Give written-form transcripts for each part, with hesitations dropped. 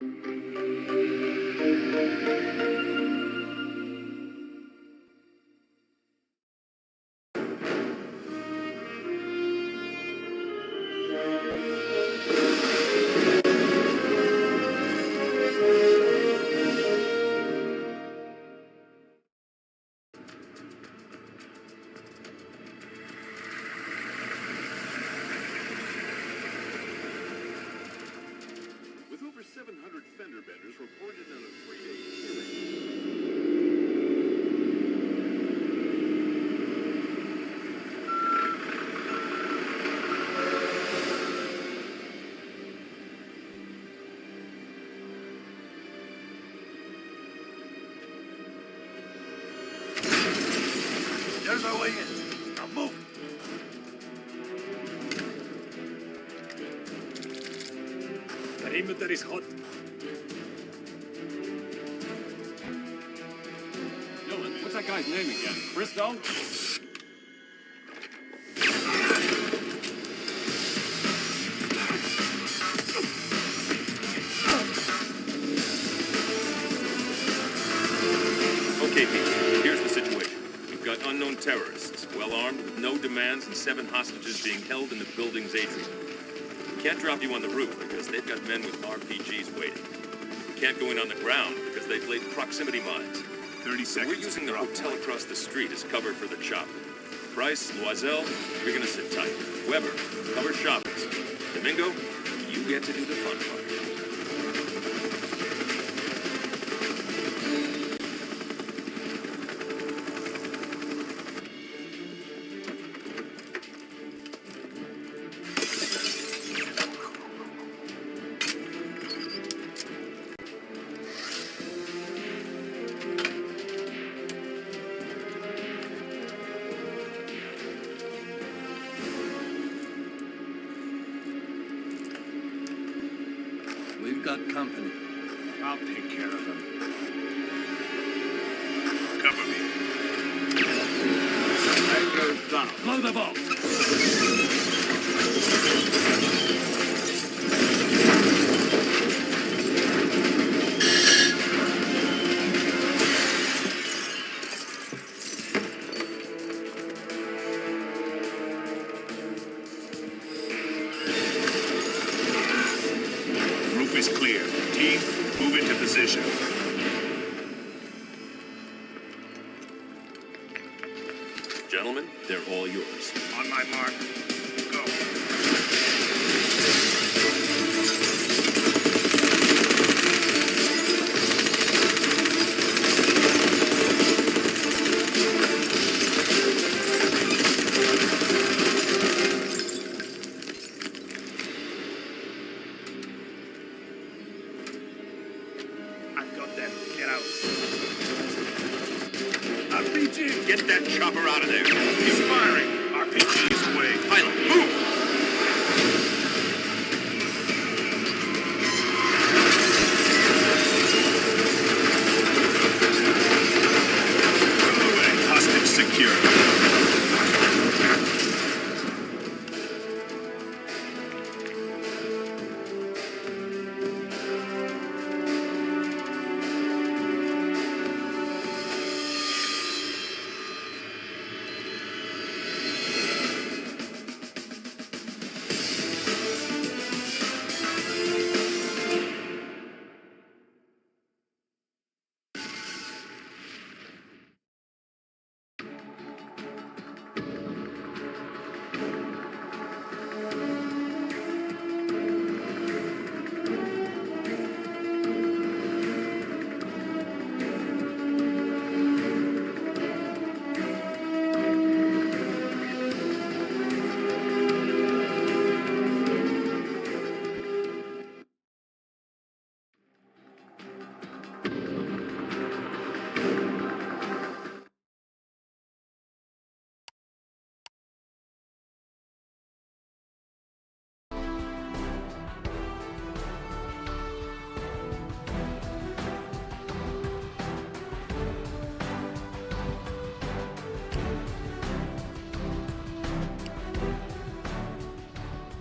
There's our way in. Now move. Perimeter is hot. Dylan, what's that guy's name again? Bristow? Okay, Pete, here's the situation. We've got unknown terrorists, well-armed, with no demands, and 7 hostages being held in the building's atrium. We can't drop you on the roof because they've got men with RPGs waiting. We can't go in on the ground because they've laid proximity mines. 30 seconds. We're using the hotel across the street as cover for the chopper. Price, Loisel, you're gonna sit tight. Weber, cover shoppers. Domingo, you get to do the fun part. We've got company. I'll take care of them. Cover me. There goes down. Blow the vault. Roof is clear. Team, move into position. Gentlemen, they're all yours. On my mark. Go. I've got them. Get out. RPG! Get that chopper out of there. He's firing. RPG's away. Pilot, move! Away. Hostage secure.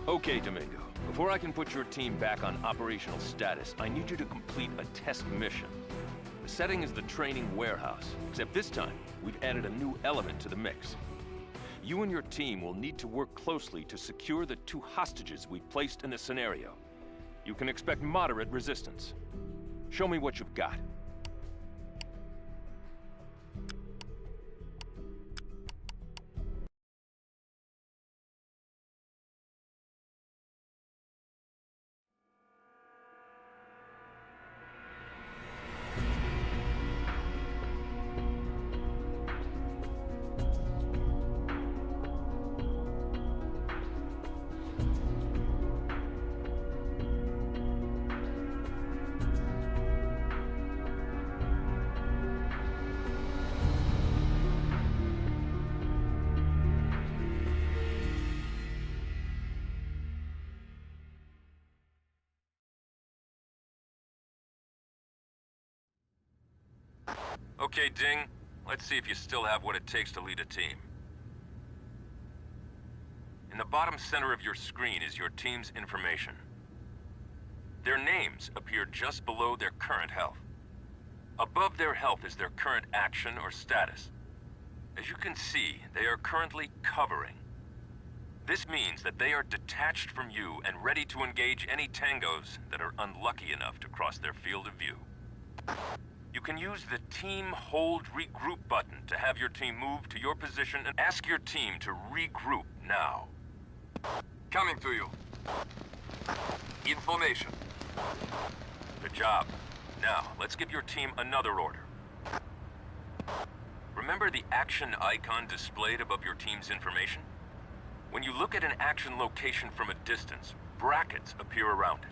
Okay, Domingo. Before I can put your team back on operational status, I need you to complete a test mission. The setting is the training warehouse, except this time, we've added a new element to the mix. You and your team will need to work closely to secure the 2 hostages we've placed in the scenario. You can expect moderate resistance. Show me what you've got. Okay, Ding. Let's see if you still have what it takes to lead a team. In the bottom center of your screen is your team's information. Their names appear just below their current health. Above their health is their current action or status. As you can see, they are currently covering. This means that they are detached from you and ready to engage any tangos that are unlucky enough to cross their field of view. You can use the Team Hold Regroup button to have your team move to your position and ask your team to regroup now. Coming to you. Information. Good job. Now, let's give your team another order. Remember the action icon displayed above your team's information? When you look at an action location from a distance, brackets appear around it.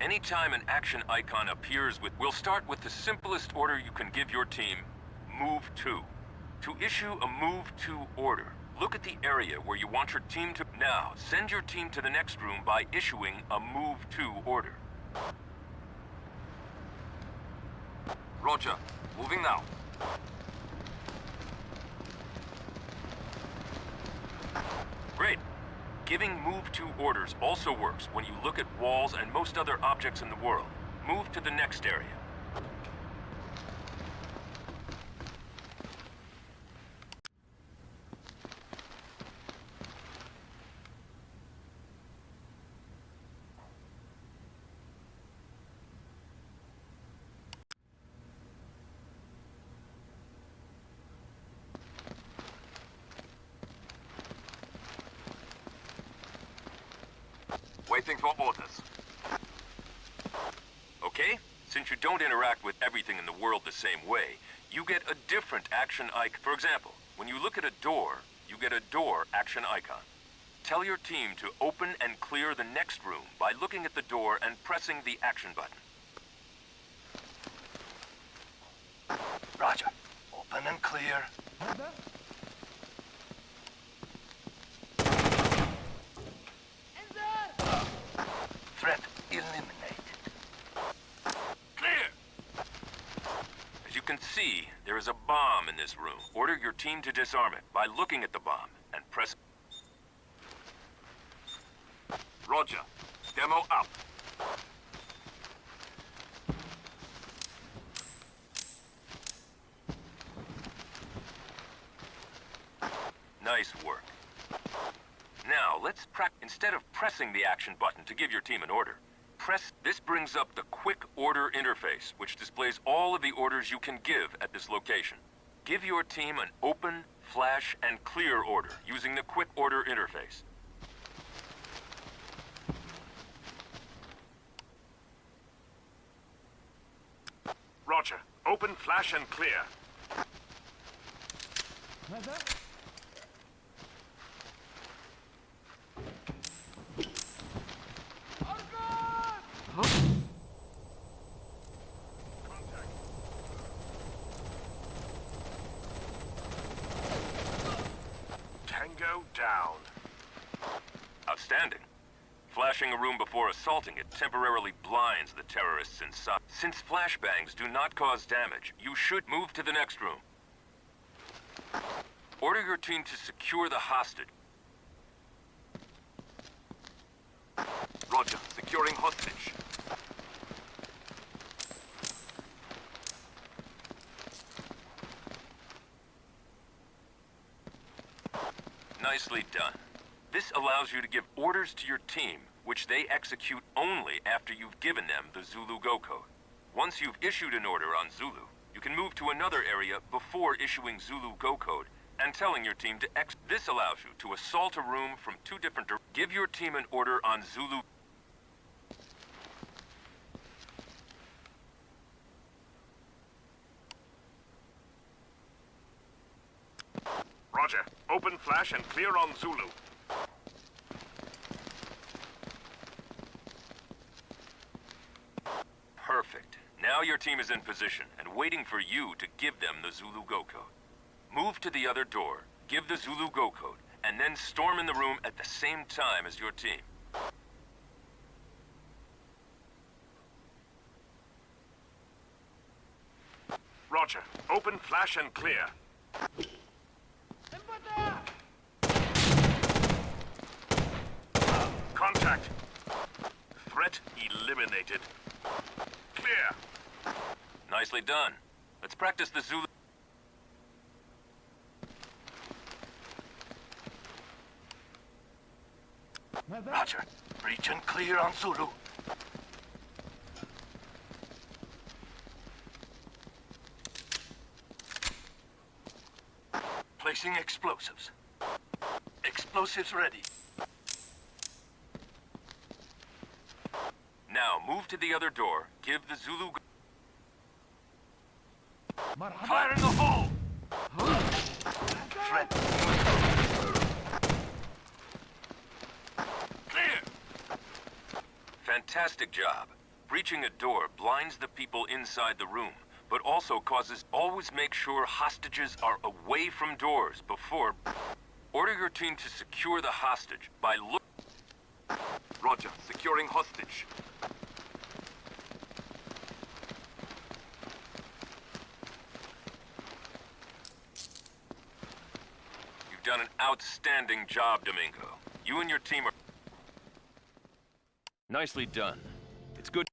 Anytime an action icon appears we'll start with the simplest order you can give your team, Move To. To issue a Move To order, look at the area where you want your team to... Now, send your team to the next room by issuing a Move To order. Roger. Moving now. Great. Giving Move To orders also works when you look at walls and most other objects in the world. Move to the next area. Waiting for orders. Okay? Since you don't interact with everything in the world the same way, you get a different action icon. For example, when you look at a door, you get a door action icon. Tell your team to open and clear the next room by looking at the door and pressing the action button. Roger. Open and clear. Threat eliminated. Clear! As you can see, there is a bomb in this room. Order your team to disarm it by looking at the bomb and press... Roger. Demo up. Nice work. Now, let's instead of pressing the action button to give your team an order, this brings up the Quick Order interface, which displays all of the orders you can give at this location. Give your team an open, flash, and clear order using the Quick Order interface. Roger. Open, flash, and clear. Tango down. Outstanding. Flashing a room before assaulting it temporarily blinds the terrorists inside. Since flashbangs do not cause damage, you should move to the next room. Order your team to secure the hostage. Roger. Securing hostage. Nicely done. This allows you to give orders to your team, which they execute only after you've given them the Zulu Go code. Once you've issued an order on Zulu, you can move to another area before issuing Zulu Go code and telling your team to This allows you to assault a room from two different Give your team an order on Zulu. Roger. Open flash and clear on Zulu. Perfect. Now your team is in position and waiting for you to give them the Zulu Go code. Move to the other door, give the Zulu Go code, and then storm in the room at the same time as your team. Roger. Open flash and clear. Contact. Threat eliminated. Clear. Nicely done. Let's practice the Zulu. Roger. Breach and clear on Zulu. Placing explosives. Explosives ready. Now, move to the other door. Give the Zulu... Fire in the hole! Threat. Clear! Fantastic job. Breaching a door blinds the people inside the room, but also causes... Always make sure hostages are away from doors before... Order your team to secure the hostage by Roger. Securing hostage. You've done an outstanding job, Domingo. You and your team are... Nicely done. It's good...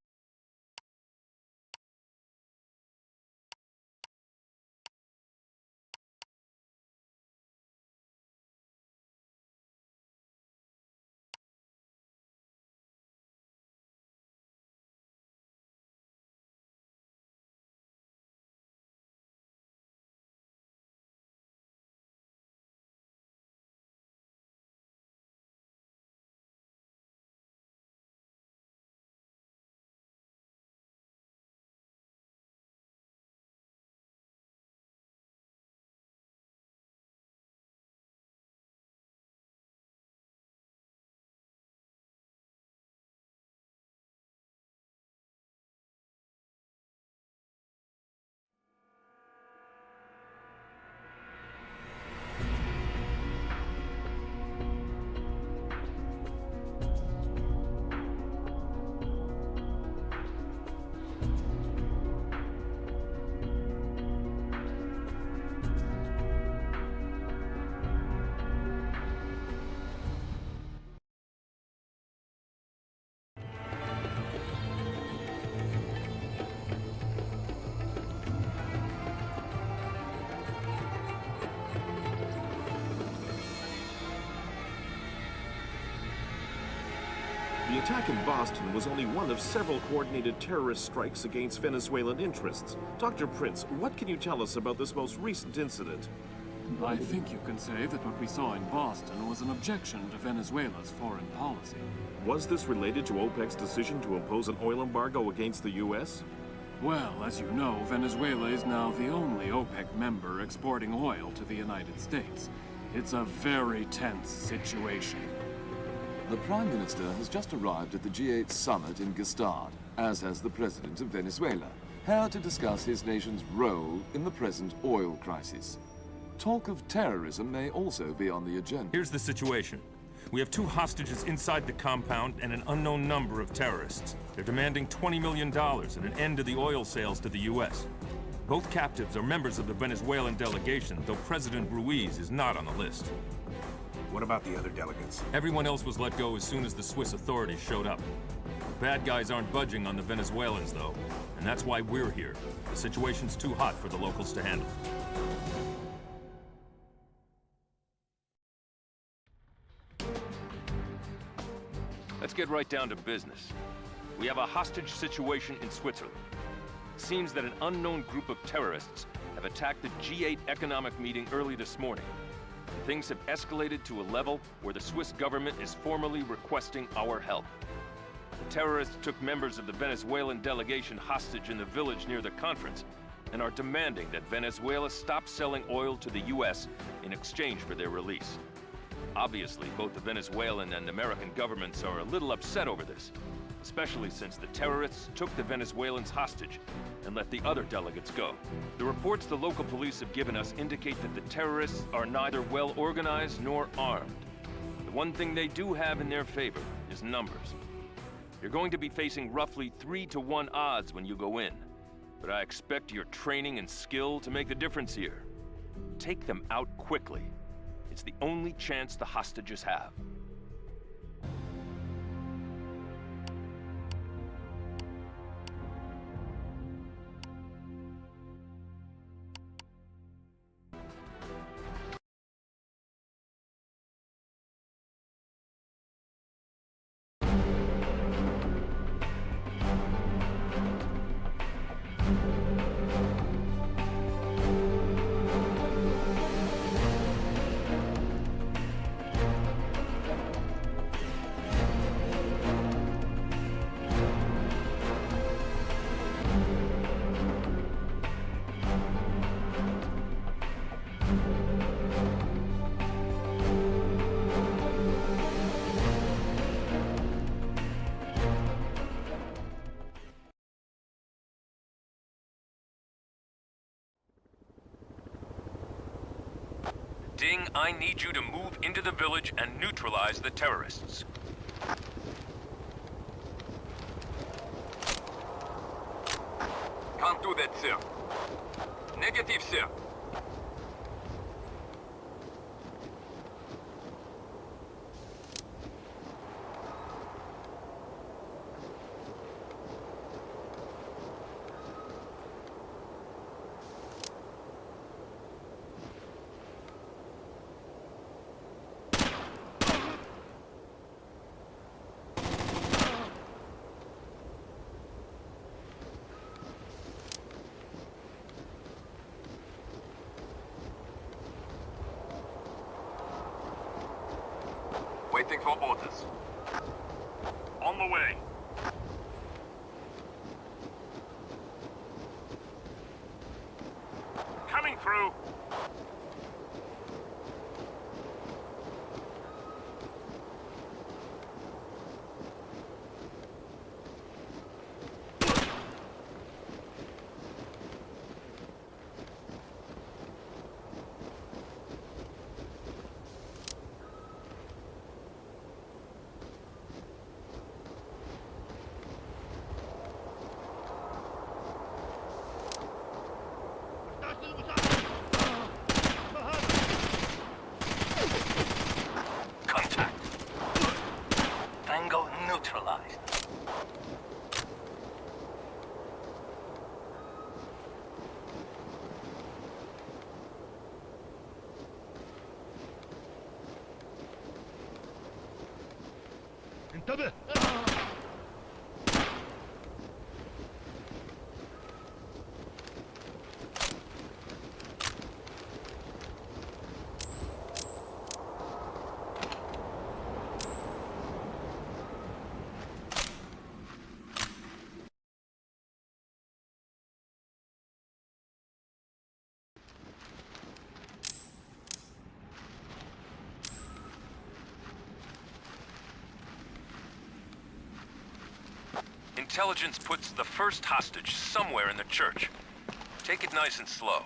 The attack in Boston was only one of several coordinated terrorist strikes against Venezuelan interests. Dr. Prince, what can you tell us about this most recent incident? I think you can say that what we saw in Boston was an objection to Venezuela's foreign policy. Was this related to OPEC's decision to impose an oil embargo against the U.S.? Well, as you know, Venezuela is now the only OPEC member exporting oil to the United States. It's a very tense situation. The Prime Minister has just arrived at the G8 summit in Gstaad, as has the President of Venezuela, here to discuss his nation's role in the present oil crisis. Talk of terrorism may also be on the agenda. Here's the situation. We have 2 hostages inside the compound and an unknown number of terrorists. They're demanding $20 million and an end to the oil sales to the U.S. Both captives are members of the Venezuelan delegation, though President Ruiz is not on the list. What about the other delegates? Everyone else was let go as soon as the Swiss authorities showed up. The bad guys aren't budging on the Venezuelans, though, and that's why we're here. The situation's too hot for the locals to handle. Let's get right down to business. We have a hostage situation in Switzerland. It seems that an unknown group of terrorists have attacked the G8 economic meeting early this morning. Things have escalated to a level where the Swiss government is formally requesting our help. The terrorists took members of the Venezuelan delegation hostage in the village near the conference and are demanding that Venezuela stop selling oil to the US in exchange for their release. Obviously, both the Venezuelan and American governments are a little upset over this, especially since the terrorists took the Venezuelans hostage and let the other delegates go. The reports the local police have given us indicate that the terrorists are neither well organized nor armed. The one thing they do have in their favor is numbers. You're going to be facing roughly 3-to-1 odds when you go in, but I expect your training and skill to make the difference here. Take them out quickly. It's the only chance the hostages have. Ding, I need you to move into the village and neutralize the terrorists. Can't do that, sir. Negative, sir. Waiting for orders. On the way. Coming through. Contact. Tango neutralized. انتبه. Intelligence puts the first hostage somewhere in the church. Take it nice and slow.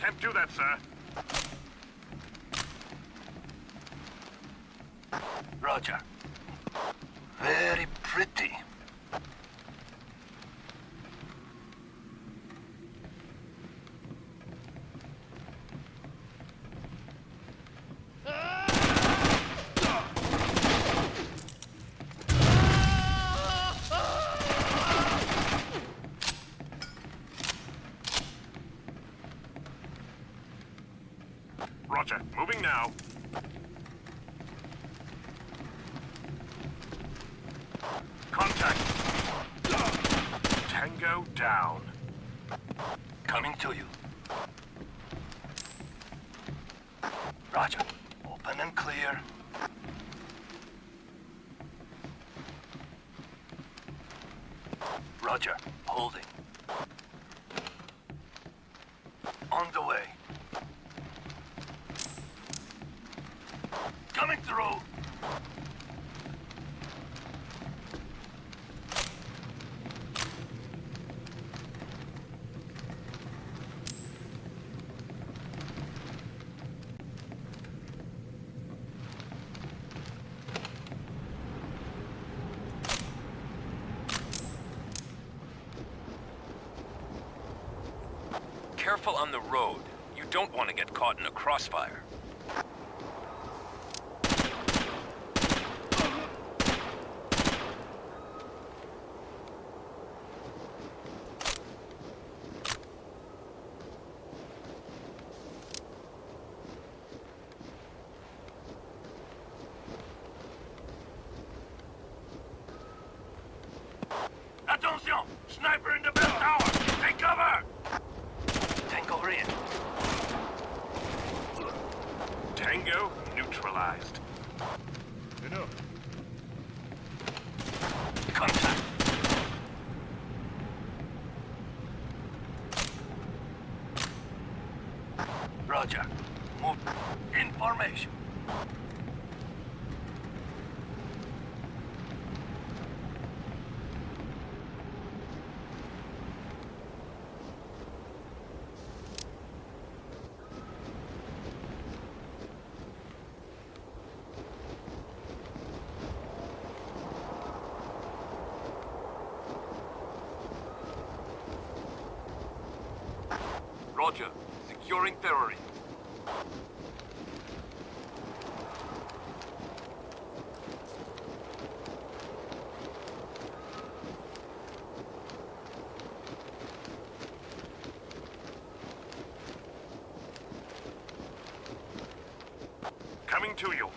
Can't do that, sir. Roger. Very pretty. Roger. Moving now. Contact. Tango down. Coming to you. Roger. Open and clear. Roger. Holding. On the way. Coming through. Careful on the road. You don't want to get caught in a crossfire. Attention! Sniper in the bell tower! Take cover! Tango in. Tango neutralized. Contact. Roger. Move. Information. Roger. Securing Refinery. Coming to you.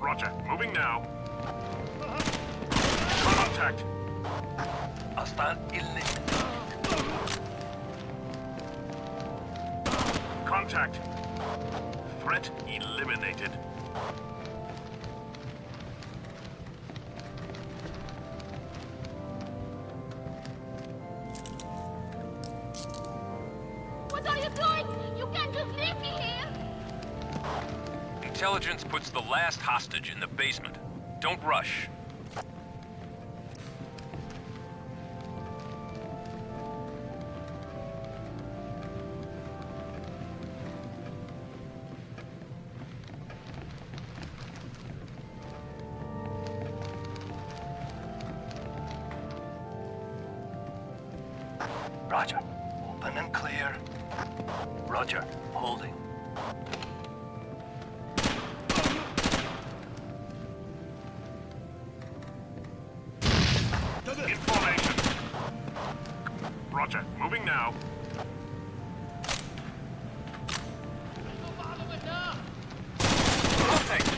Roger. Moving now. Contact. Hostile eliminated. Contact. Threat eliminated. What are you doing? You can't just leave me here! Intelligence puts the last hostage in the basement. Don't rush. Roger. Open and clear. Roger. Holding. Information. Roger. Moving now. Contact!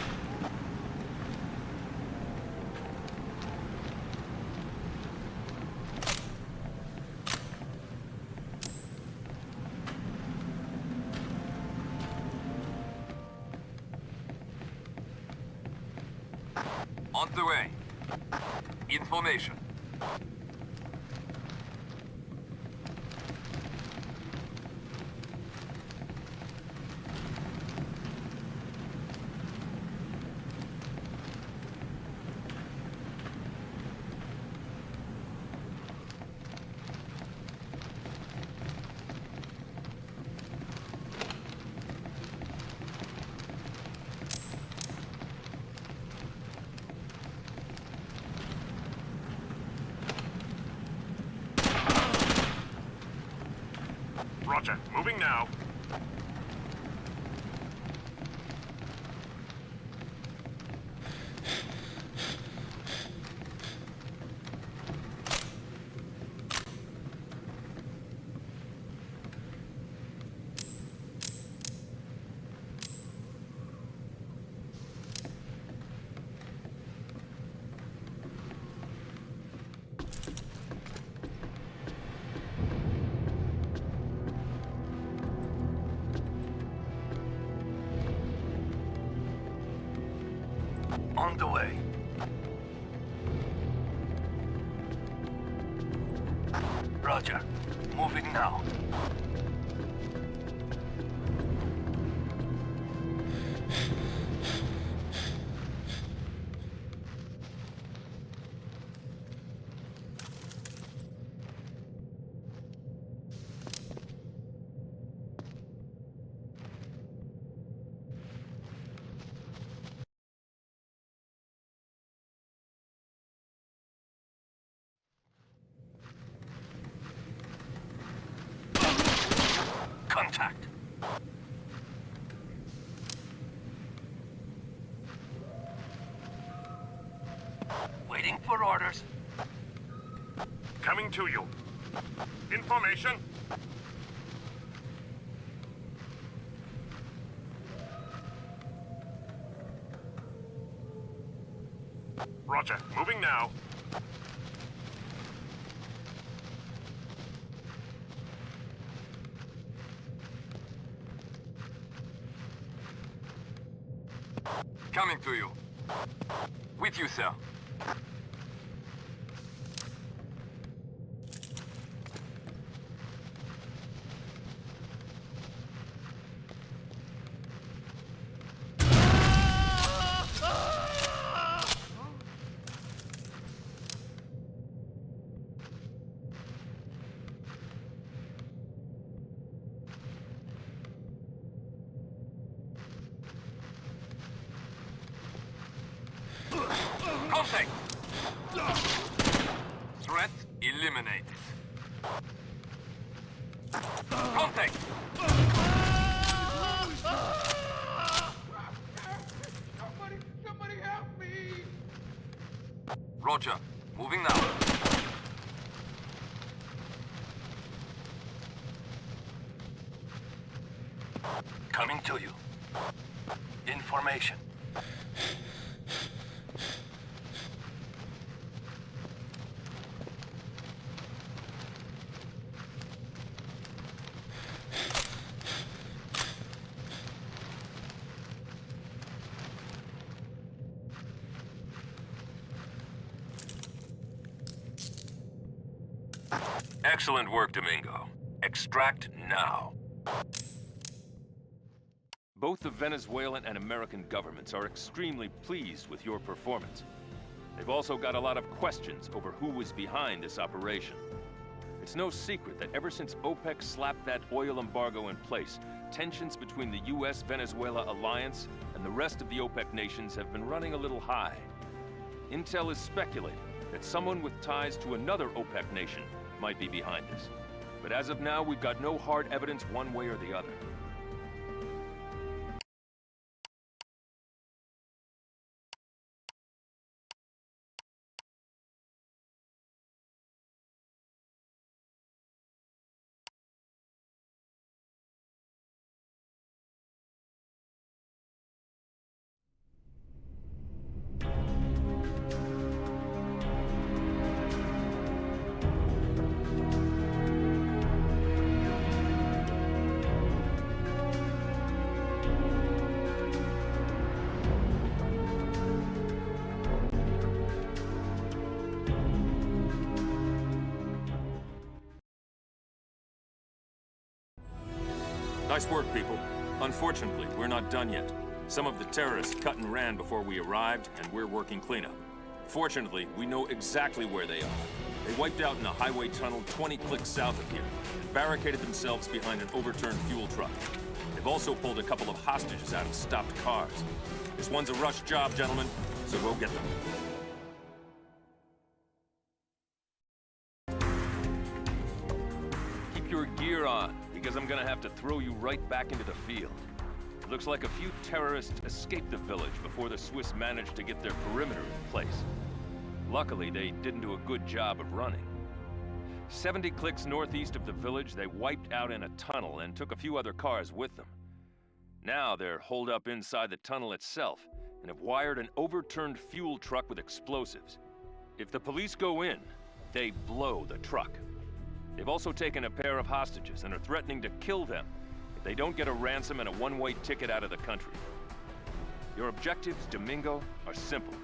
On the way. Information. Roger. Moving now. On the way. Roger. Moving now. Contact. Waiting for orders. Coming to you. Information. Roger. Moving now. Coming to you. With you, sir. Contact! Threat eliminated. Contact! Somebody help me! Roger. Moving now. Coming to you. Information. Excellent work, Domingo. Extract now. Both the Venezuelan and American governments are extremely pleased with your performance. They've also got a lot of questions over who was behind this operation. It's no secret that ever since OPEC slapped that oil embargo in place, tensions between the US-Venezuela alliance and the rest of the OPEC nations have been running a little high. Intel is speculating that someone with ties to another OPEC nation might be behind this. But as of now, we've got no hard evidence one way or the other. Nice work, people. Unfortunately, we're not done yet. Some of the terrorists cut and ran before we arrived, and we're working cleanup. Fortunately, we know exactly where they are. They wiped out in a highway tunnel 20 clicks south of here, and barricaded themselves behind an overturned fuel truck. They've also pulled a couple of hostages out of stopped cars. This one's a rush job, gentlemen, so we'll get them. Keep your gear on, because I'm gonna have to throw you right back into the field. It looks like a few terrorists escaped the village before the Swiss managed to get their perimeter in place. Luckily, they didn't do a good job of running. 70 clicks northeast of the village, they wiped out in a tunnel and took a few other cars with them. Now they're holed up inside the tunnel itself and have wired an overturned fuel truck with explosives. If the police go in, they blow the truck. They've also taken a pair of hostages and are threatening to kill them if they don't get a ransom and a one-way ticket out of the country. Your objectives, Domingo, are simple.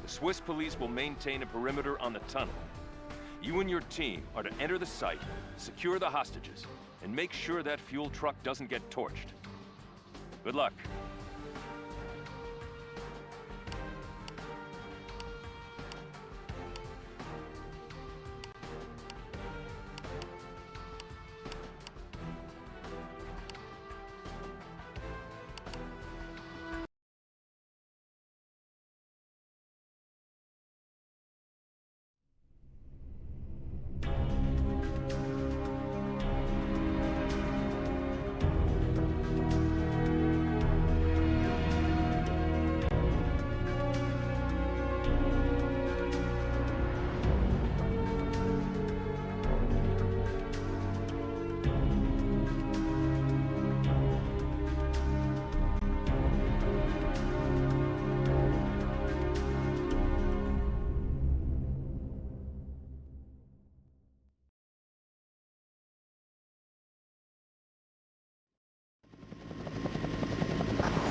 The Swiss police will maintain a perimeter on the tunnel. You and your team are to enter the site, secure the hostages, and make sure that fuel truck doesn't get torched. Good luck.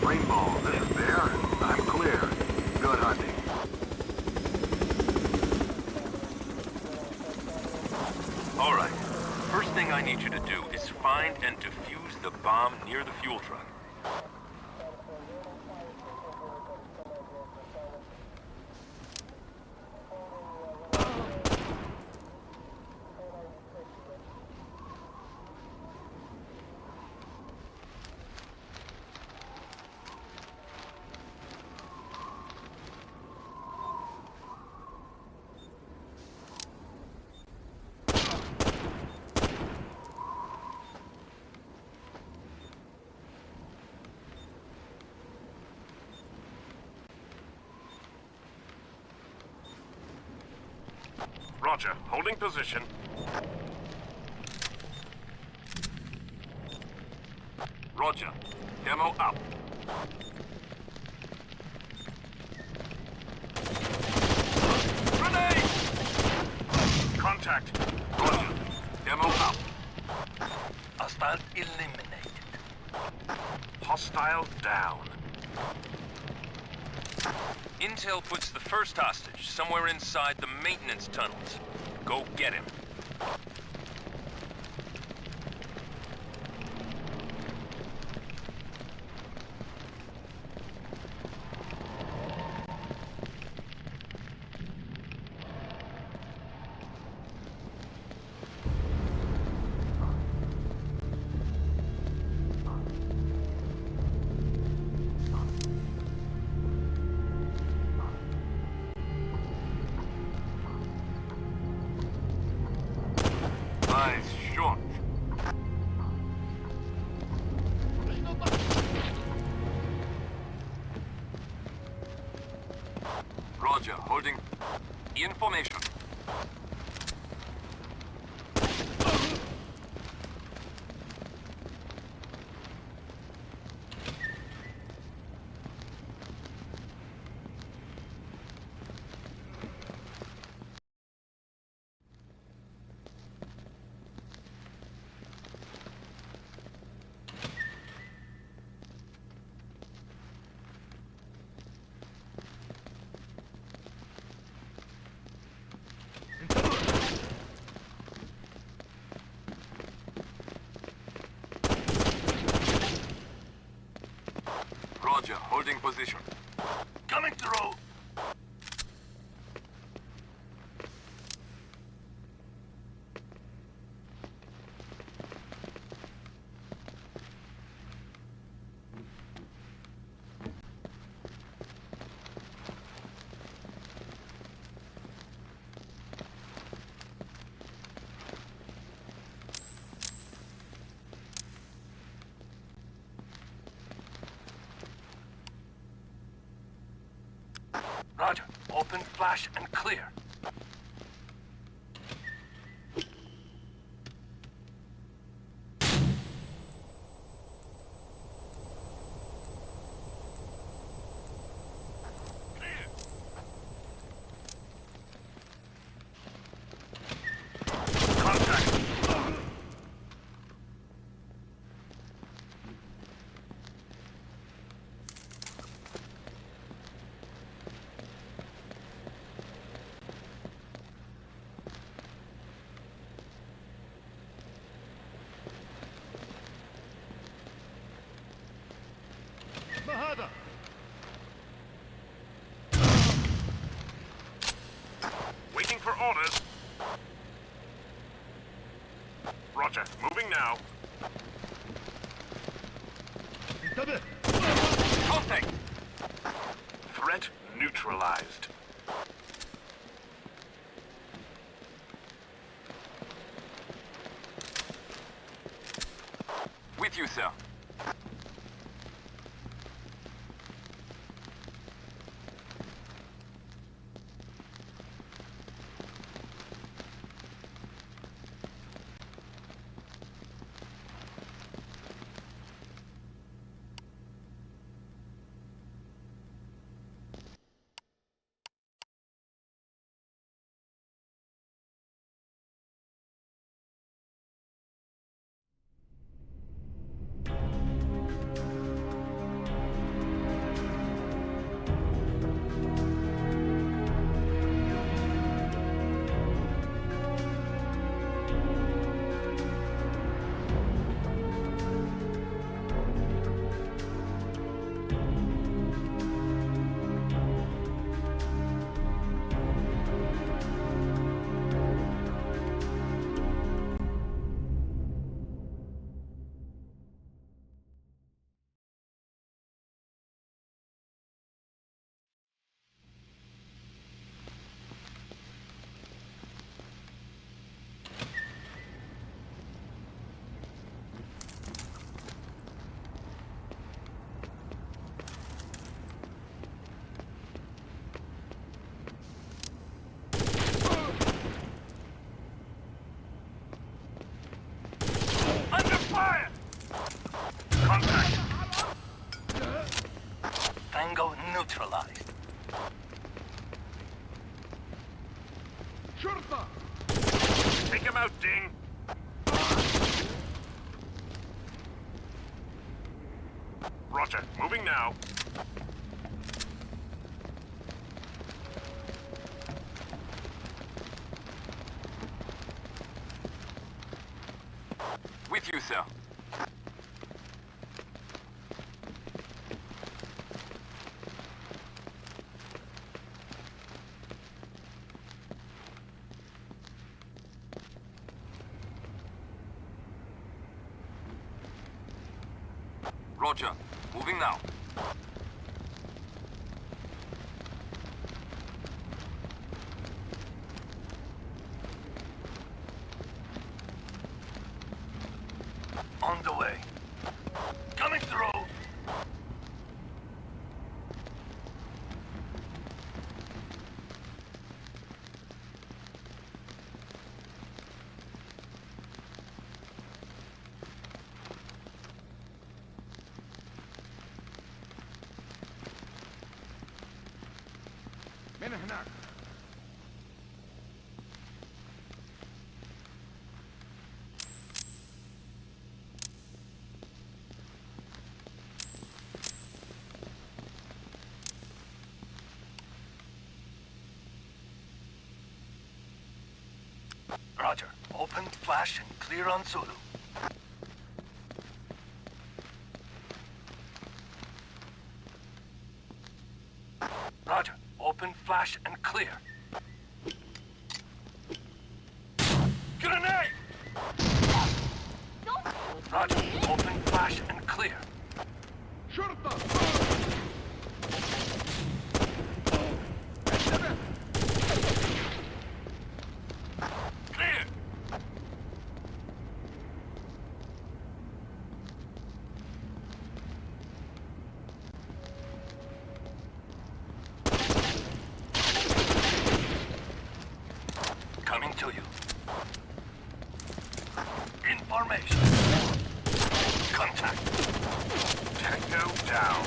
Rainbow, this is Bear. I'm clear. Good hunting. All right. First thing I need you to do is find and defuse the bomb near the fuel truck. Roger, holding position. Roger, demo up. Grenade! Contact. Roger, demo up. Hostile eliminated. Hostile down. Intel puts the first hostage somewhere inside the maintenance tunnels. Go get him. Nice shot. Roger, holding. Information. Roger, holding position. Coming through. Roger. Open, flash, and clear. Contact. Waiting for orders. Roger, moving now. Contact! Threat neutralized. With you, sir. neutralized. Take him out, Ding. Roger. Moving now. you, sir. Roger. Moving now. On the way. Coming through. من هناك. Roger. Open, flash, and clear on Zulu. Roger. Open, flash, and clear. Grenade! Roger. Open, flash, and clear. شرطة. Clear! Coming to you. In formation. Contact. Tango down.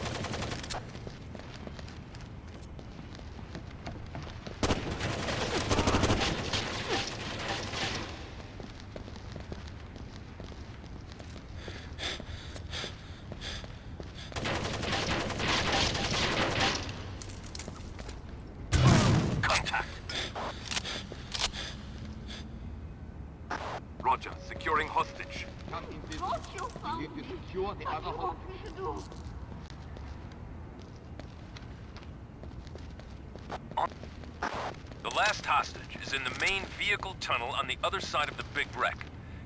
Contact. Roger. Securing hostage. Come in this. Don't you found You me? need to secure the What other do you want me to do? The last hostage is in the main vehicle tunnel on the other side of the big wreck.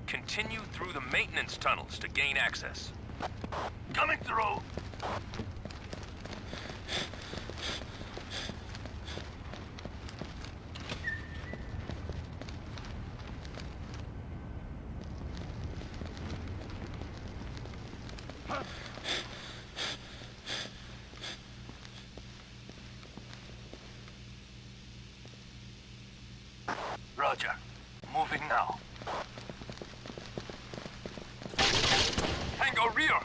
Continue through the maintenance tunnels to gain access. Coming through. Roger. Moving now. Tango rear!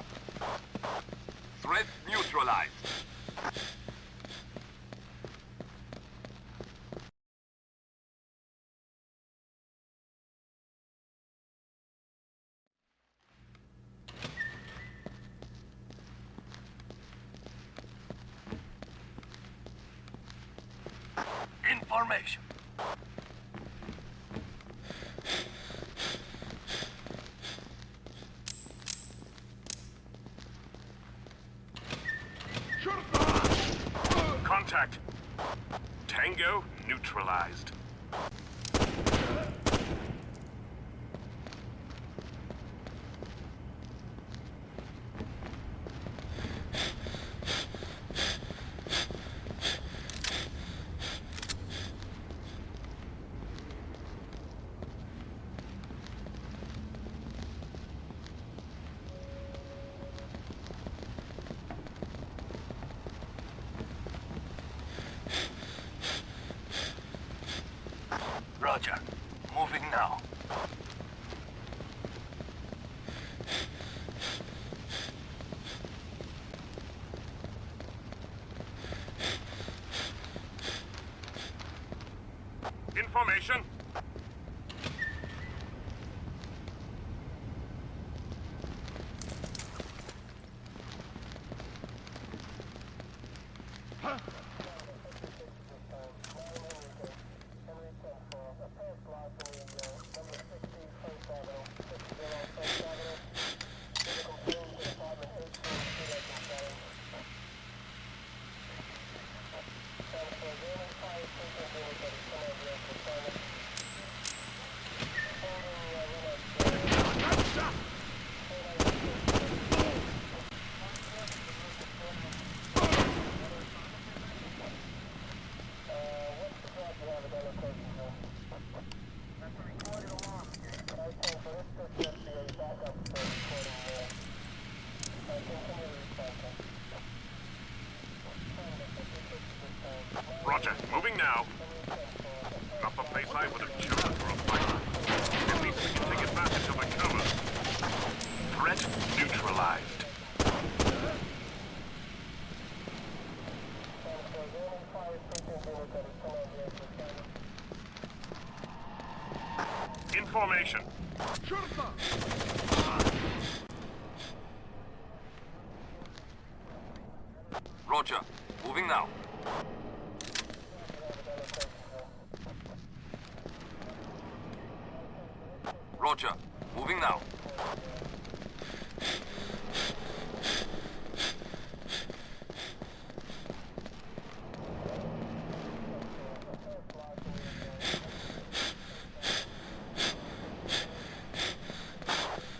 Threat neutralized. In formation. Contact. Tango neutralized. Roger. Moving now. Information. now. Upper base, I would have chosen for a fight. At least we can take advantage of the cover. Threat neutralized. Information. Roger. Moving now. Roger. Moving now.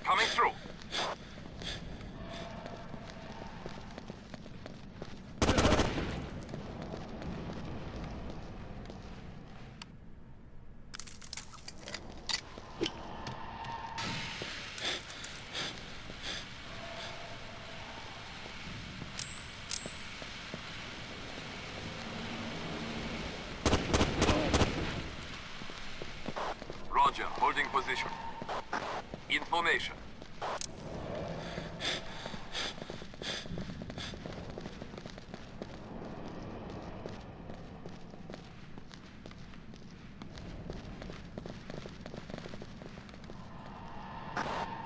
Coming through. Roger, holding position. Information.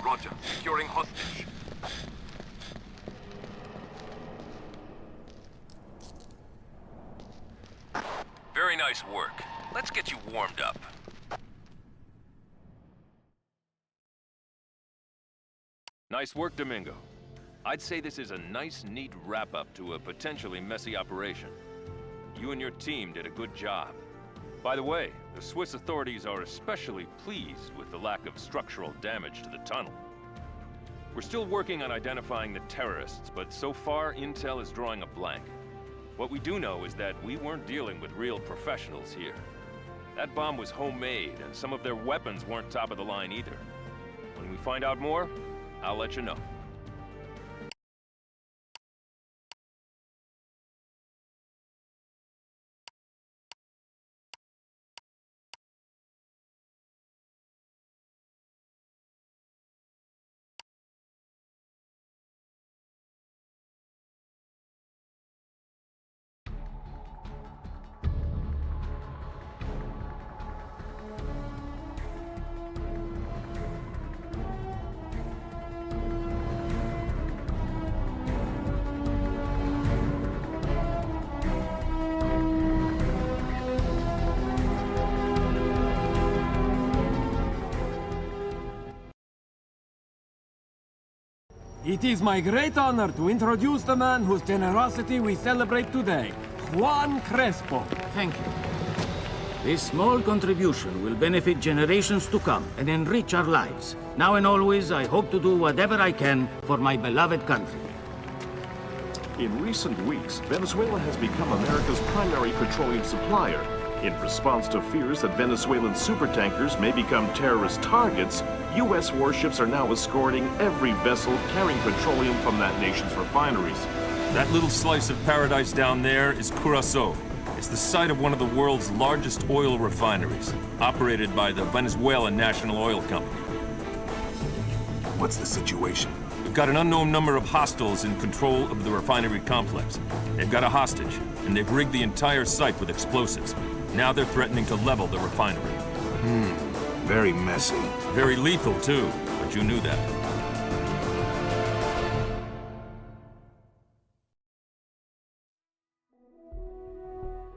Roger, securing hostage. Very nice work. Let's get you warmed up. Nice work, Domingo. I'd say this is a nice, neat wrap-up to a potentially messy operation. You and your team did a good job. By the way, the Swiss authorities are especially pleased with the lack of structural damage to the tunnel. We're still working on identifying the terrorists, but so far, intel is drawing a blank. What we do know is that we weren't dealing with real professionals here. That bomb was homemade, and some of their weapons weren't top of the line either. When we find out more, I'll let you know. It is my great honor to introduce the man whose generosity we celebrate today, Juan Crespo. Thank you. This small contribution will benefit generations to come and enrich our lives. Now and always, I hope to do whatever I can for my beloved country. In recent weeks, Venezuela has become America's primary petroleum supplier. In response to fears that Venezuelan supertankers may become terrorist targets, U.S. warships are now escorting every vessel carrying petroleum from that nation's refineries. That little slice of paradise down there is Curaçao. It's the site of one of the world's largest oil refineries, operated by the Venezuelan National Oil Company. What's the situation? We've got an unknown number of hostiles in control of the refinery complex. They've got a hostage, and they've rigged the entire site with explosives. Now they're threatening to level the refinery. Very messy. Very lethal, too, but you knew that.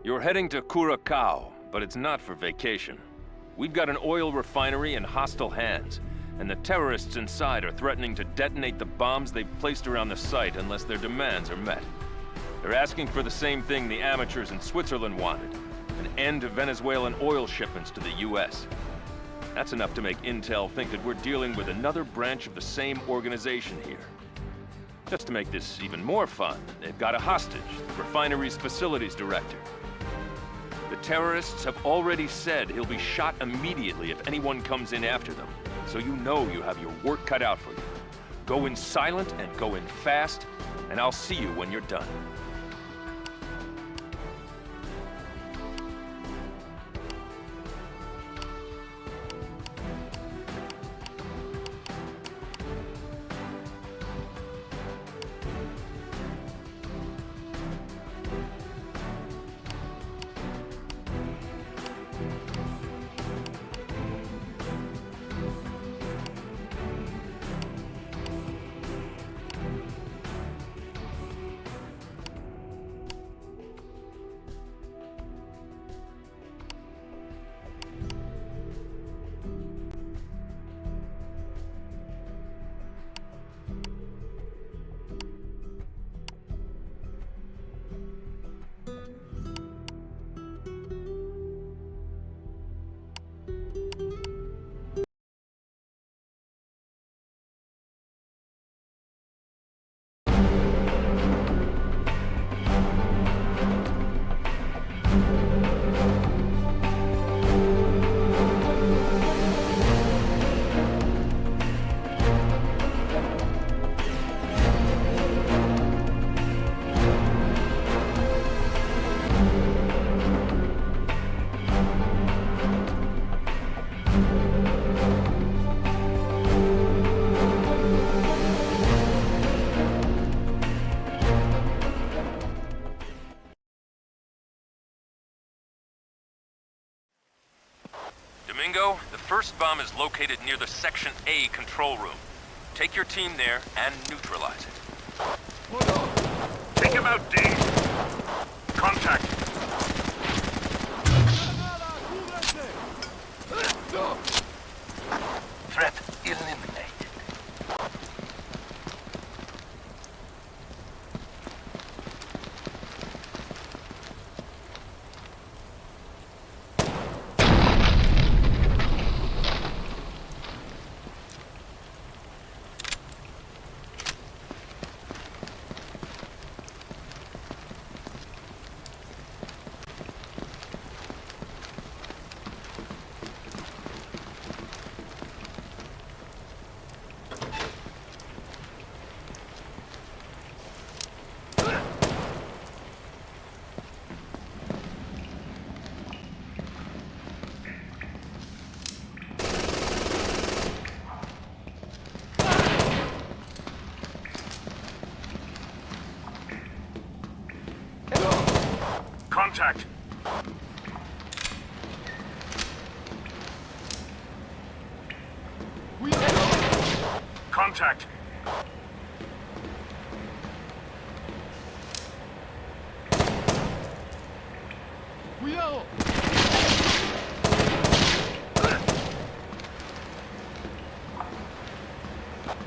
You're heading to Curacao, but it's not for vacation. We've got an oil refinery in hostile hands, and the terrorists inside are threatening to detonate the bombs they've placed around the site unless their demands are met. They're asking for the same thing the amateurs in Switzerland wanted, an end to Venezuelan oil shipments to the U.S. That's enough to make Intel think that we're dealing with another branch of the same organization here. Just to make this even more fun, they've got a hostage, the refinery's facilities director. The terrorists have already said he'll be shot immediately if anyone comes in after them, so you know you have your work cut out for you. Go in silent and go in fast, and I'll see you when you're done. Domingo, the first bomb is located near the Section A control room. Take your team there and neutralize it. Take him out, Ding. Contact. Threat eliminated. Contact. Contact.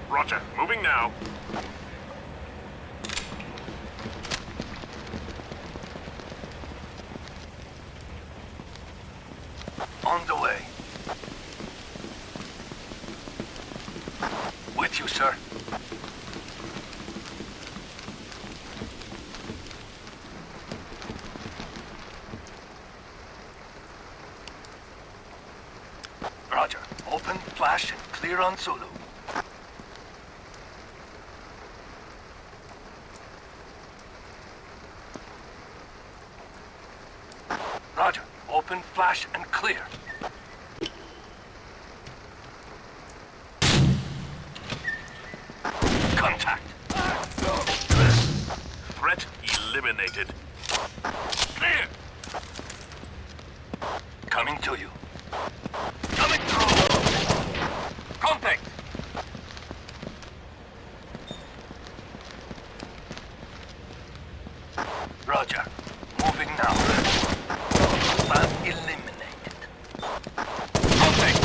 Roger. Moving now. On the way. With you, sir. Roger. Open, flash, and clear on Zulu. Roger. Open, flash, and clear. Contact. Threat eliminated. Clear. Coming to you. Coming through. Contact. Roger. Moving now. Plan eliminated. Contact.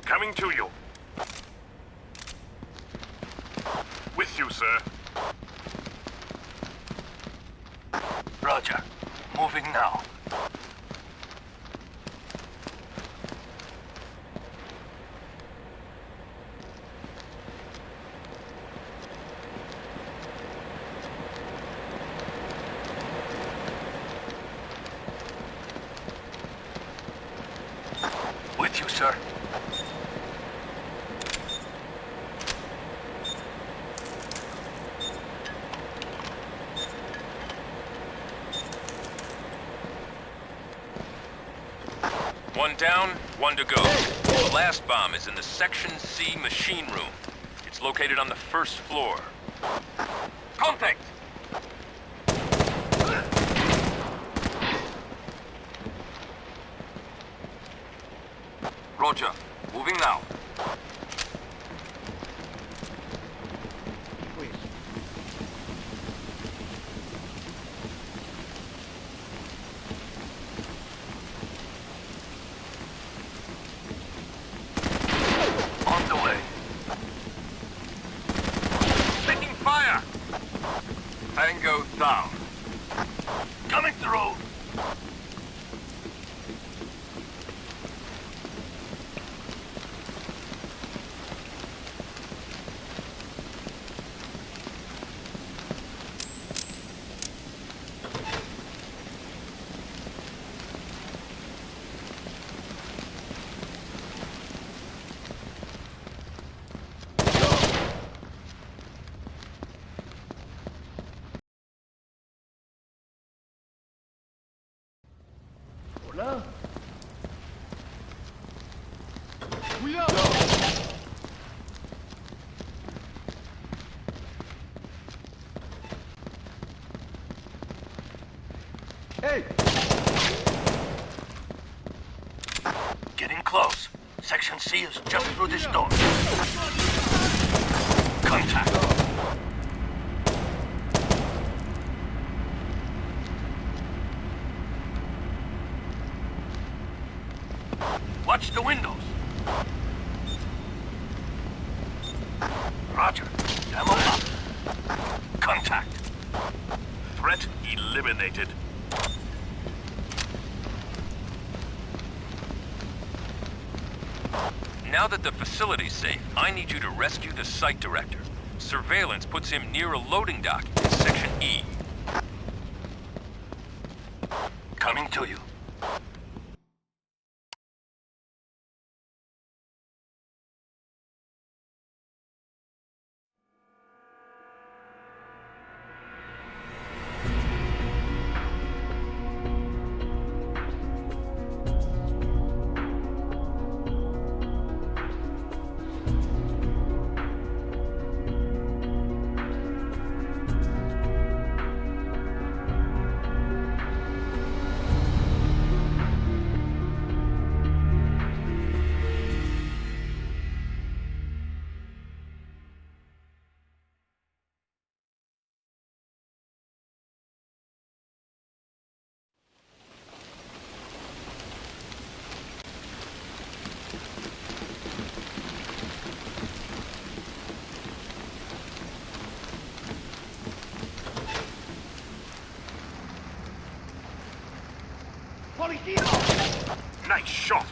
Coming to you. With you, sir. Roger. Moving now. With you, sir. One down, one to go. The last bomb is in the Section C machine room. It's located on the first floor. Contact! Roger. Moving now. On the way. Taking fire! Tango down. Coming through. Hey! Getting close. Section C is just through this door. Contact. Watch the windows. Roger. Ammo up. Contact. Threat eliminated. Now that the facility's safe, I need you to rescue the site director. Surveillance puts him near a loading dock in Section E. Coming to you. Nice shot.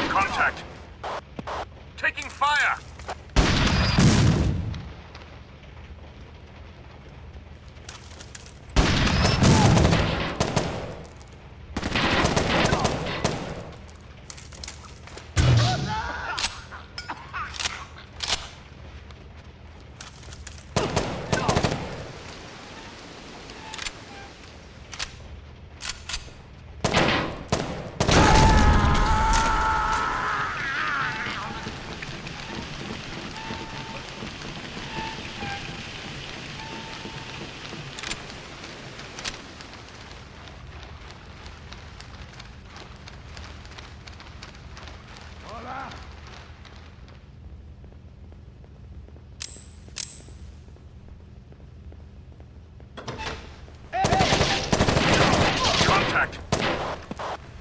Contact. Taking fire.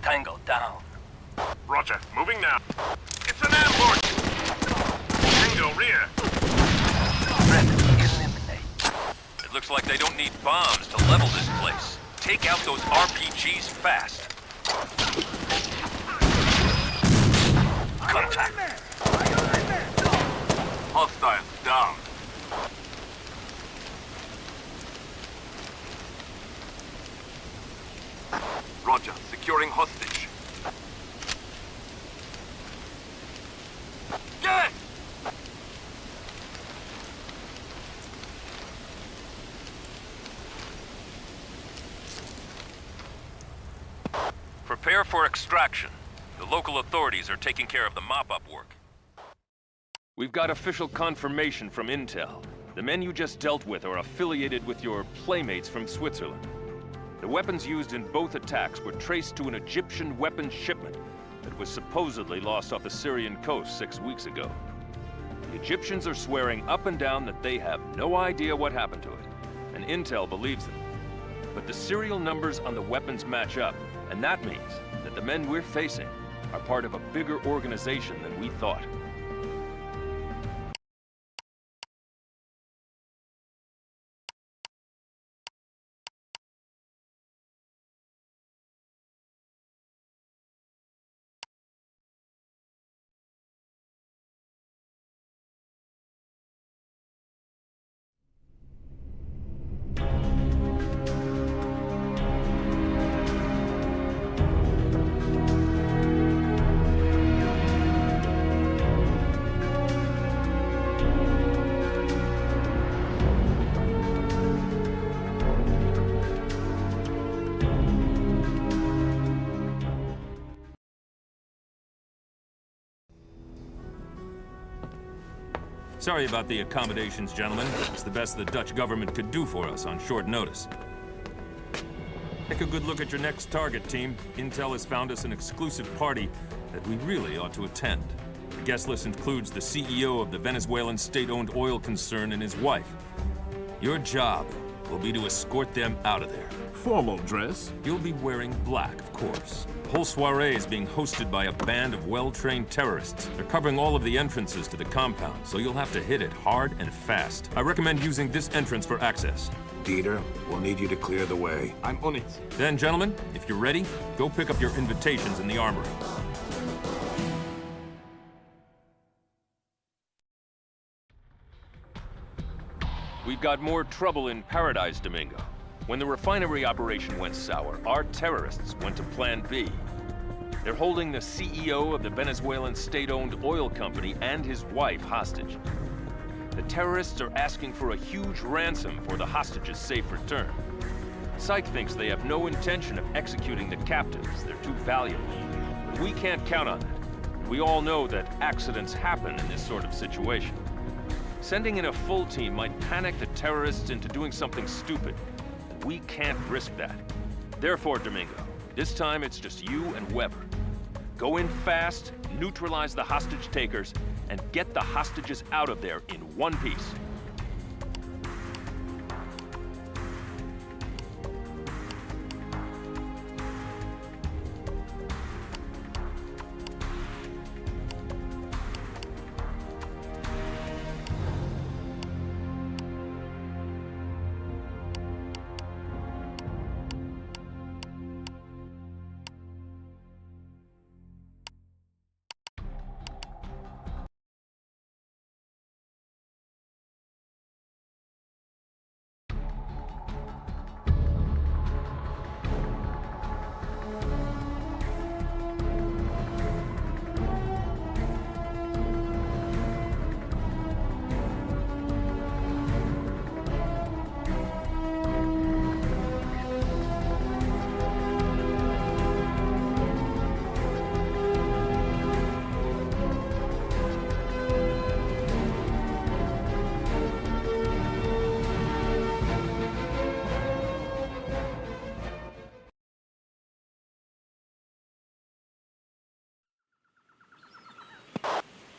Tango down. Roger, moving now. It's an ambush! Tango rear. Threat eliminate. It looks like they don't need bombs to level this place. Take out those RPGs fast. Contact. Hostile down. Roger, securing hostage. Get! Prepare for extraction. The local authorities are taking care of the mop-up work. We've got official confirmation from Intel. The men you just dealt with are affiliated with your playmates from Switzerland. The weapons used in both attacks were traced to an Egyptian weapons shipment that was supposedly lost off the Syrian coast 6 weeks ago. The Egyptians are swearing up and down that they have no idea what happened to it, and Intel believes them. But the serial numbers on the weapons match up, and that means that the men we're facing are part of a bigger organization than we thought. Sorry about the accommodations, gentlemen. It's the best the Dutch government could do for us on short notice. Take a good look at your next target, team. Intel has found us an exclusive party that we really ought to attend. The guest list includes the CEO of the Venezuelan state-owned oil concern and his wife. Your job will be to escort them out of there. Formal dress? You'll be wearing black, of course. The whole soiree is being hosted by a band of well-trained terrorists. They're covering all of the entrances to the compound, so you'll have to hit it hard and fast. I recommend using this entrance for access. Dieter, we'll need you to clear the way. I'm on it. Then, gentlemen, if you're ready, go pick up your invitations in the armory. We've got more trouble in Paradise, Domingo. When the refinery operation went sour, our terrorists went to Plan B. They're holding the CEO of the Venezuelan state-owned oil company and his wife hostage. The terrorists are asking for a huge ransom for the hostage's safe return. Syke thinks they have no intention of executing the captives. They're too valuable. But we can't count on that. We all know that accidents happen in this sort of situation. Sending in a full team might panic the terrorists into doing something stupid. We can't risk that. Therefore, Domingo, this time it's just you and Weber. Go in fast, neutralize the hostage takers, and get the hostages out of there in one piece.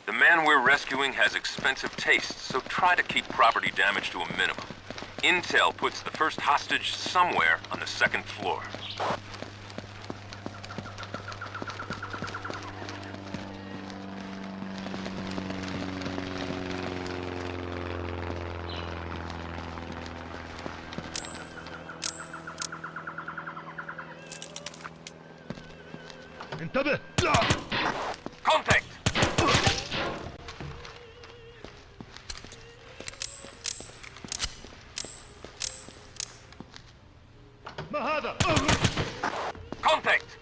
The man we're rescuing has expensive tastes, so try to keep property damage to a minimum. Intel puts the first hostage somewhere on the second floor. انتبه! Contact! ما هذا؟ Contact!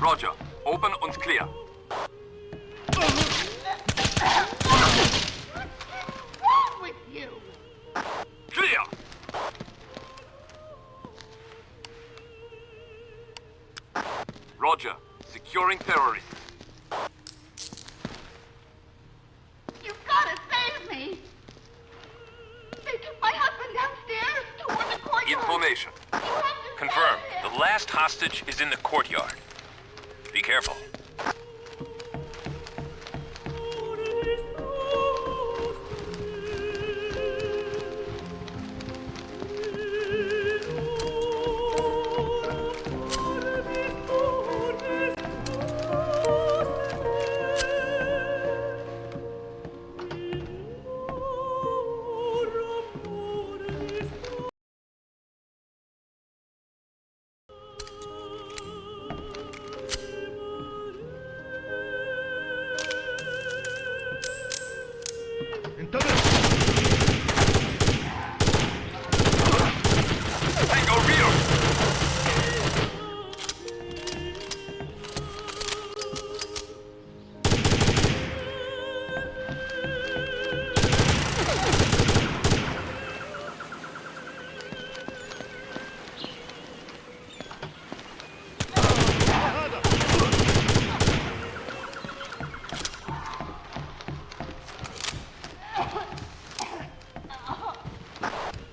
Roger. Open and clear. What's wrong with you? Clear! Roger. Securing terrorists. You've got to save me. They took my husband downstairs toward the courtyard. Information. You have to Confirmed. save him. The last hostage is in the courtyard. Be careful. انتبه. Tango rear!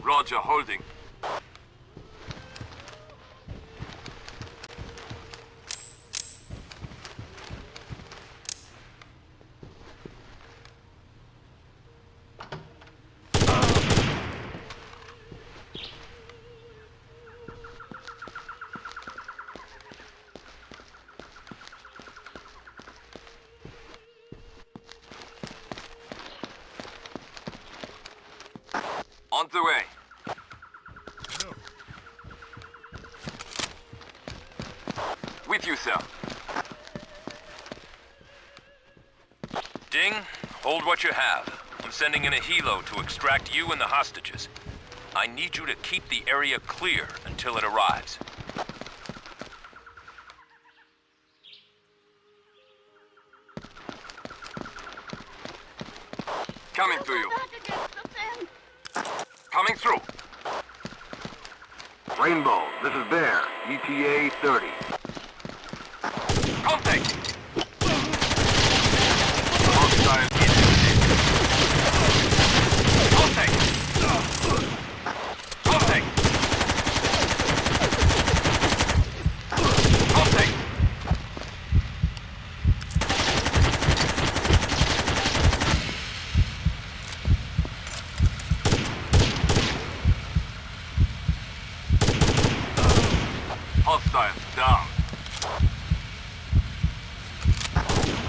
Roger, holding. On the way. With you, sir. Ding, hold what you have. I'm sending in a helo to extract you and the hostages. I need you to keep the area clear until it arrives. Coming to you. Back against the fence. Coming through. Rainbow, this is Bear, ETA 30. Contact! Hostile Contact! Contact! Contact! Hostile down.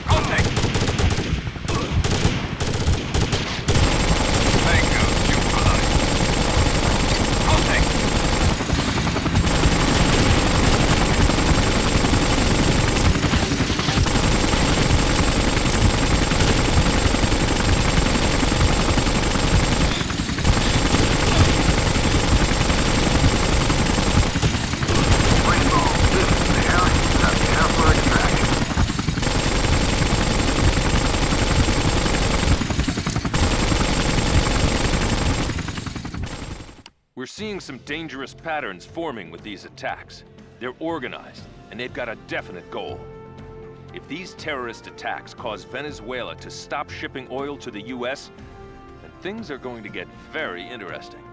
Contact! Tango neutralized. Contact! Rainbow, this is Bear. Prepare for extraction. We're seeing some dangerous patterns forming with these attacks. They're organized, and they've got a definite goal. If these terrorist attacks cause Venezuela to stop shipping oil to the US, then things are going to get very interesting.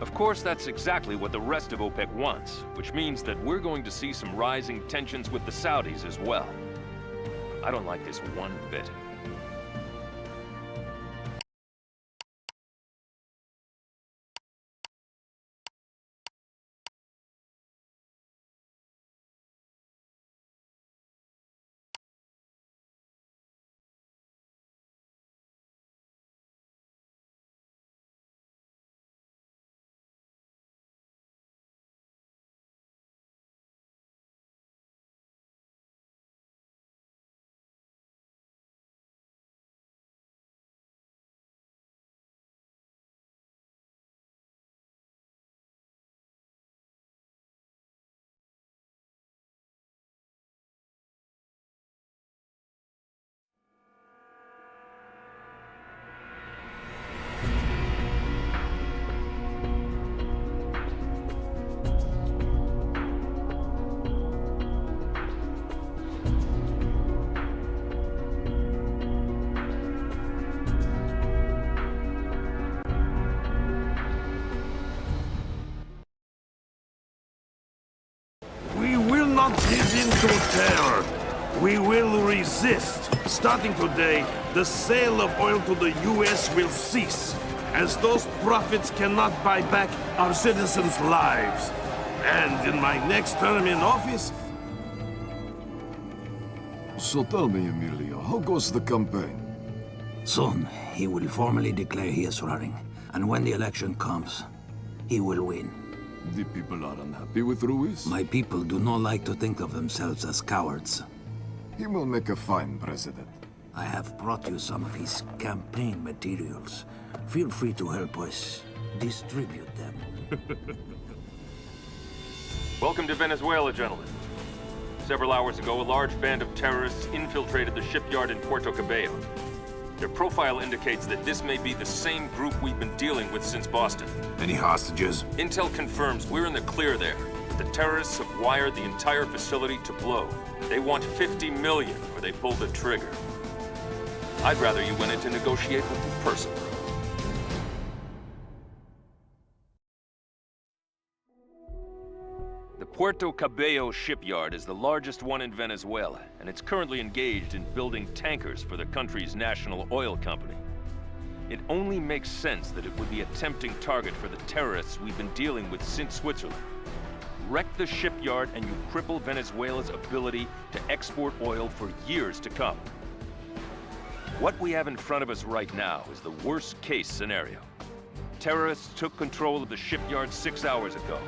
Of course, that's exactly what the rest of OPEC wants, which means that we're going to see some rising tensions with the Saudis as well. I don't like this one bit. We will resist. Starting today, the sale of oil to the U.S. will cease, as those profits cannot buy back our citizens' lives. And in my next term in office... So tell me, Emilio, how goes the campaign? Soon, he will formally declare he is running. And when the election comes, he will win. The people are unhappy with Ruiz? My people do not like to think of themselves as cowards. He will make a fine president. I have brought you some of his campaign materials. Feel free to help us distribute them. Welcome to Venezuela, gentlemen. Several hours ago, a large band of terrorists infiltrated the shipyard in Puerto Cabello. Their profile indicates that this may be the same group we've been dealing with since Boston. Any hostages? Intel confirms we're in the clear there. The terrorists have wired the entire facility to blow. They want 50 million, or they pull the trigger. I'd rather you went in to negotiate with them personally. The Puerto Cabello shipyard is the largest one in Venezuela, and it's currently engaged in building tankers for the country's national oil company. It only makes sense that it would be a tempting target for the terrorists we've been dealing with since Switzerland. Wreck the shipyard and you cripple Venezuela's ability to export oil for years to come. What we have in front of us right now is the worst-case scenario. Terrorists took control of the shipyard 6 hours ago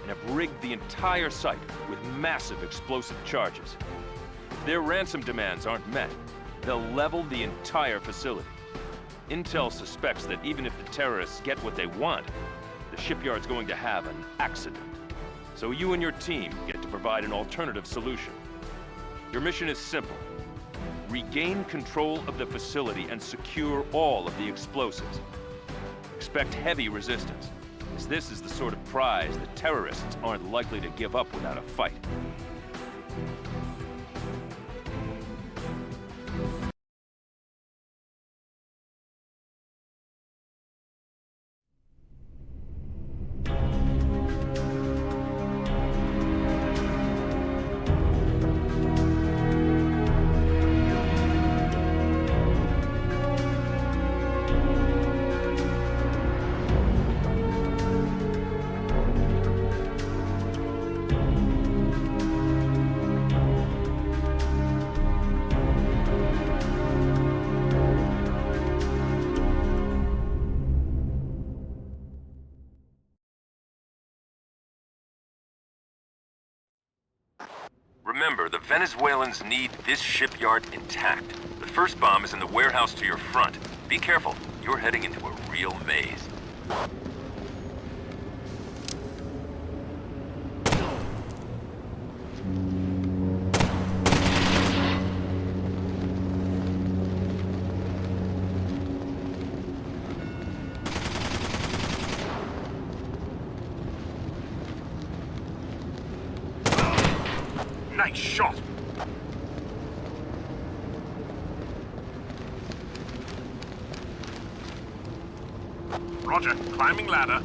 and have rigged the entire site with massive explosive charges. If their ransom demands aren't met, they'll level the entire facility. Intel suspects that even if the terrorists get what they want, the shipyard's going to have an accident. So you and your team get to provide an alternative solution. Your mission is simple. Regain control of the facility and secure all of the explosives. Expect heavy resistance, as this is the sort of prize that terrorists aren't likely to give up without a fight. Remember, the Venezuelans need this shipyard intact. The first bomb is in the warehouse to your front. Be careful, you're heading into a real maze. Nice shot! Roger, climbing ladder.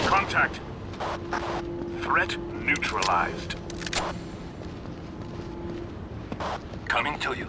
Contact. Threat neutralized. Coming to you.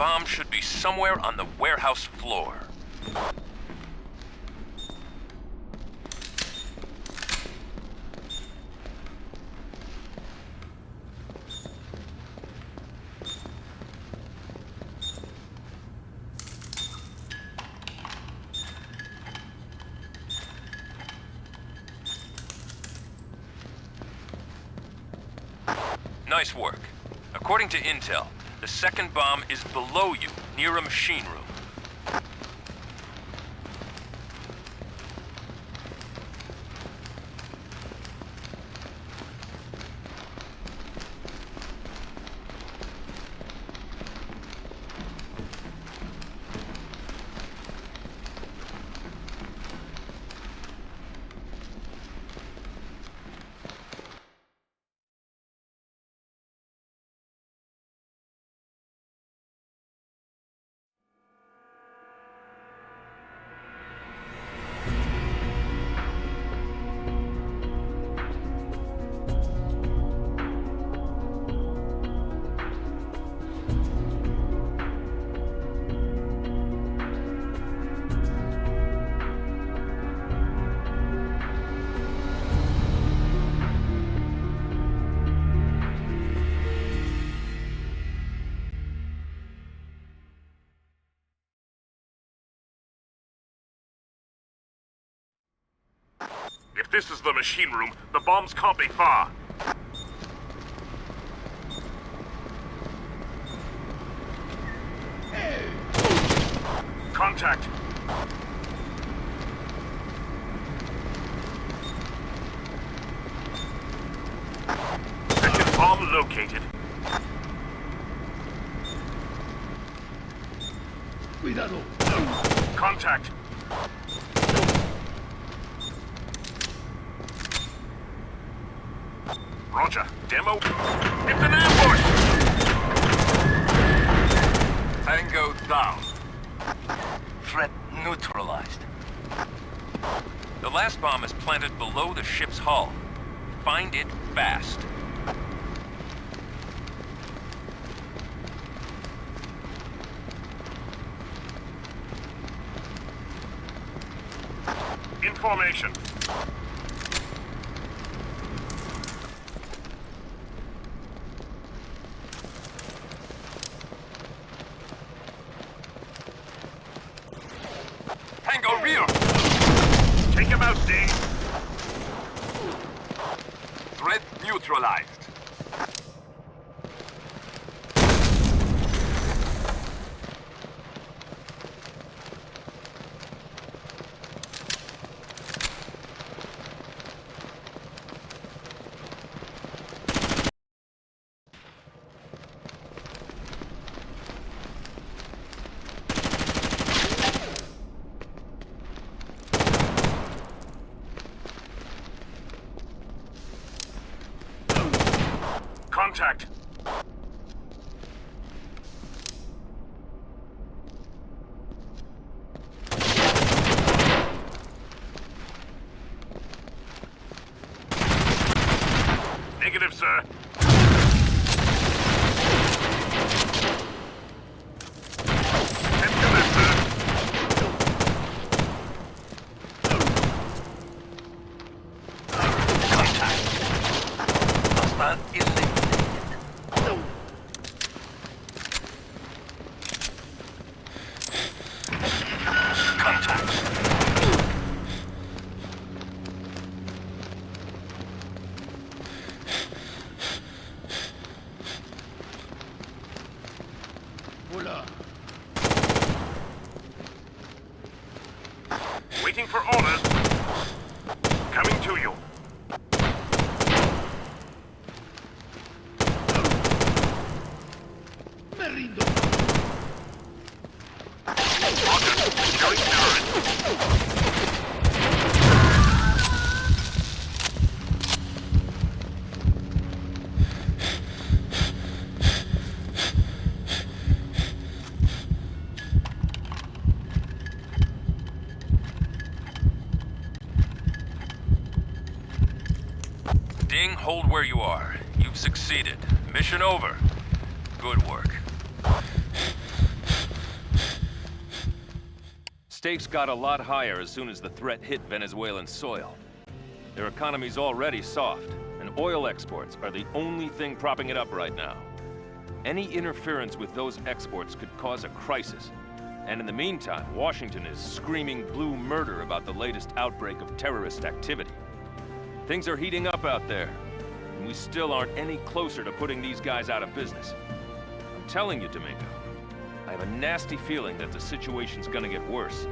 bomb should be somewhere on the warehouse floor. Nice work. According to intel, the second bomb is below you, near a machine room. If this is the machine room, the bombs can't be far. Contact. Second bomb located. Cuidado. Contact. Roger. Demo. It's an ambush! Tango down. Threat neutralized. The last bomb is planted below the ship's hull. Find it fast. Information. Tango rear! Take him out, Ding. Threat neutralized. Contact. Negative, sir. Waiting for orders. Coming to you. Me rindo. Roger. Securing turret. Ding, hold where you are. You've succeeded. Mission over. Good work. stakes got a lot higher as soon as the threat hit Venezuelan soil. Their economy's already soft, and oil exports are the only thing propping it up right now. Any interference with those exports could cause a crisis. And in the meantime, Washington is screaming blue murder about the latest outbreak of terrorist activity. Things are heating up out there, and we still aren't any closer to putting these guys out of business. I'm telling you, Domingo, I have a nasty feeling that the situation's gonna get worse.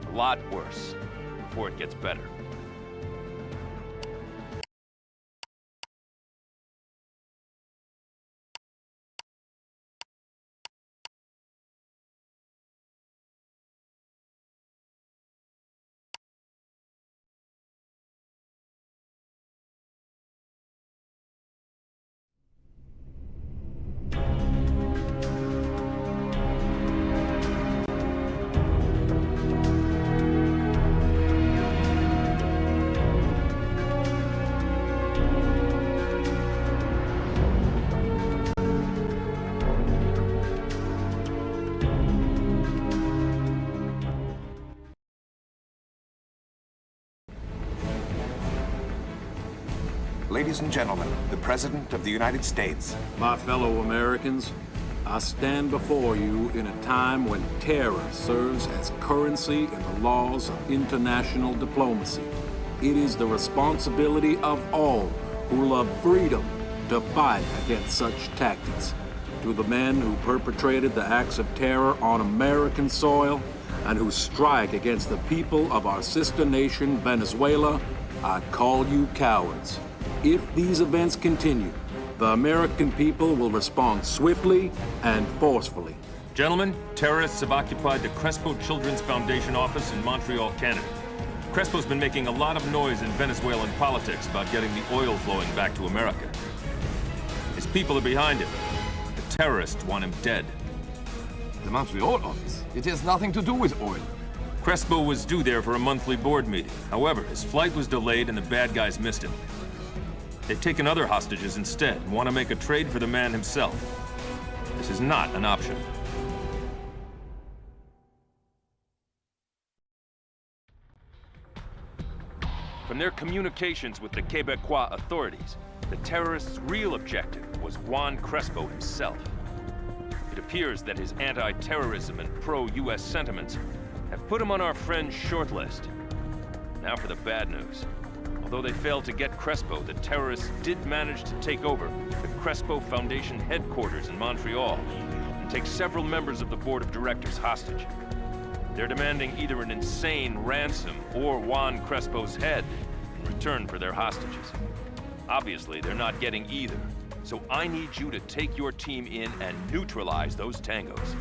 A lot worse, before it gets better. Ladies and gentlemen, the President of the United States. My fellow Americans, I stand before you in a time when terror serves as currency in the laws of international diplomacy. It is the responsibility of all who love freedom to fight against such tactics. To the men who perpetrated the acts of terror on American soil and who strike against the people of our sister nation, Venezuela, I call you cowards. If these events continue, the American people will respond swiftly and forcefully. Gentlemen, terrorists have occupied the Crespo Children's Foundation office in Montreal, Canada. Crespo's been making a lot of noise in Venezuelan politics about getting the oil flowing back to America. His people are behind him. The terrorists want him dead. The Montreal office? It has nothing to do with oil. Crespo was due there for a monthly board meeting. However, his flight was delayed and the bad guys missed him. They've taken other hostages instead and want to make a trade for the man himself. This is not an option. From their communications with the Quebecois authorities, the terrorists' real objective was Juan Crespo himself. It appears that his anti-terrorism and pro-US sentiments have put him on our friend's short list. Now for the bad news. Although they failed to get Crespo, the terrorists did manage to take over the Crespo Foundation headquarters in Montreal and take several members of the board of directors hostage. They're demanding either an insane ransom or Juan Crespo's head in return for their hostages. Obviously, they're not getting either, so I need you to take your team in and neutralize those tangos.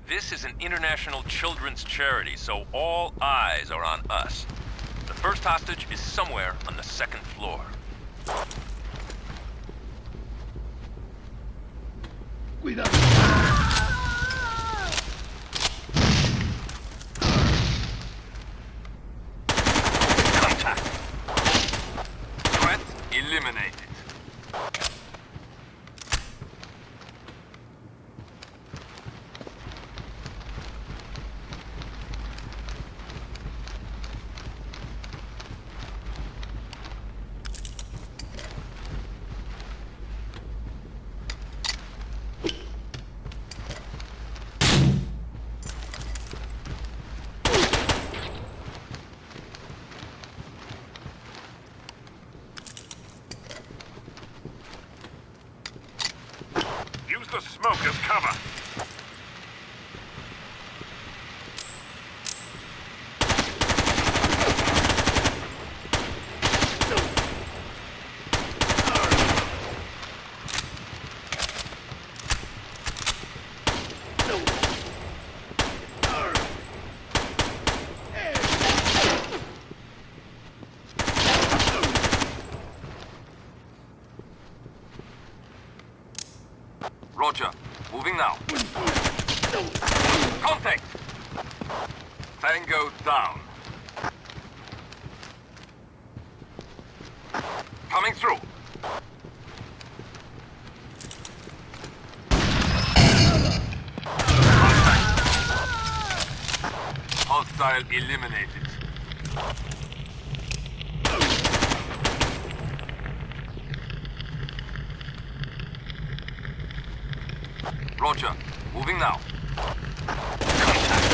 This is an international children's charity, so all eyes are on us. The first hostage is somewhere on the second floor. Cuidado. Contact! Threat eliminated. the smoke as cover. Roger. Moving now. Contact! Tango down. Coming through. Hostile eliminated. Roger. Moving now. Contact.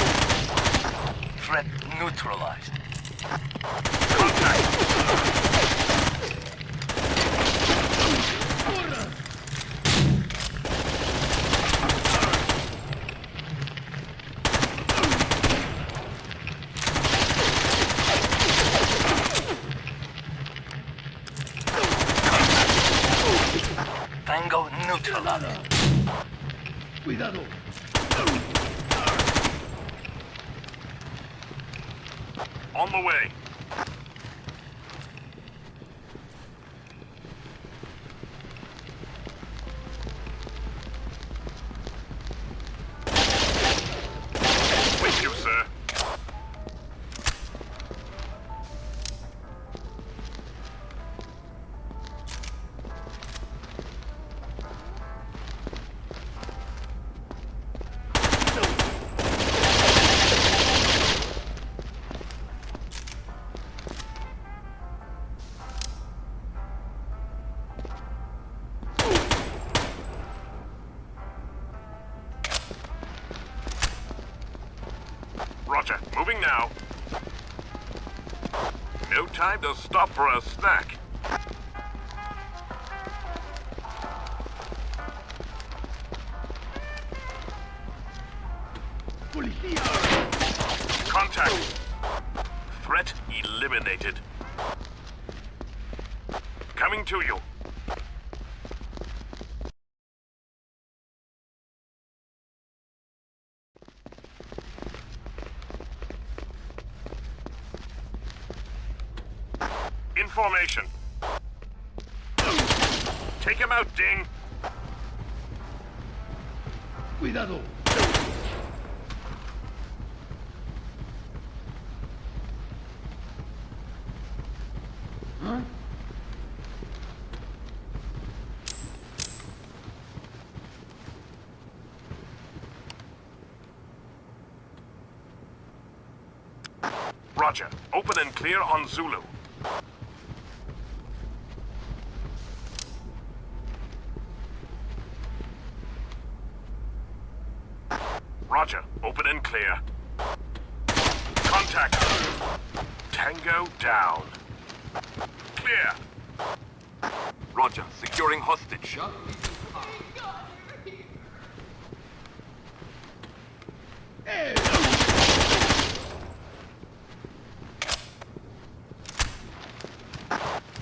Threat neutralized. Tango neutralized. Cuidado. On the way. With you, sir. Roger, moving now. No time to stop for a snack. Contact. Threat eliminated. Coming to you. Formation. Take him out, Ding. Cuidado. Huh? Roger. Open and clear on Zulu. Roger. Open and clear. Contact. Tango down. Clear. Roger. Securing hostage.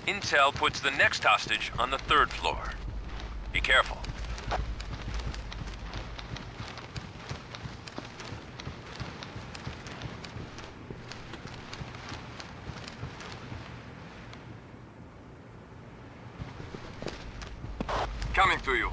Intel puts the next hostage on the 3rd floor. Be careful. Coming to you.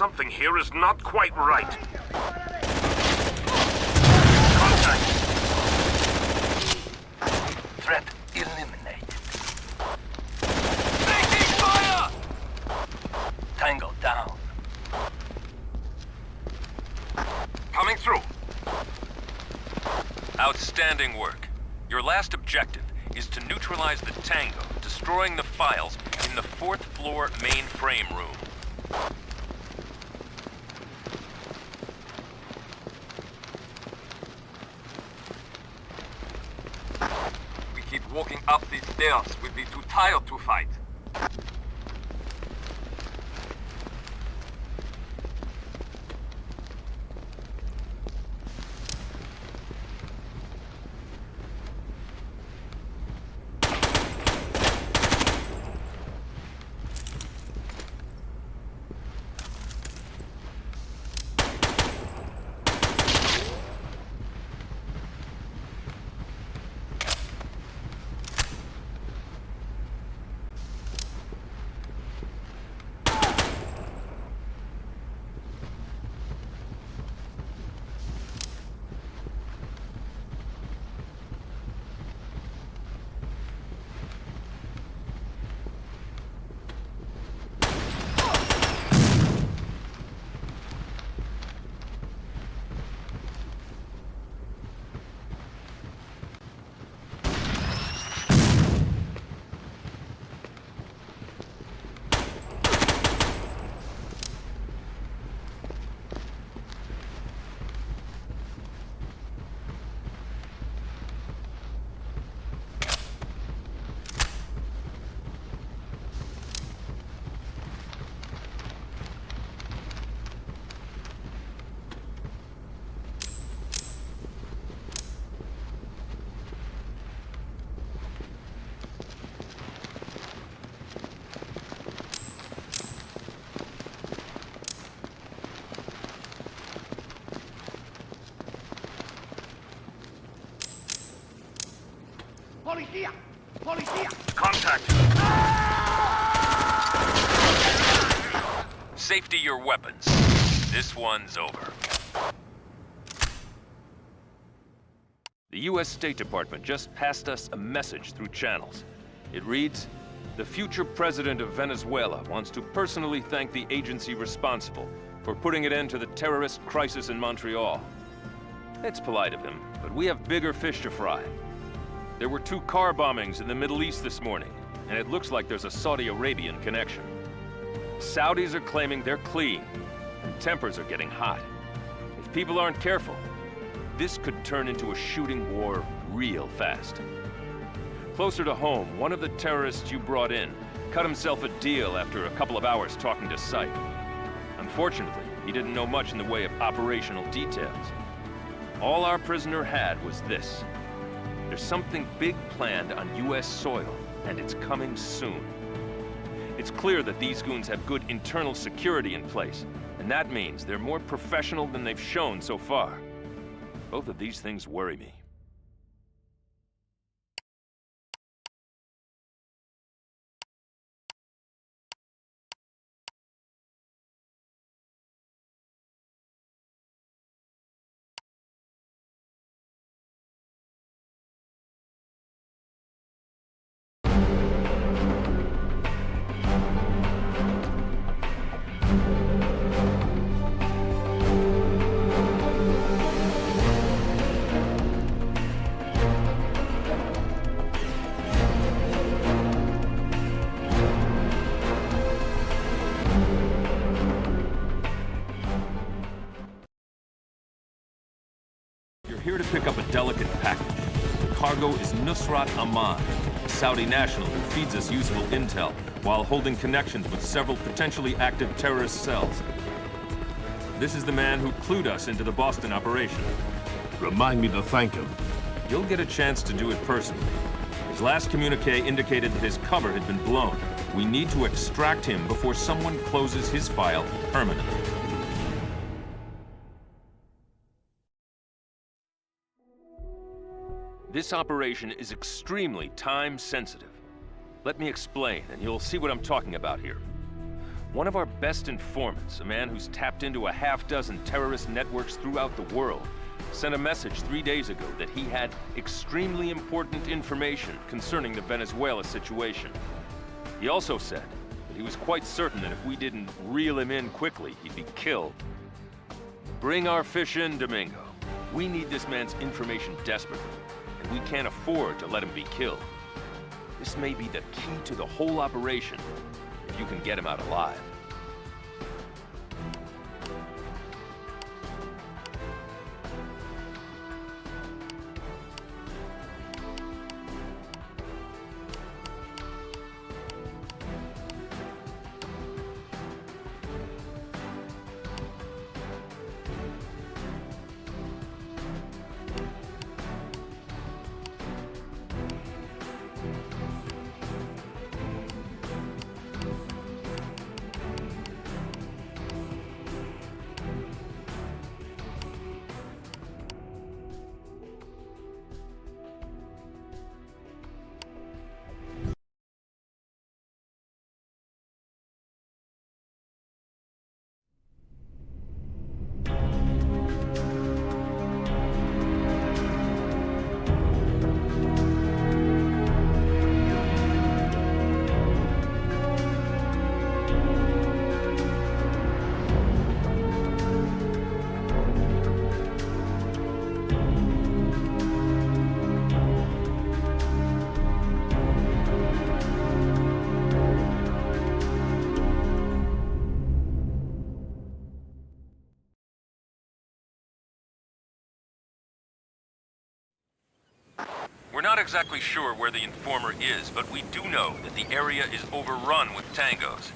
something here is not quite right. Contact! Threat eliminated. Taking fire! Tango down. Coming through. Outstanding work. Your last objective is to neutralize the Tango, destroying the files in the 4th floor mainframe room. We keep walking up these stairs. We'll be too tired to fight. Policia! Policia! Contact! Safety your weapons. This one's over. The U.S. State Department just passed us a message through channels. It reads, "The future president of Venezuela wants to personally thank the agency responsible for putting an end to the terrorist crisis in Montreal." It's polite of him, but we have bigger fish to fry. There were 2 car bombings in the Middle East this morning, and it looks like there's a Saudi Arabian connection. Saudis are claiming they're clean, and tempers are getting hot. If people aren't careful, this could turn into a shooting war real fast. Closer to home, one of the terrorists you brought in cut himself a deal after a couple of hours talking to Sight. Unfortunately, he didn't know much in the way of operational details. All our prisoner had was this: there's something big planned on U.S. soil, and it's coming soon. It's clear that these goons have good internal security in place, and that means they're more professional than they've shown so far. Both of these things worry me. Here to pick up a delicate package. The cargo is Nusrat Ahmad, a Saudi national who feeds us useful intel while holding connections with several potentially active terrorist cells. This is the man who clued us into the Boston operation. Remind me to thank him. You'll get a chance to do it personally. His last communique indicated that his cover had been blown. We need to extract him before someone closes his file permanently. This operation is extremely time-sensitive. Let me explain, and you'll see what I'm talking about here. One of our best informants, a man who's tapped into a half-dozen terrorist networks throughout the world, sent a message 3 days ago that he had extremely important information concerning the Venezuela situation. He also said that he was quite certain that if we didn't reel him in quickly, he'd be killed. Bring our fish in, Domingo. We need this man's information desperately, and we can't afford to let him be killed. This may be the key to the whole operation, if you can get him out alive. We're not exactly sure where the informer is, but we do know that the area is overrun with tangos.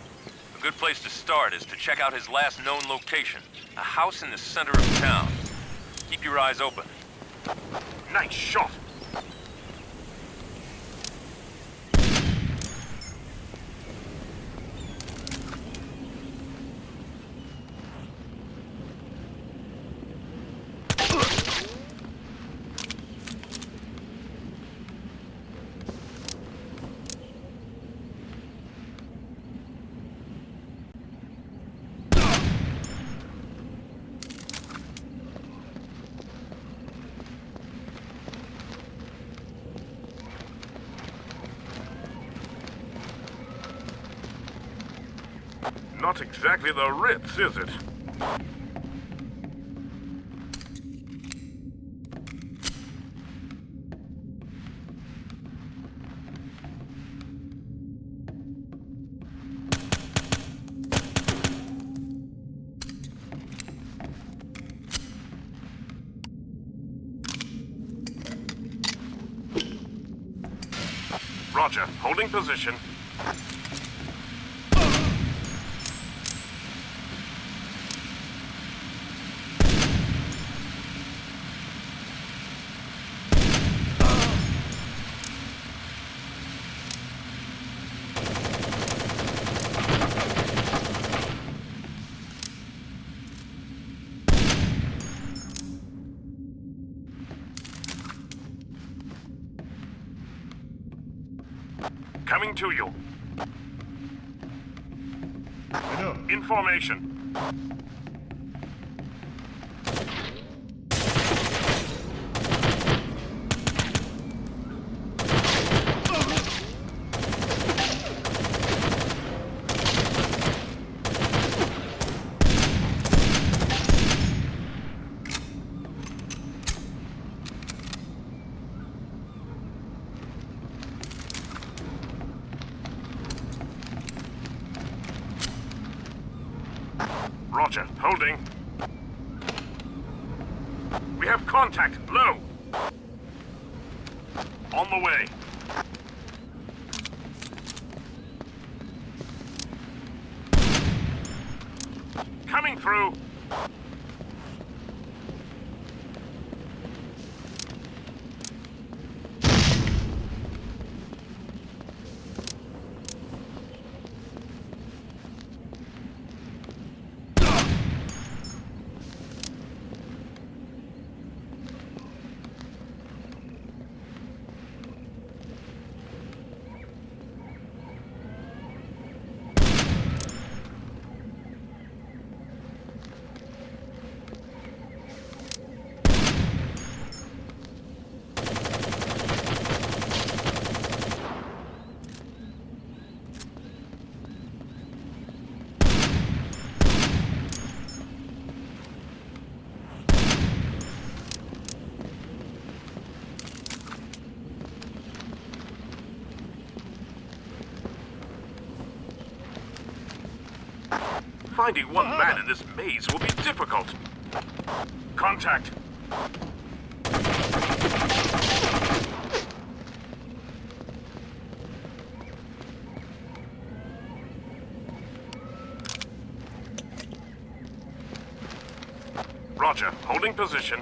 A good place to start is to check out his last known location, a house in the center of town. Keep your eyes open. Nice shot! Not exactly the Ritz, is it? Roger, holding position. Coming to you. In formation. Roger, holding. We have contact, low. On the way. Coming through. Finding one man in this maze will be difficult. Contact. Roger, holding position.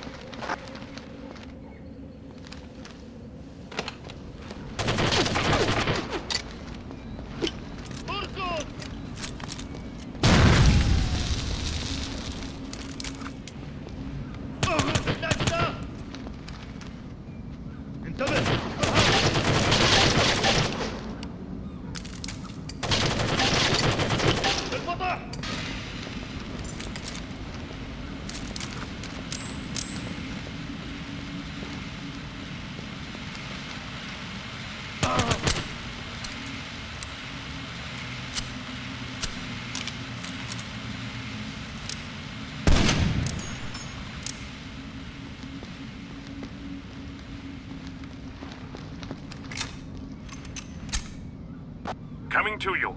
Coming to you.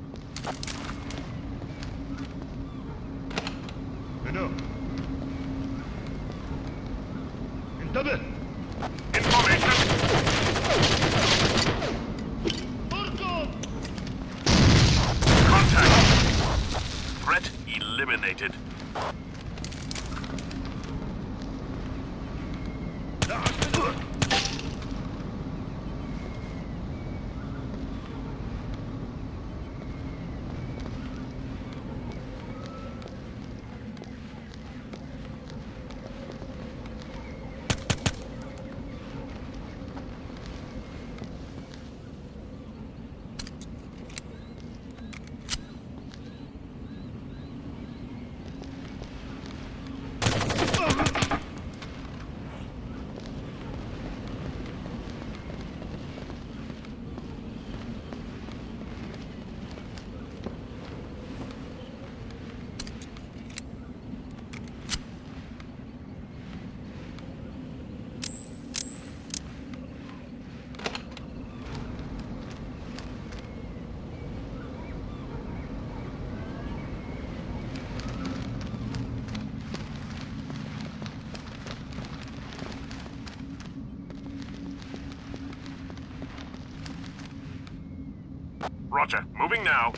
هنا انتبه. Information. Contact. Threat eliminated. Roger, moving now.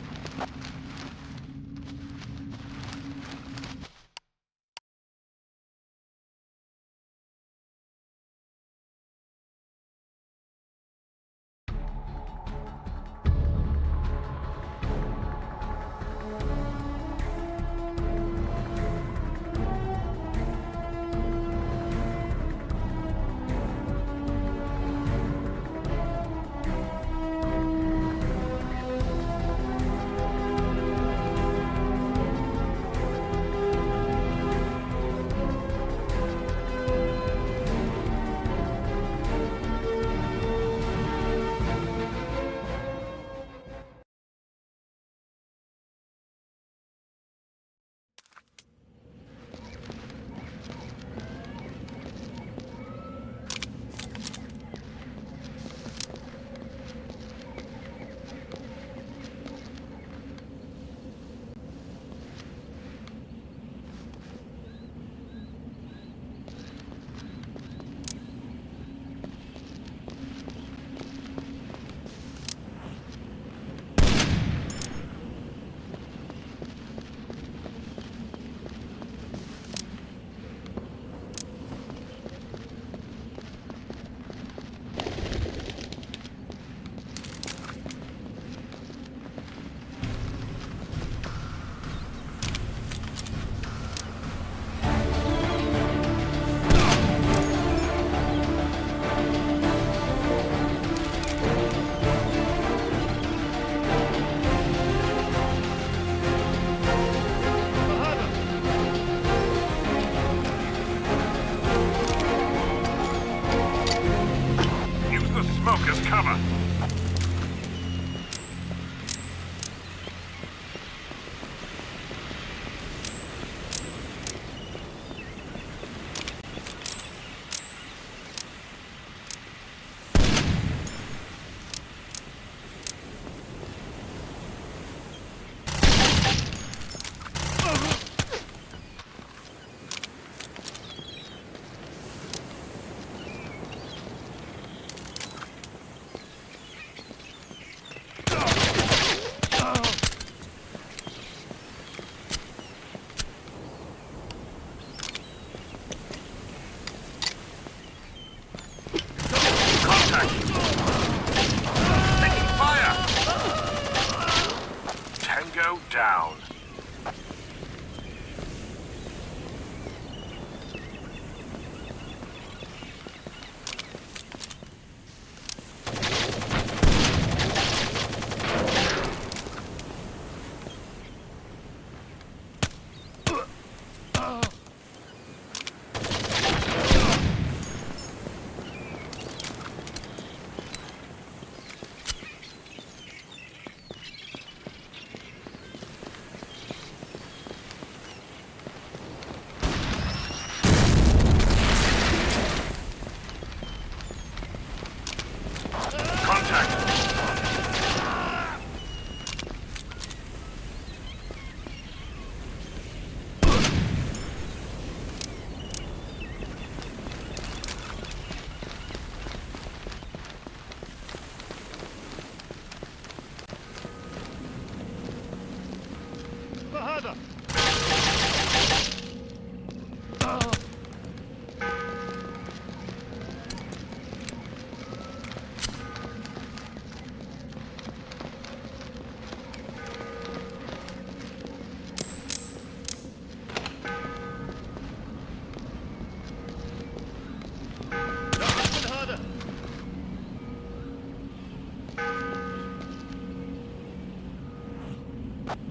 Tango down.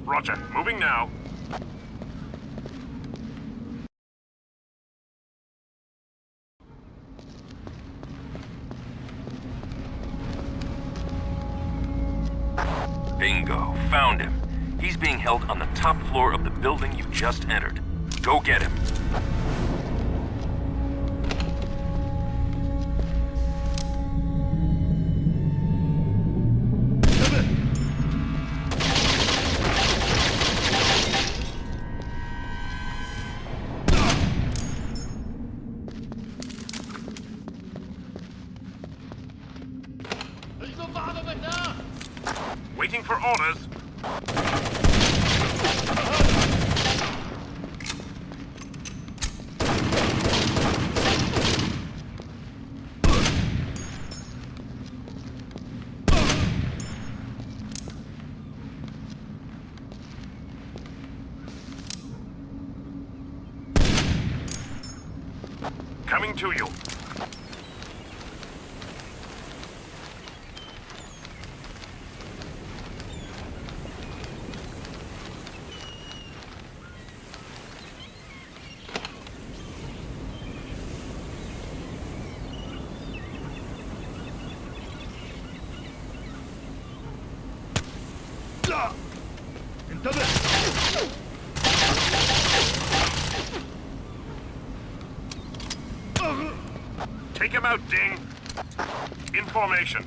Roger, moving now. Bingo, found him. He's being held on the top floor of the building you just entered. Go get him. Waiting for orders. Coming to you. Take him out, Ding. In formation.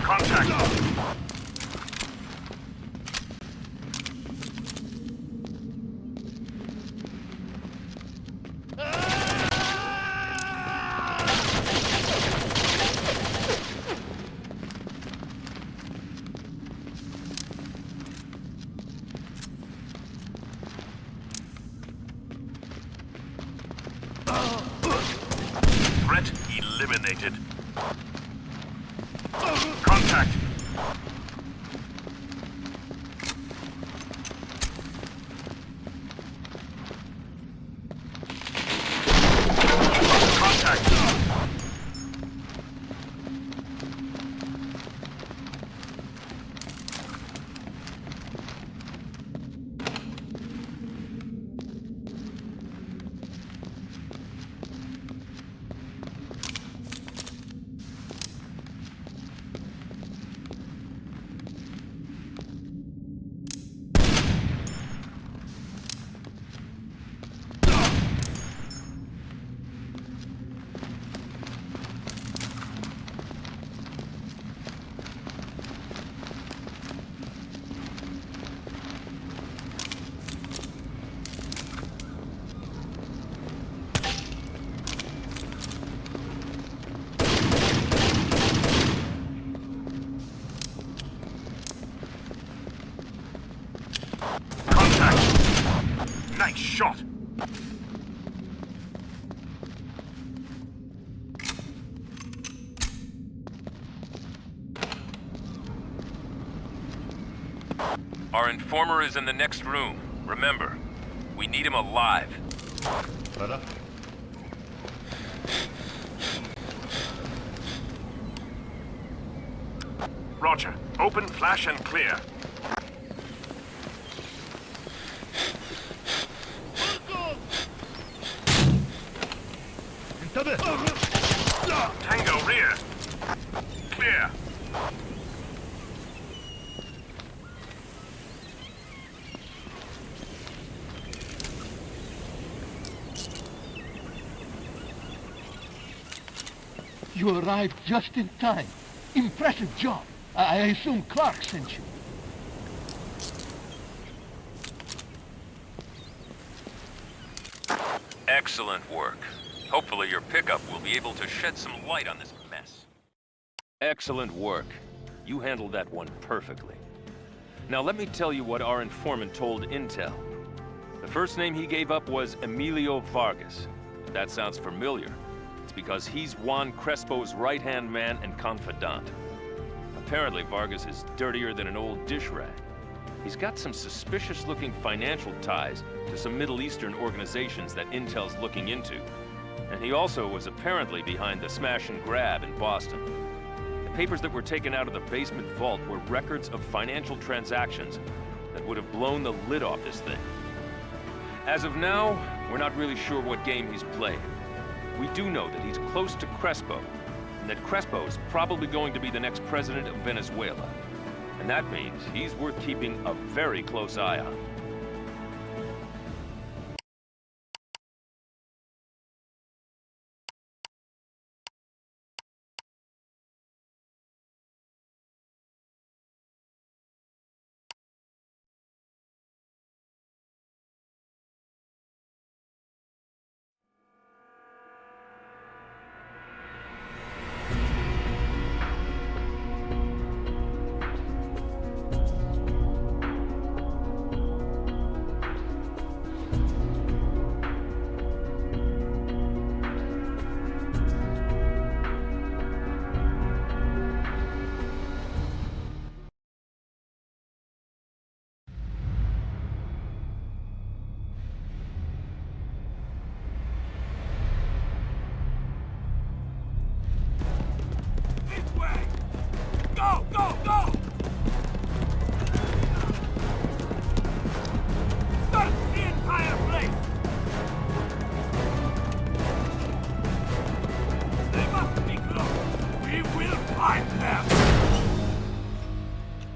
Contact. Threat eliminated. Contact. Contact. Our informer is in the next room. Remember, we need him alive. Brother? Roger. Open, flash, and clear. Tango, rear. Clear. You arrived just in time. Impressive job. I assume Clark sent you. Excellent work. Hopefully your pickup will be able to shed some light on this mess. Excellent work. You handled that one perfectly. Now let me tell you what our informant told Intel. The first name he gave up was Emilio Vargas. If that sounds familiar, it's because he's Juan Crespo's right-hand man and confidant. Apparently Vargas is dirtier than an old dish rag. He's got some suspicious-looking financial ties to some Middle Eastern organizations that Intel's looking into. And he also was apparently behind the smash and grab in Boston. The papers that were taken out of the basement vault were records of financial transactions that would have blown the lid off this thing. As of now, we're not really sure what game he's playing. We do know that he's close to Crespo, and that Crespo is probably going to be the next president of Venezuela. And that means he's worth keeping a very close eye on.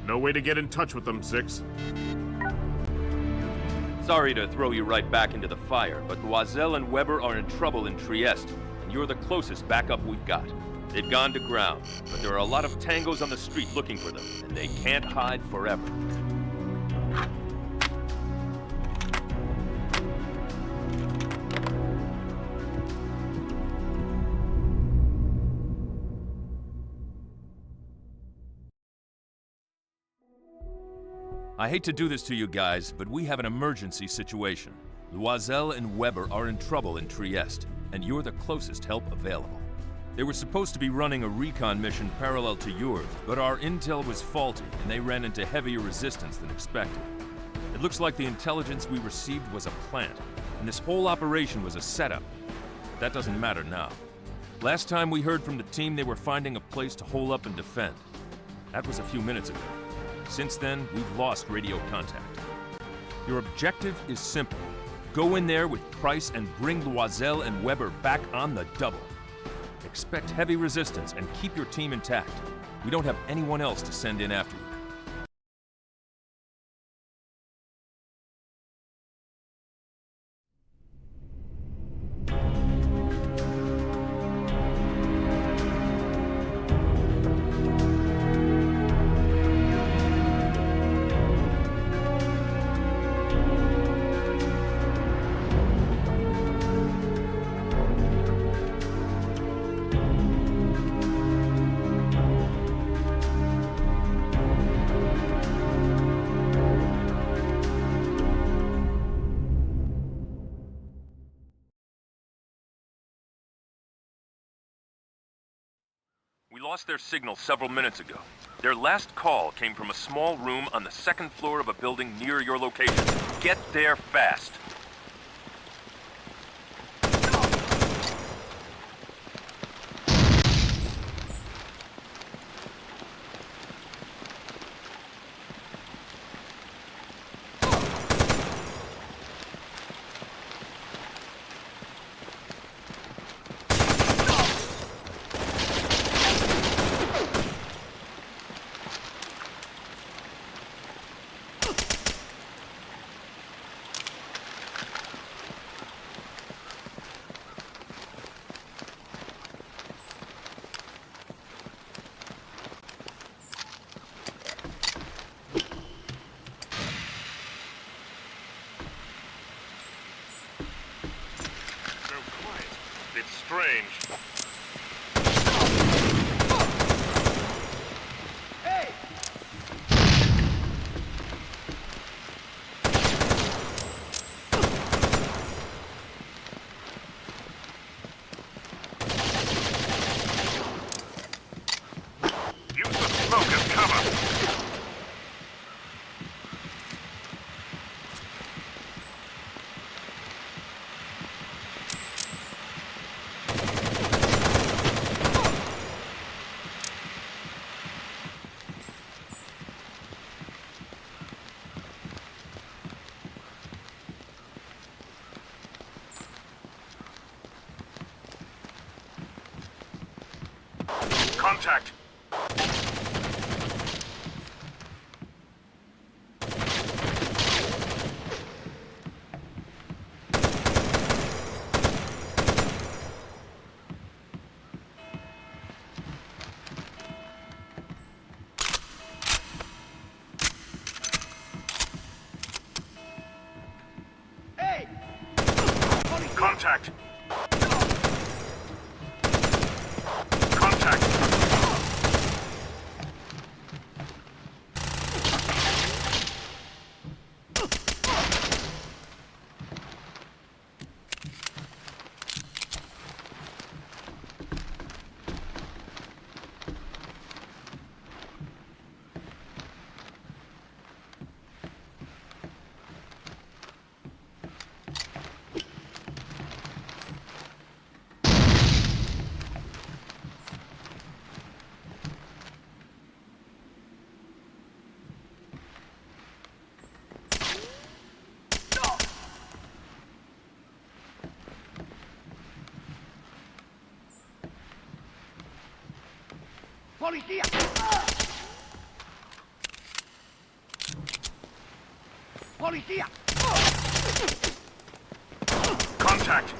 No way to get in touch with them, Six. Sorry to throw you right back into the fire, but Loisel and Weber are in trouble in Trieste, and you're the closest backup we've got. They've gone to ground, but there are a lot of tangos on the street looking for them, and they can't hide forever. I hate to do this to you guys, but we have an emergency situation. Loisel and Weber are in trouble in Trieste, and you're the closest help available. They were supposed to be running a recon mission parallel to yours, but our intel was faulty, and they ran into heavier resistance than expected. It looks like the intelligence we received was a plant, and this whole operation was a setup. But that doesn't matter now. Last time we heard from the team, they were finding a place to hole up and defend. That was a few minutes ago. Since then, we've lost radio contact. Your objective is simple. Go in there with Price and bring Loisel and Weber back on the double. Expect heavy resistance and keep your team intact. We don't have anyone else to send in after you. We lost their signal several minutes ago. Their last call came from a small room on the second floor of a building near your location. Get there fast. Strange. Hey! Use the smoke as cover. Contact! Hey! Contact! Contact! Policía! Policía! Contact!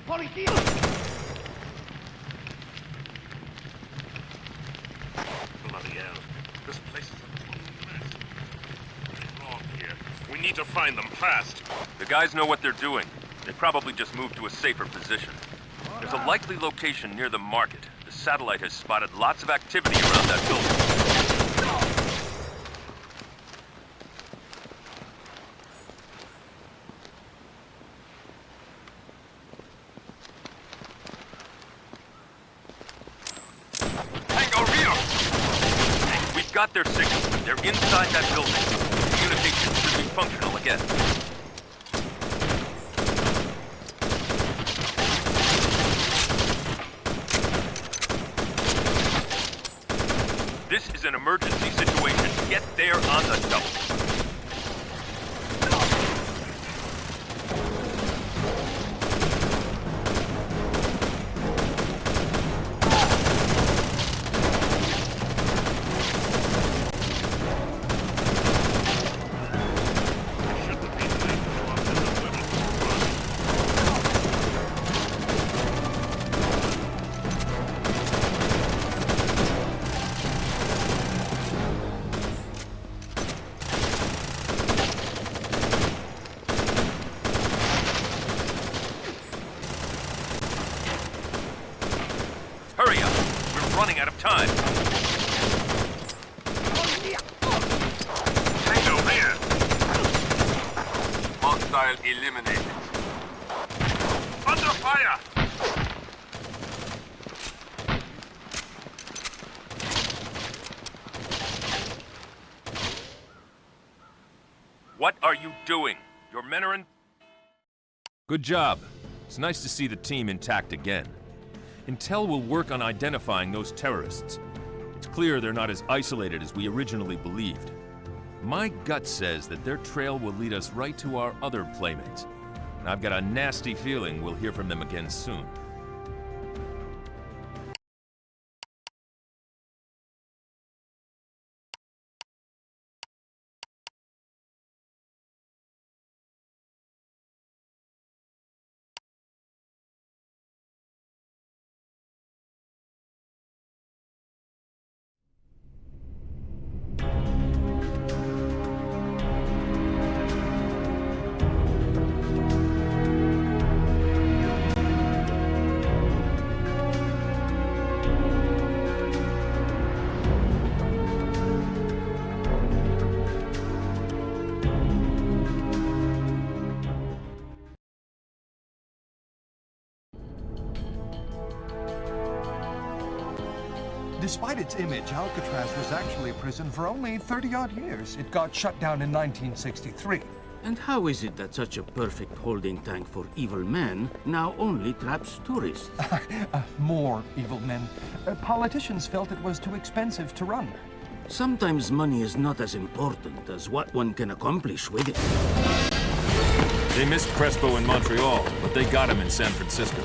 Policía! Bloody hell. This place is a total mess. What's wrong here? We need to find them fast. The guys know what they're doing. They probably just moved to a safer position. There's a likely location near the market. The satellite has spotted lots of activity around that building. Got their signal. They're inside that building. Communication should be functional again. is an emergency situation. Get there on the double. Running out of time. Tango here. Hostile eliminated. Under fire. What are you doing? Your men are in... Good job. It's nice to see the team intact again. Intel will work on identifying those terrorists. It's clear they're not as isolated as we originally believed. My gut says that their trail will lead us right to our other playmates. And I've got a nasty feeling we'll hear from them again soon. Despite its image, Alcatraz was actually a prison for only 30-odd years. It got shut down in 1963. And how is it that such a perfect holding tank for evil men now only traps tourists? More evil men. Politicians felt it was too expensive to run. Sometimes money is not as important as what one can accomplish with it. They missed Crespo in Montreal, but they got him in San Francisco.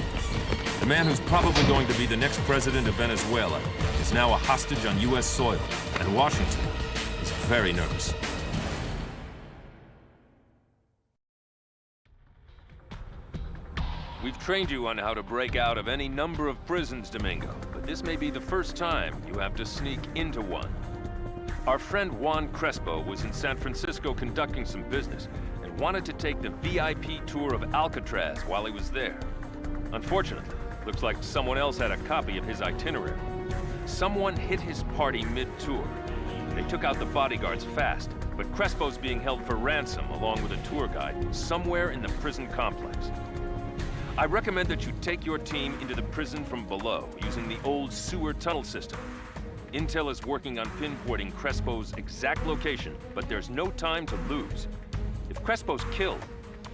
The man who's probably going to be the next president of Venezuela is now a hostage on U.S. soil, and Washington is very nervous. We've trained you on how to break out of any number of prisons, Domingo, but this may be the first time you have to sneak into one. Our friend Juan Crespo was in San Francisco conducting some business and wanted to take the VIP tour of Alcatraz while he was there. Unfortunately, looks like someone else had a copy of his itinerary. Someone hit his party mid-tour. They took out the bodyguards fast, but Crespo's being held for ransom along with a tour guide somewhere in the prison complex. I recommend that you take your team into the prison from below using the old sewer tunnel system. Intel is working on pinpointing Crespo's exact location, but there's no time to lose. If Crespo's killed,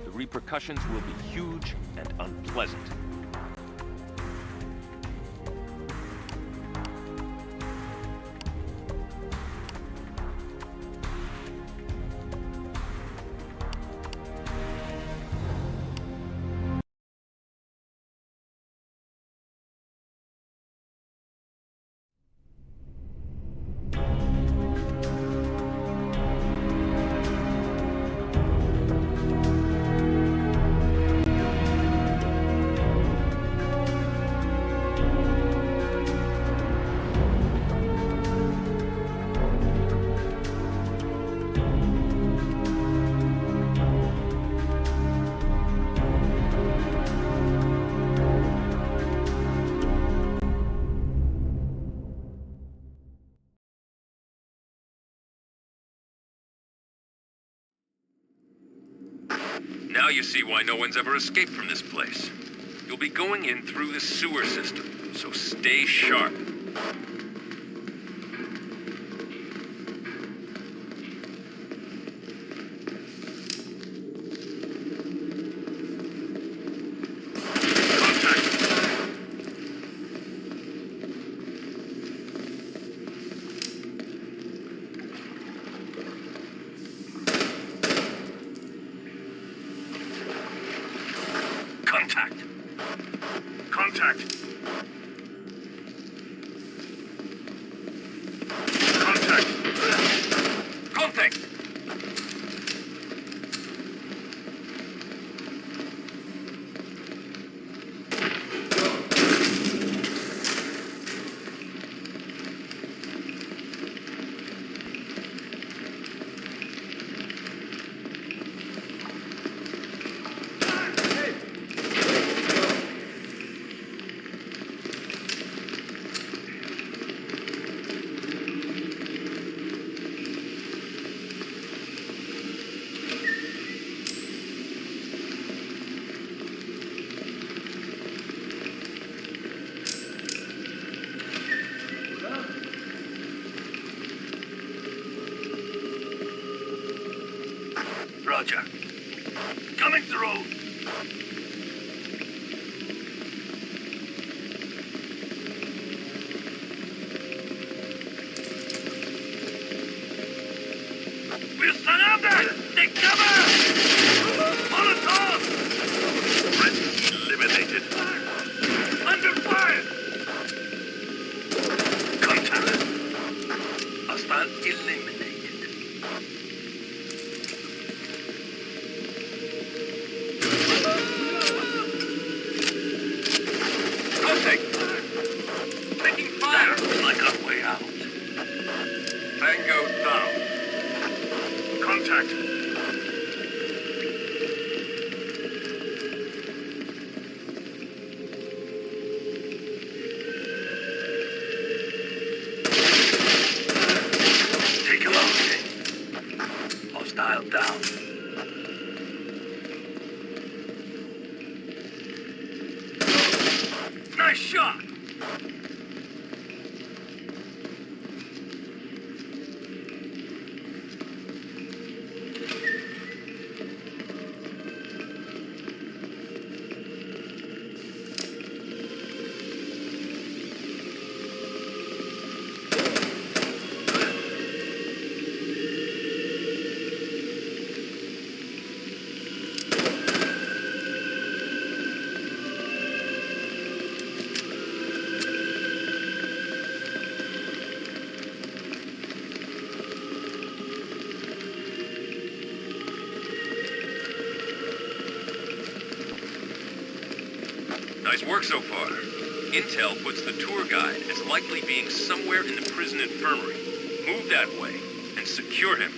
the repercussions will be huge and unpleasant. Now you see why no one's ever escaped from this place. You'll be going in through the sewer system, so stay sharp. Contact! Contact! Contact! Contact! Roger. Coming through. We're surrounded! Take cover! Molotov! Threat eliminated. Under fire! Contact. Hostile eliminated. Taking fire! Like our way out. Tango down. Contact. Take him out. Hostile down. Nice shot! Nice work so far. Intel puts the tour guide as likely being somewhere in the prison infirmary. Move that way and secure him.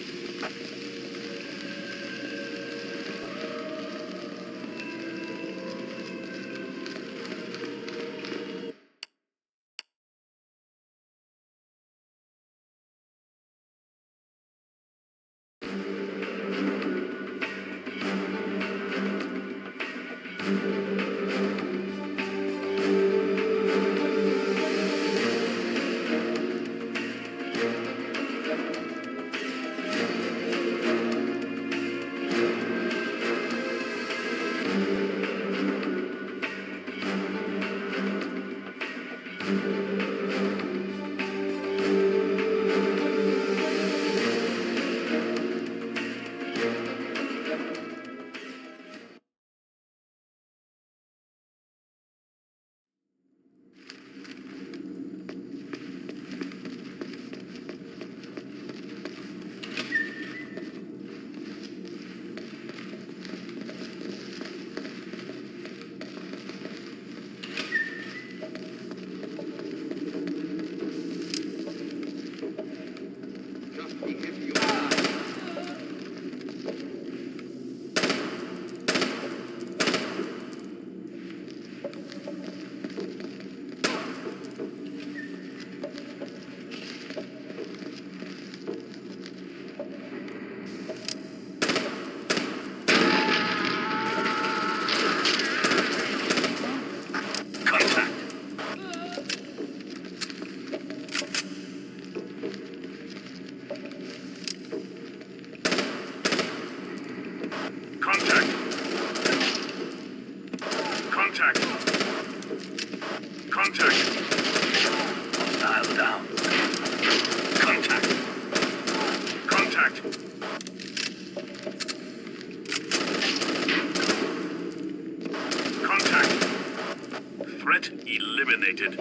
completed.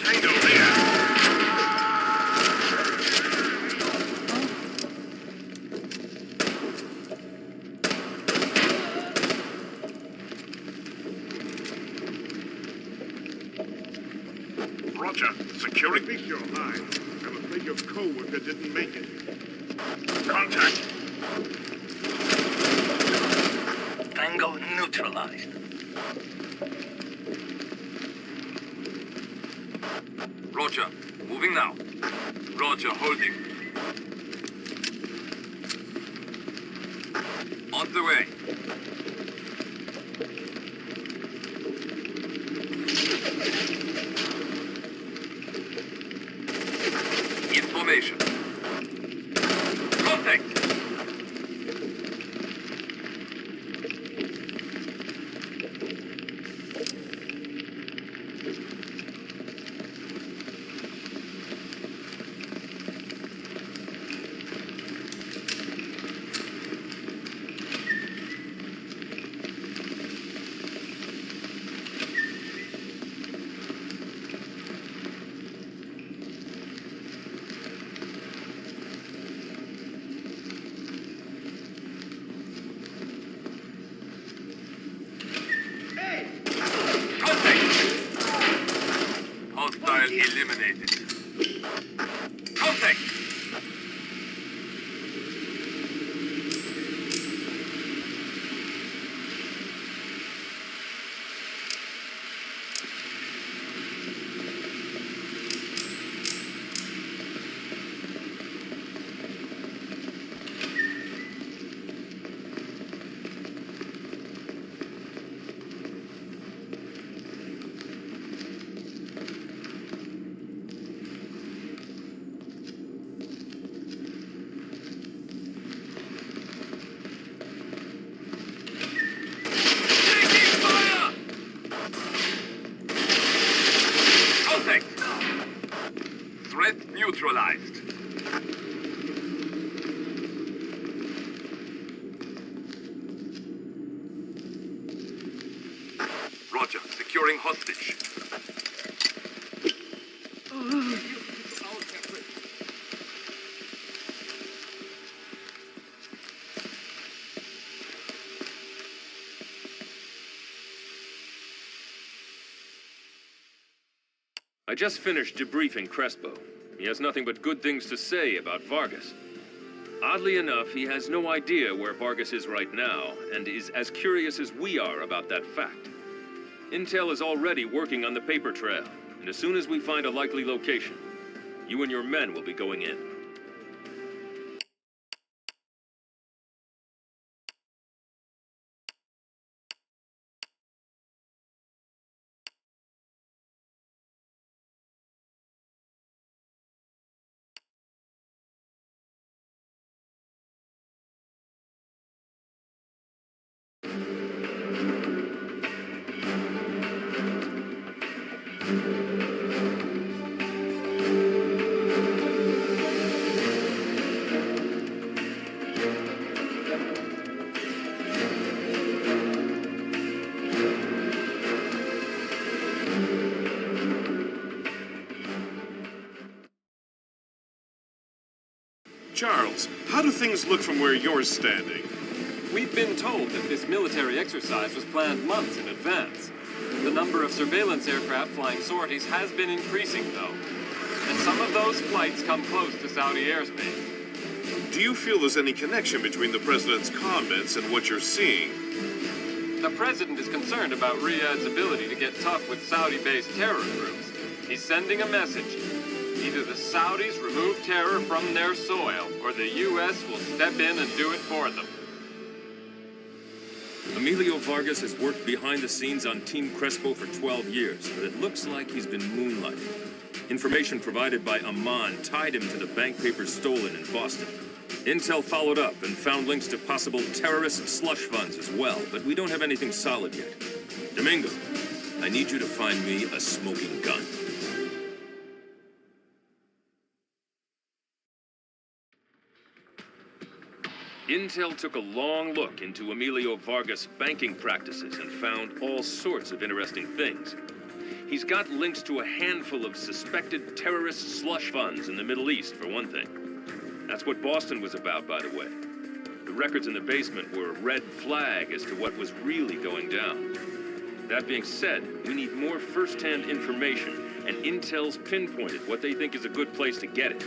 Tango here! Roger. Securing. Release your eye. I'm afraid your co-worker didn't make it. Contact. Tango neutralized. Roger. Moving now. Roger, holding. On the way. Information. Contact! Hostile eliminated. Contact! Threat neutralized. Roger, securing hostage. I just finished debriefing Crespo. He has nothing but good things to say about Vargas. Oddly enough, he has no idea where Vargas is right now, and is as curious as we are about that fact. Intel is already working on the paper trail, and as soon as we find a likely location, you and your men will be going in. Charles, how do things look from where you're standing? We've been told that this military exercise was planned months in advance. The number of surveillance aircraft flying sorties has been increasing, though. And some of those flights come close to Saudi airspace. Do you feel there's any connection between the President's comments and what you're seeing? The President is concerned about Riyadh's ability to get tough with Saudi-based terror groups. He's sending a message. Either the Saudis remove terror from their soil, or the U.S. will step in and do it for them. Emilio Vargas has worked behind the scenes on Team Crespo for 12 years, but it looks like he's been moonlighting. Information provided by Amman tied him to the bank papers stolen in Boston. Intel followed up and found links to possible terrorist slush funds as well, but we don't have anything solid yet. Domingo, I need you to find me a smoking gun. Intel took a long look into Emilio Vargas' banking practices and found all sorts of interesting things. He's got links to a handful of suspected terrorist slush funds in the Middle East, for one thing. That's what Boston was about, by the way. The records in the basement were a red flag as to what was really going down. That being said, we need more first-hand information, and Intel's pinpointed what they think is a good place to get it.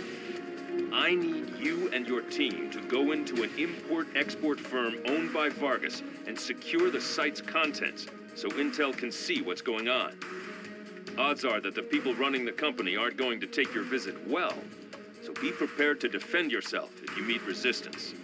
I need you and your team to go into an import-export firm owned by Vargas and secure the site's contents so Intel can see what's going on. Odds are that the people running the company aren't going to take your visit well, so be prepared to defend yourself if you meet resistance.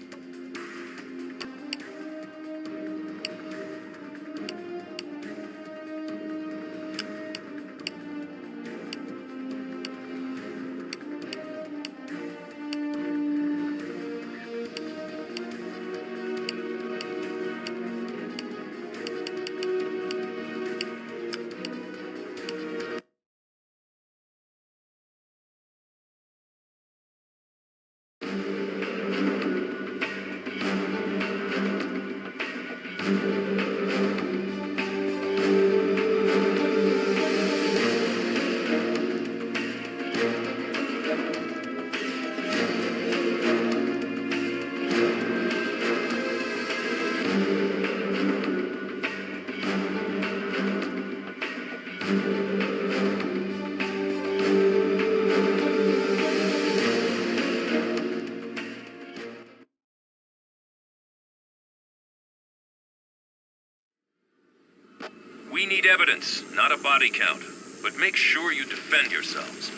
We need evidence, not a body count. But make sure you defend yourselves.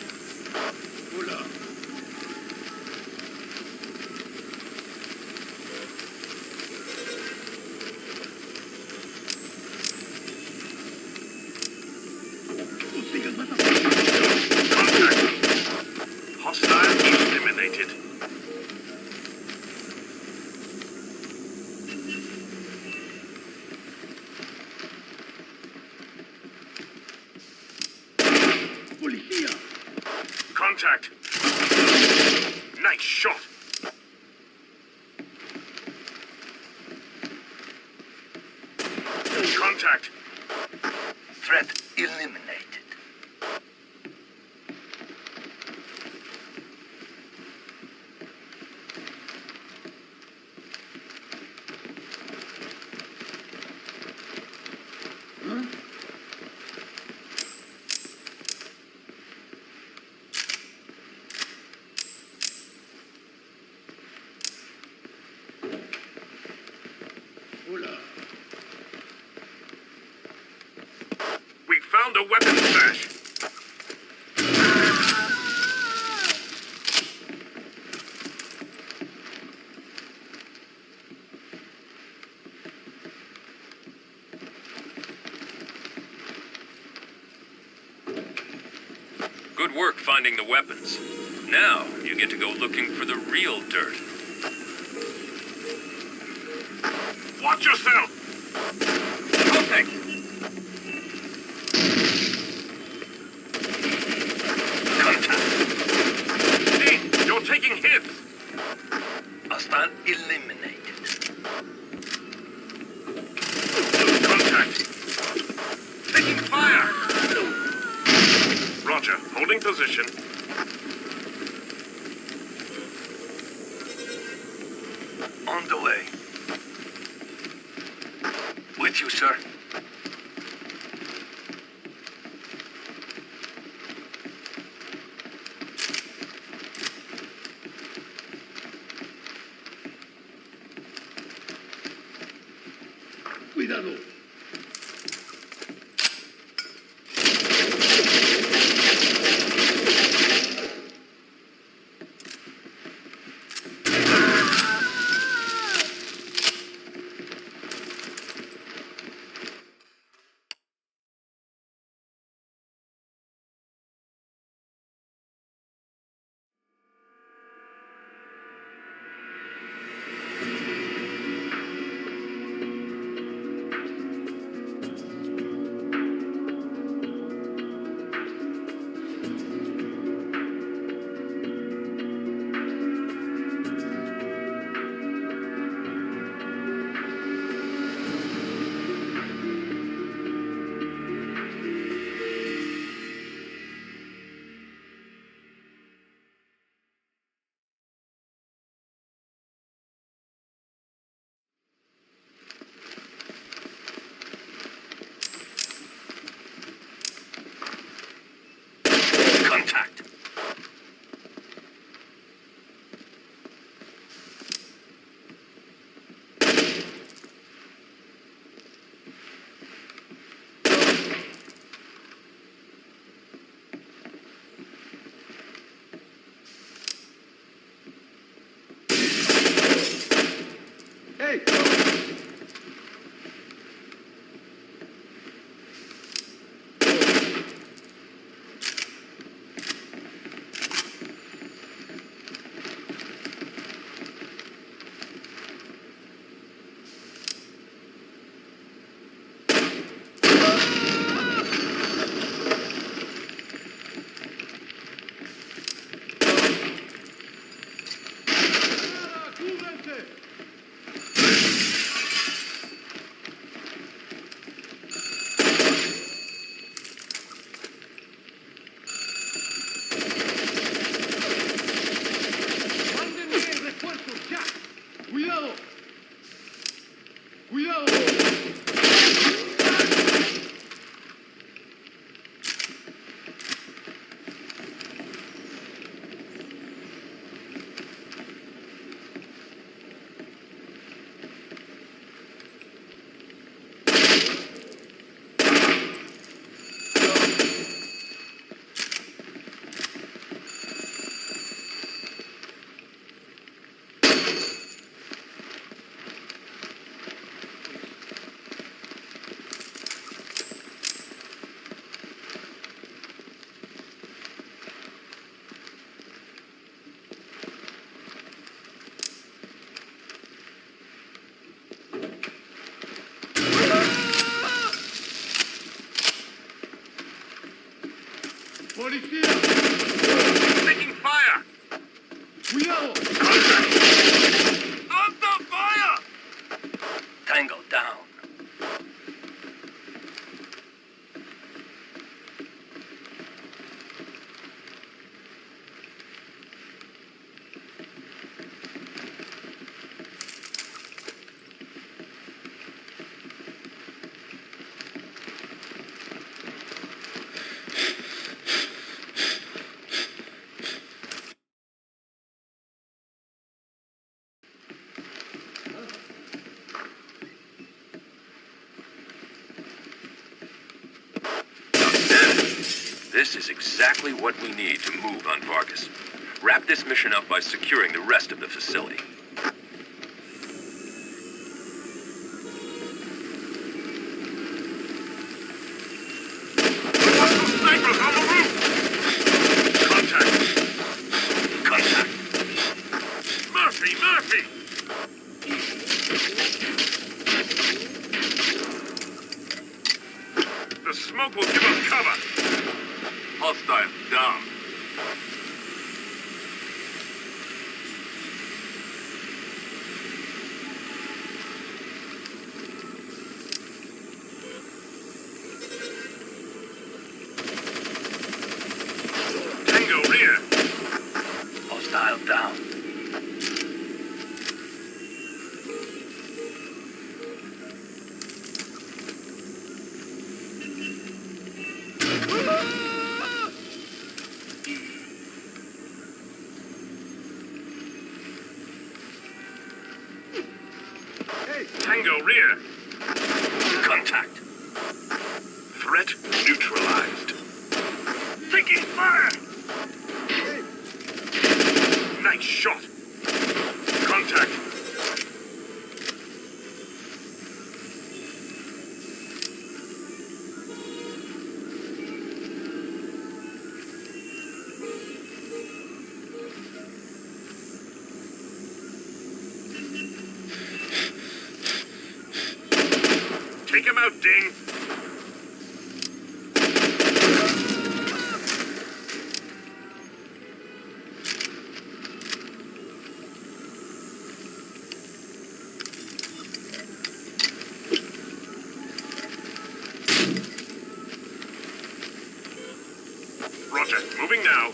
Hostile eliminated. Contact. Nice shot. Contact. Threat eliminated. We found a weapon stash. Good work finding the weapons. Now, you get to go looking for the real dirt. Watch yourself. Contact. Ding, you're taking hits. Hostile eliminated. Contact. Taking fire. Roger, holding position. On the way. With you, sir. Cuidado. Taking fire! Cuidado! Under fire! Tango down. This is exactly what we need to move on Vargas. Wrap this mission up by securing the rest of the facility. Snipers on the roof! Contact! Murphy! The smoke will give us cover! Hostile down. Tango rear. Hostile down. Tango rear. Contact. Threat neutralized. Taking fire! Nice shot. Contact. Take him out, Ding. Roger, moving now.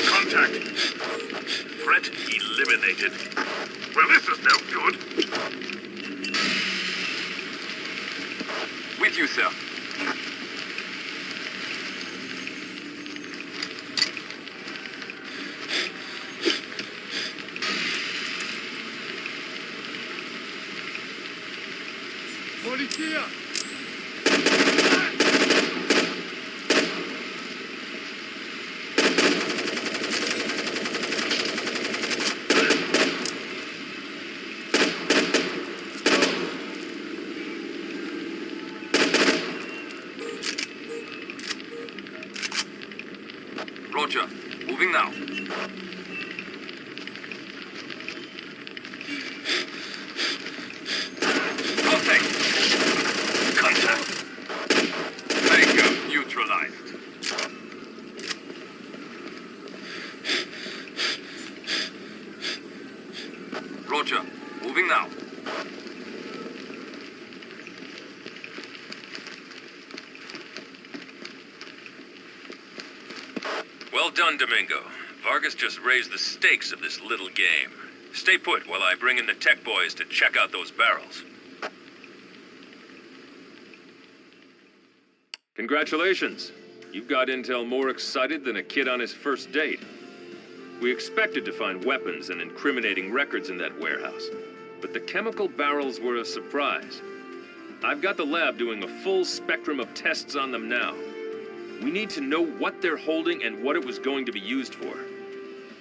Contact. Threat eliminated. Well, this is no good. With you, sir. Roger. Moving now. Contact! Contact! Tango neutralized. Roger. Moving now. Well done, Domingo. Vargas just raised the stakes of this little game. Stay put while I bring in the tech boys to check out those barrels. Congratulations. You've got intel more excited than a kid on his first date. We expected to find weapons and incriminating records in that warehouse, but the chemical barrels were a surprise. I've got the lab doing a full spectrum of tests on them now. We need to know what they're holding and what it was going to be used for.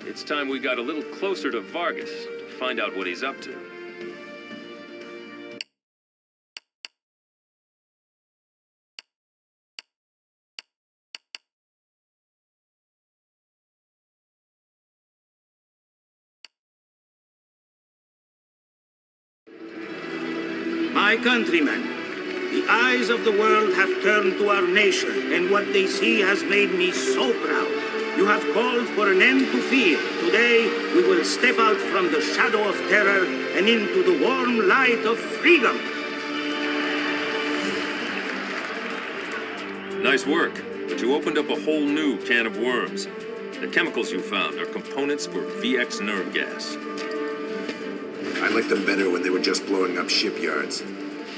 It's time we got a little closer to Vargas to find out what he's up to. My countrymen, the eyes of the world have turned to our nation, and what they see has made me so proud. You have called for an end to fear. Today, we will step out from the shadow of terror and into the warm light of freedom. Nice work, but you opened up a whole new can of worms. The chemicals you found are components for VX nerve gas. I liked them better when they were just blowing up shipyards.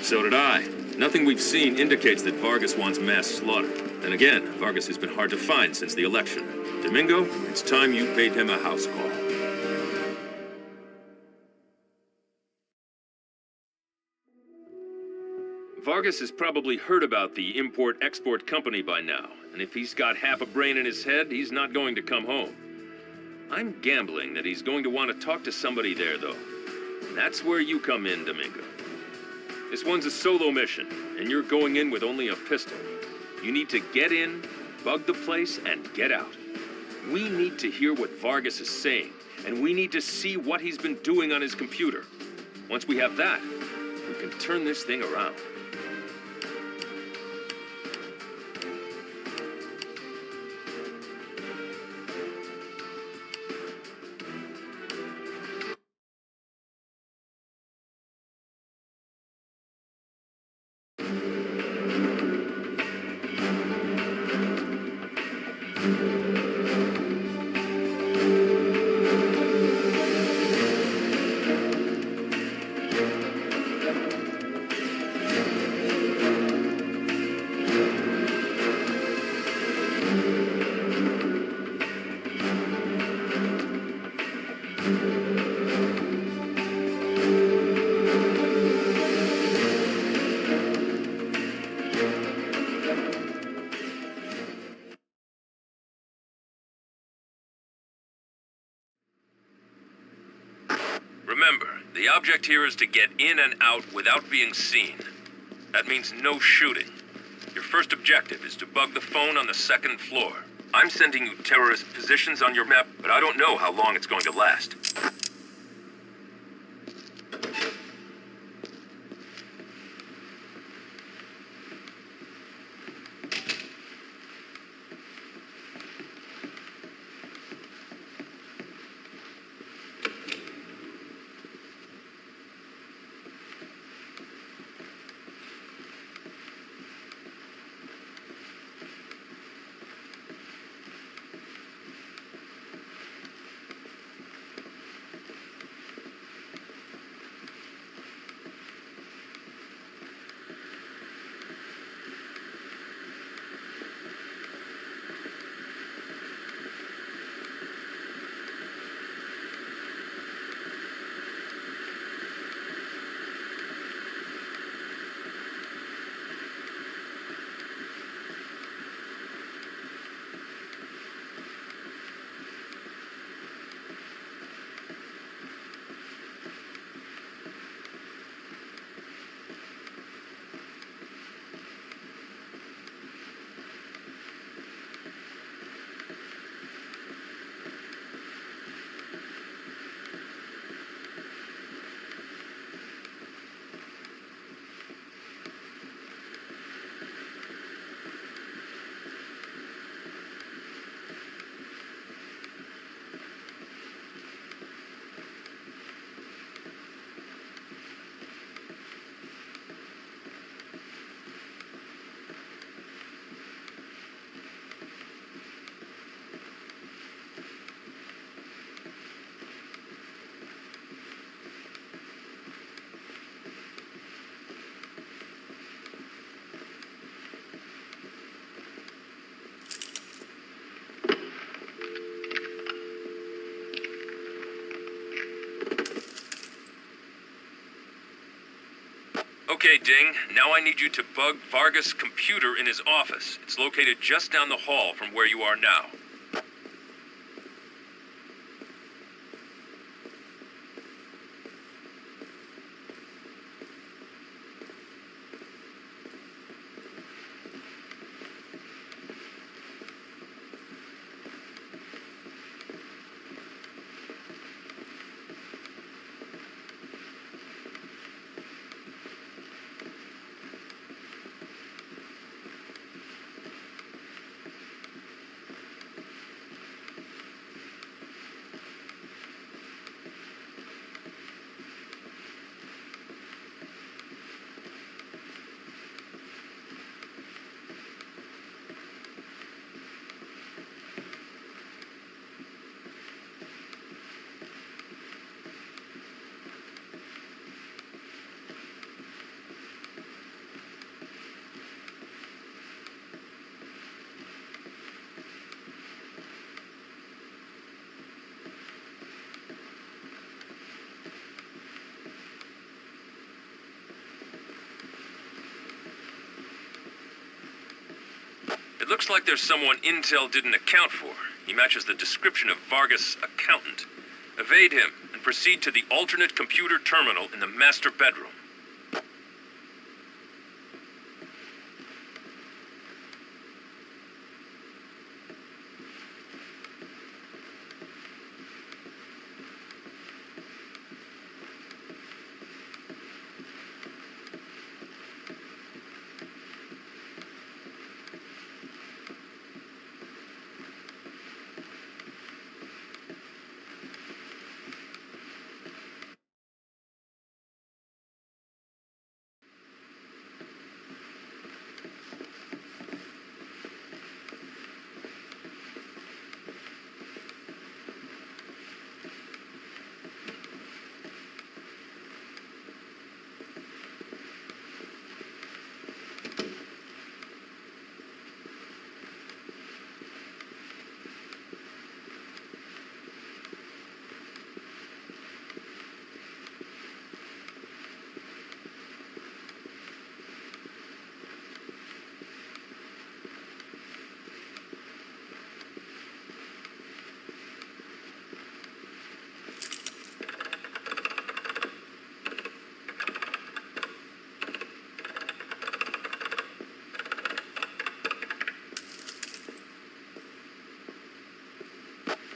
So did I. Nothing we've seen indicates that Vargas wants mass slaughter. And again, Vargas has been hard to find since the election. Domingo, it's time you paid him a house call. Vargas has probably heard about the import-export company by now, and if he's got half a brain in his head, he's not going to come home. I'm gambling that he's going to want to talk to somebody there, though. That's where you come in, Domingo. This one's a solo mission, and you're going in with only a pistol. You need to get in, bug the place, and get out. We need to hear what Vargas is saying, and we need to see what he's been doing on his computer. Once we have that, we can turn this thing around. Remember, the object here is to get in and out without being seen. That means no shooting. Your first objective is to bug the phone on the second floor. I'm sending you terrorist positions on your map, but I don't know how long it's going to last. Okay, Ding. Now I need you to bug Vargas' computer in his office. It's located just down the hall from where you are now. It looks like there's someone Intel didn't account for. He matches the description of Vargas' accountant. Evade him and proceed to the alternate computer terminal in the master bedroom.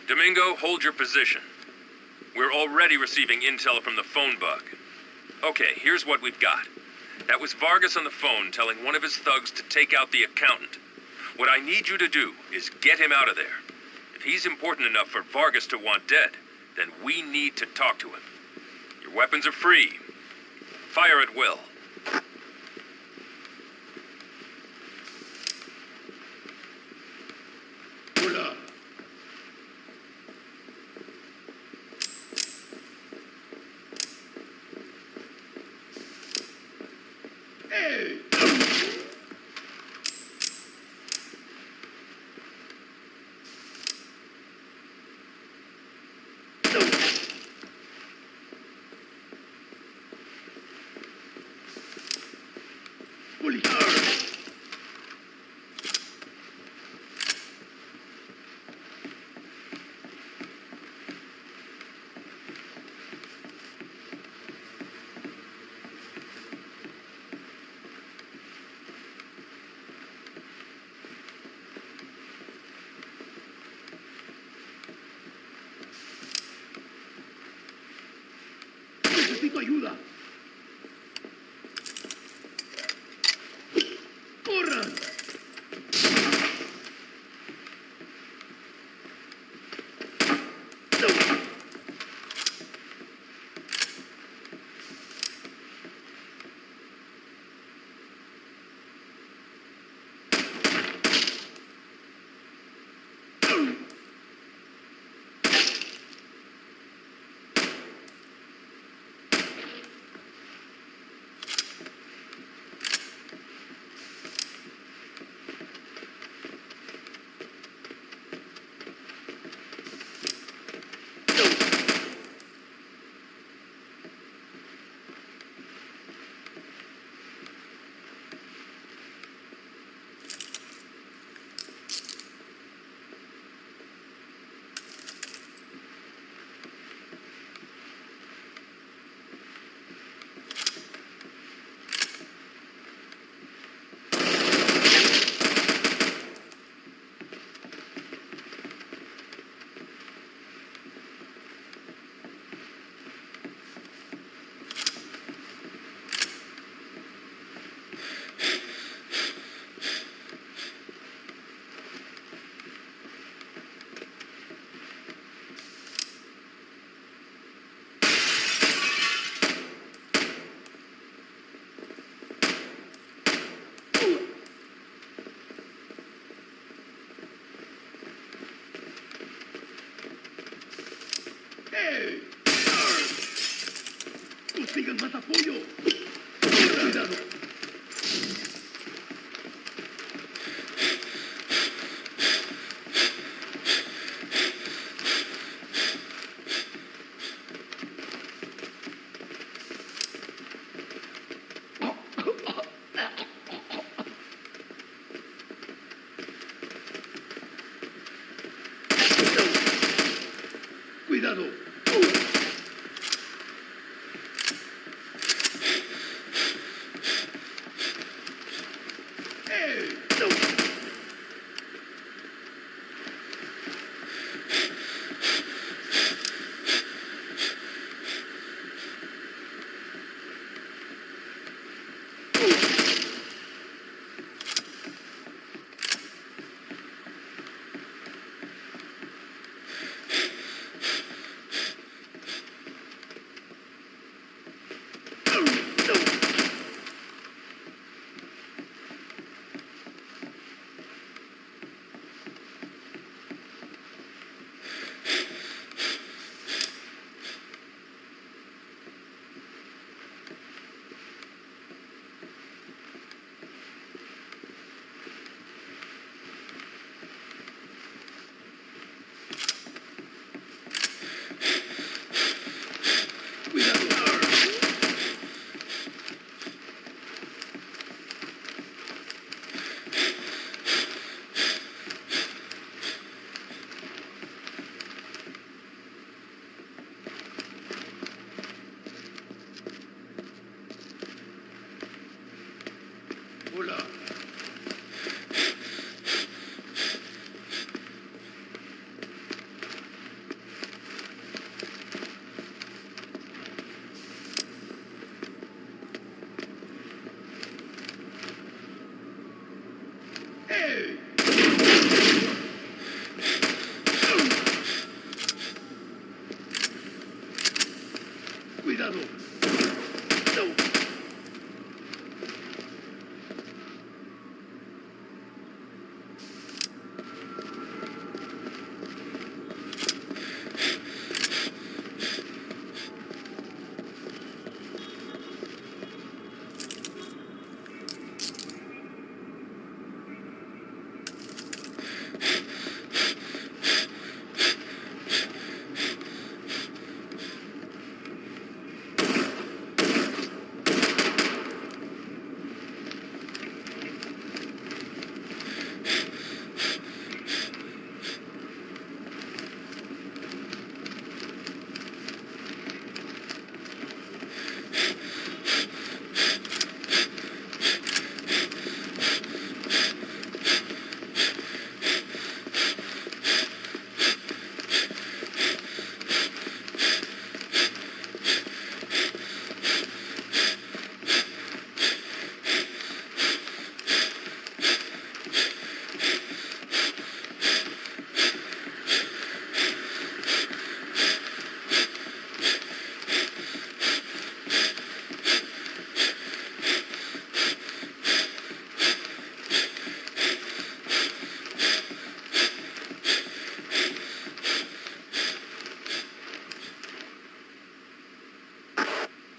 Domingo, hold your position. We're already receiving intel from the phone bug. Okay, here's what we've got. That was Vargas on the phone telling one of his thugs to take out the accountant. What I need you to do is get him out of there. If he's important enough for Vargas to want dead, then we need to talk to him. Your weapons are free. Fire at will. Necesito ayuda. ¡Corran! consigan más apoyo. Cuidado. Cuidado. Hola. Cuidado.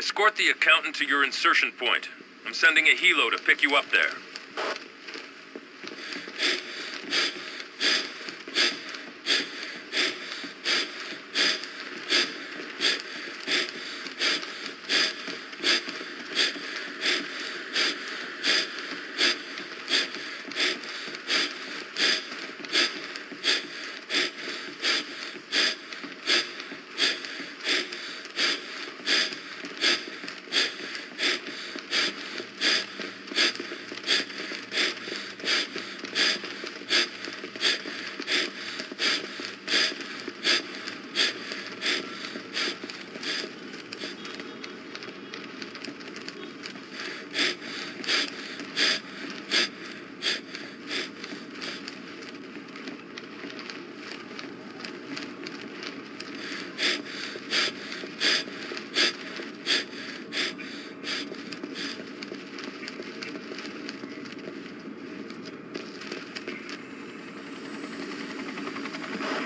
Escort the accountant to your insertion point. I'm sending a helo to pick you up there.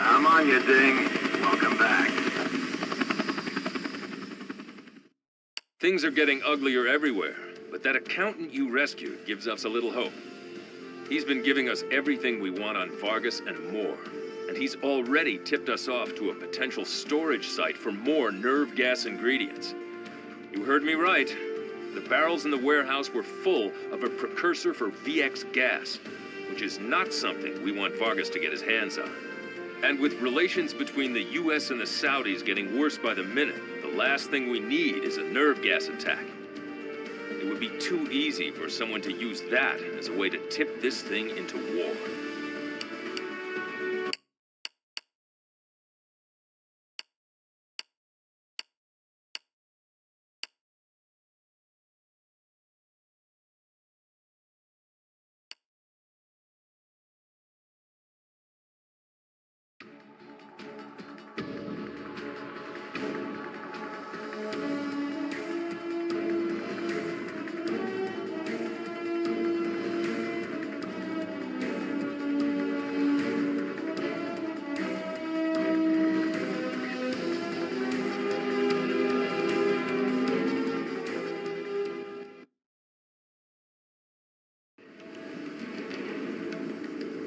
I'm on you, Ding. Welcome back. Things are getting uglier everywhere, but that accountant you rescued gives us a little hope. He's been giving us everything we want on Vargas and more. And he's already tipped us off to a potential storage site for more nerve gas ingredients. You heard me right. The barrels in the warehouse were full of a precursor for VX gas, which is not something we want Vargas to get his hands on. And with relations between the US and the Saudis getting worse by the minute, the last thing we need is a nerve gas attack. It would be too easy for someone to use that as a way to tip this thing into war.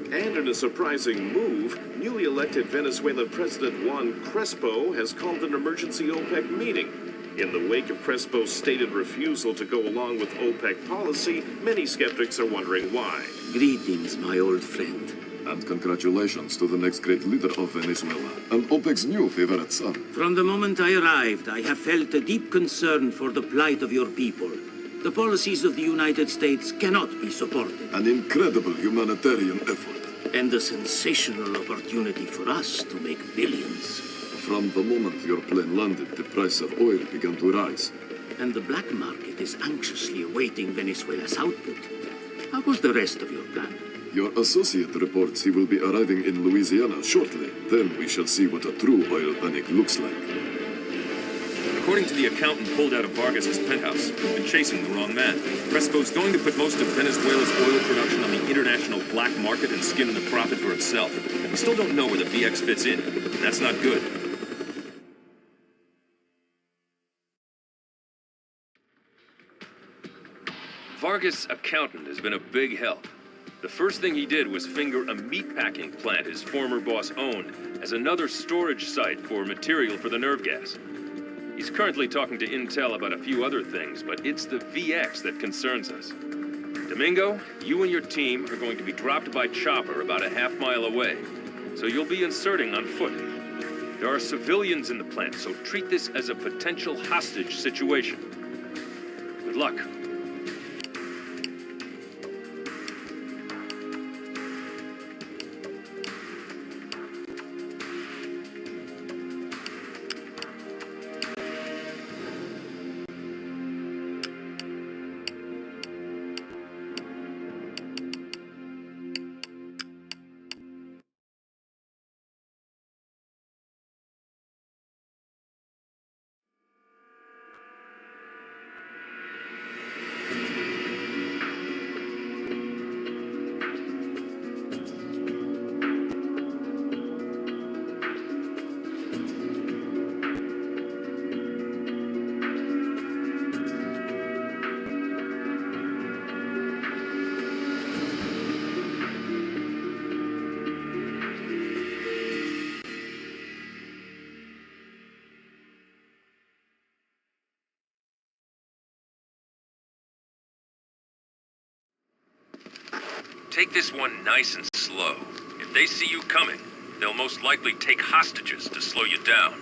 And in a surprising move, newly elected Venezuelan President Juan Crespo has called an emergency OPEC meeting. In the wake of Crespo's stated refusal to go along with OPEC policy, many skeptics are wondering why. Greetings, my old friend. And congratulations to the next great leader of Venezuela, and OPEC's new favorite son. From the moment I arrived, I have felt a deep concern for the plight of your people. The policies of the United States cannot be supported. An incredible humanitarian effort. And a sensational opportunity for us to make billions. From the moment your plane landed, the price of oil began to rise. And the black market is anxiously awaiting Venezuela's output. How goes the rest of your plan? Your associate reports he will be arriving in Louisiana shortly. Then we shall see what a true oil panic looks like. According to the accountant pulled out of Vargas's penthouse, we've been chasing the wrong man. Crespo's going to put most of Venezuela's oil production on the international black market and skim the profit for himself. We still don't know where the VX fits in. That's not good. Vargas' accountant has been a big help. The first thing he did was finger a meatpacking plant his former boss owned as another storage site for material for the nerve gas. He's currently talking to Intel about a few other things, but it's the VX that concerns us. Domingo, you and your team are going to be dropped by chopper about a half-mile away, so you'll be inserting on foot. There are civilians in the plant, so treat this as a potential hostage situation. Good luck. Take this one nice and slow. If they see you coming, they'll most likely take hostages to slow you down.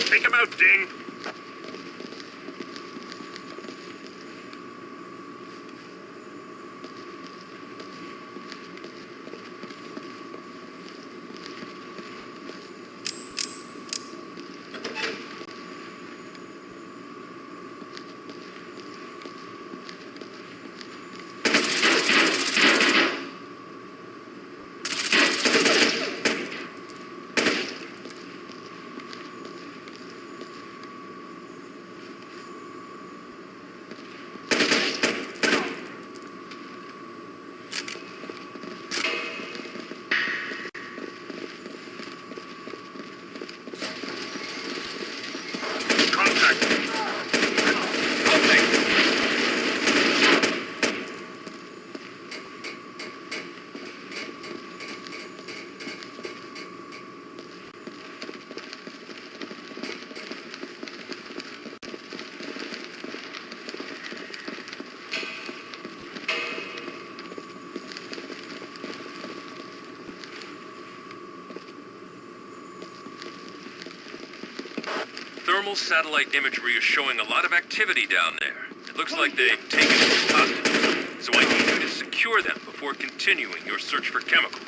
Take him out, Ding! thermal satellite imagery is showing a lot of activity down there. It looks like they've taken those hostages, so I need you to secure them before continuing your search for chemicals.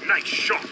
Nice shot.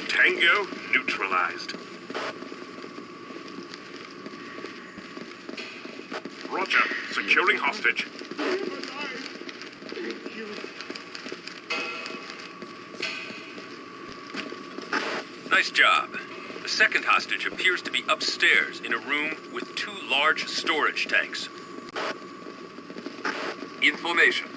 Tango neutralized. Roger. Securing hostage. Nice job. The second hostage appears to be upstairs in a room with 2 large storage tanks. Information.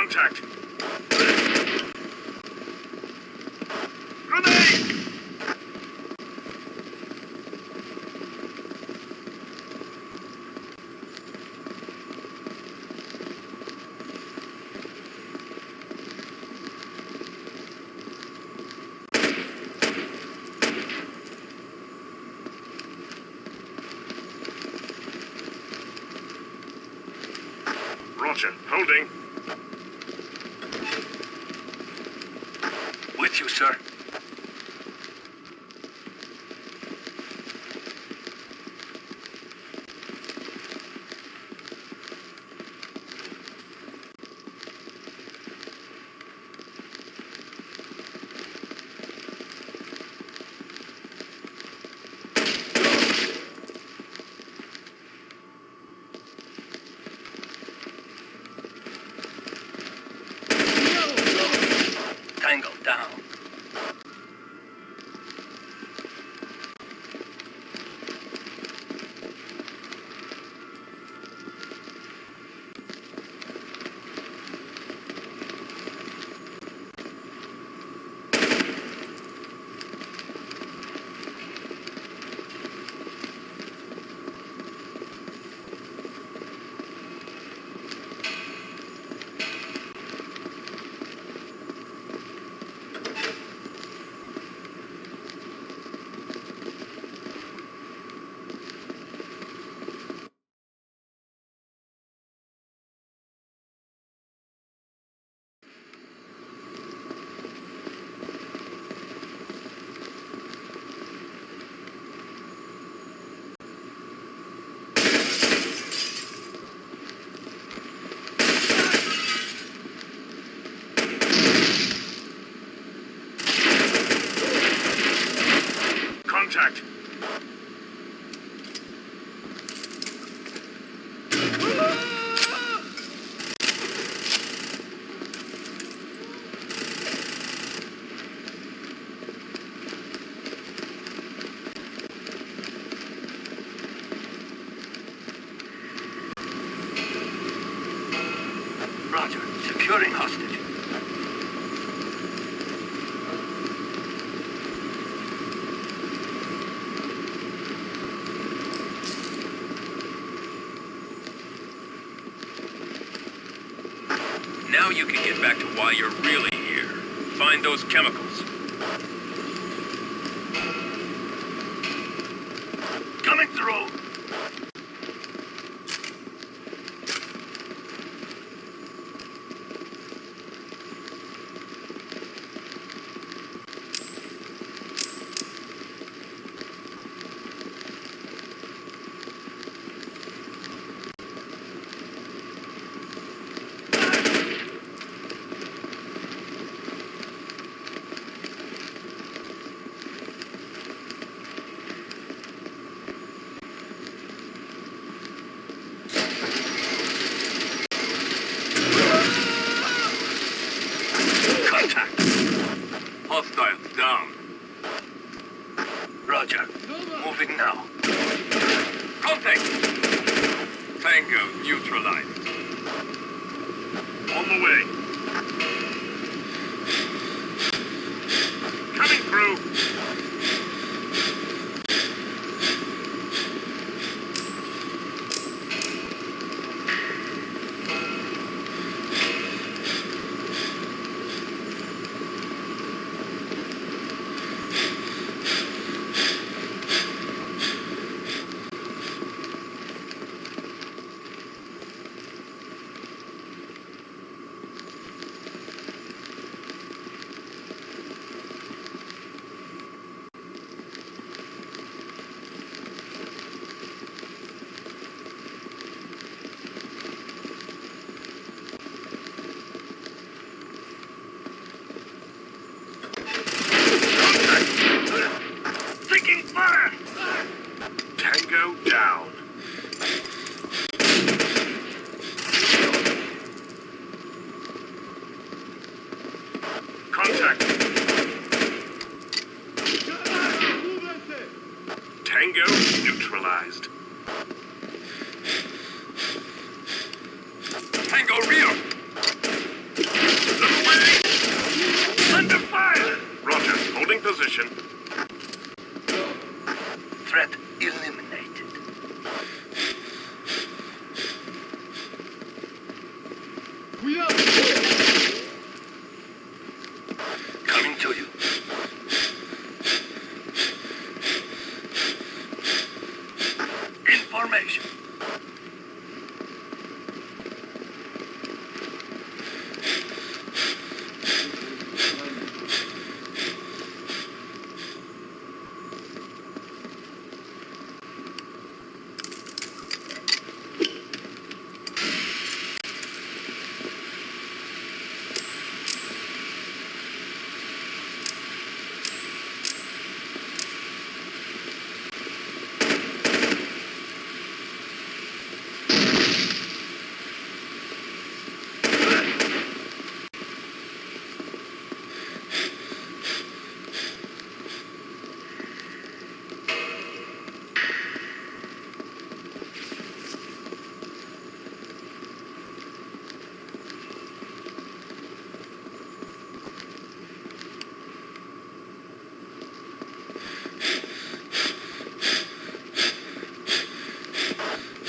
Contact! Grenade! Roger, holding. With you, sir. Tango down. Contact! Roger. Securing hostage. Now you can get back to why you're really here. Find those chemicals. Coming through. Hostiles down. Roger. Moving now. Contact! Tango neutralized. On the way. Coming through. Taking fire! Tango down. Contact. Tango neutralized. Tango rear! position. Threat eliminated. We are Coming to you. Information.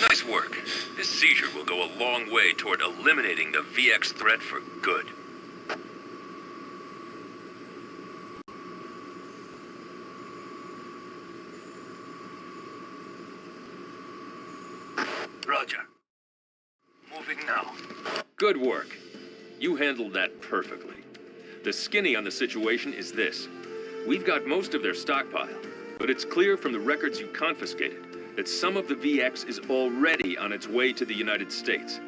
Nice work. This seizure will go a long way toward eliminating the VX threat for good. Roger. Moving now. Good work. You handled that perfectly. The skinny on the situation is this. We've got most of their stockpile, but it's clear from the records you confiscated that some of the VX is already on its way to the United States.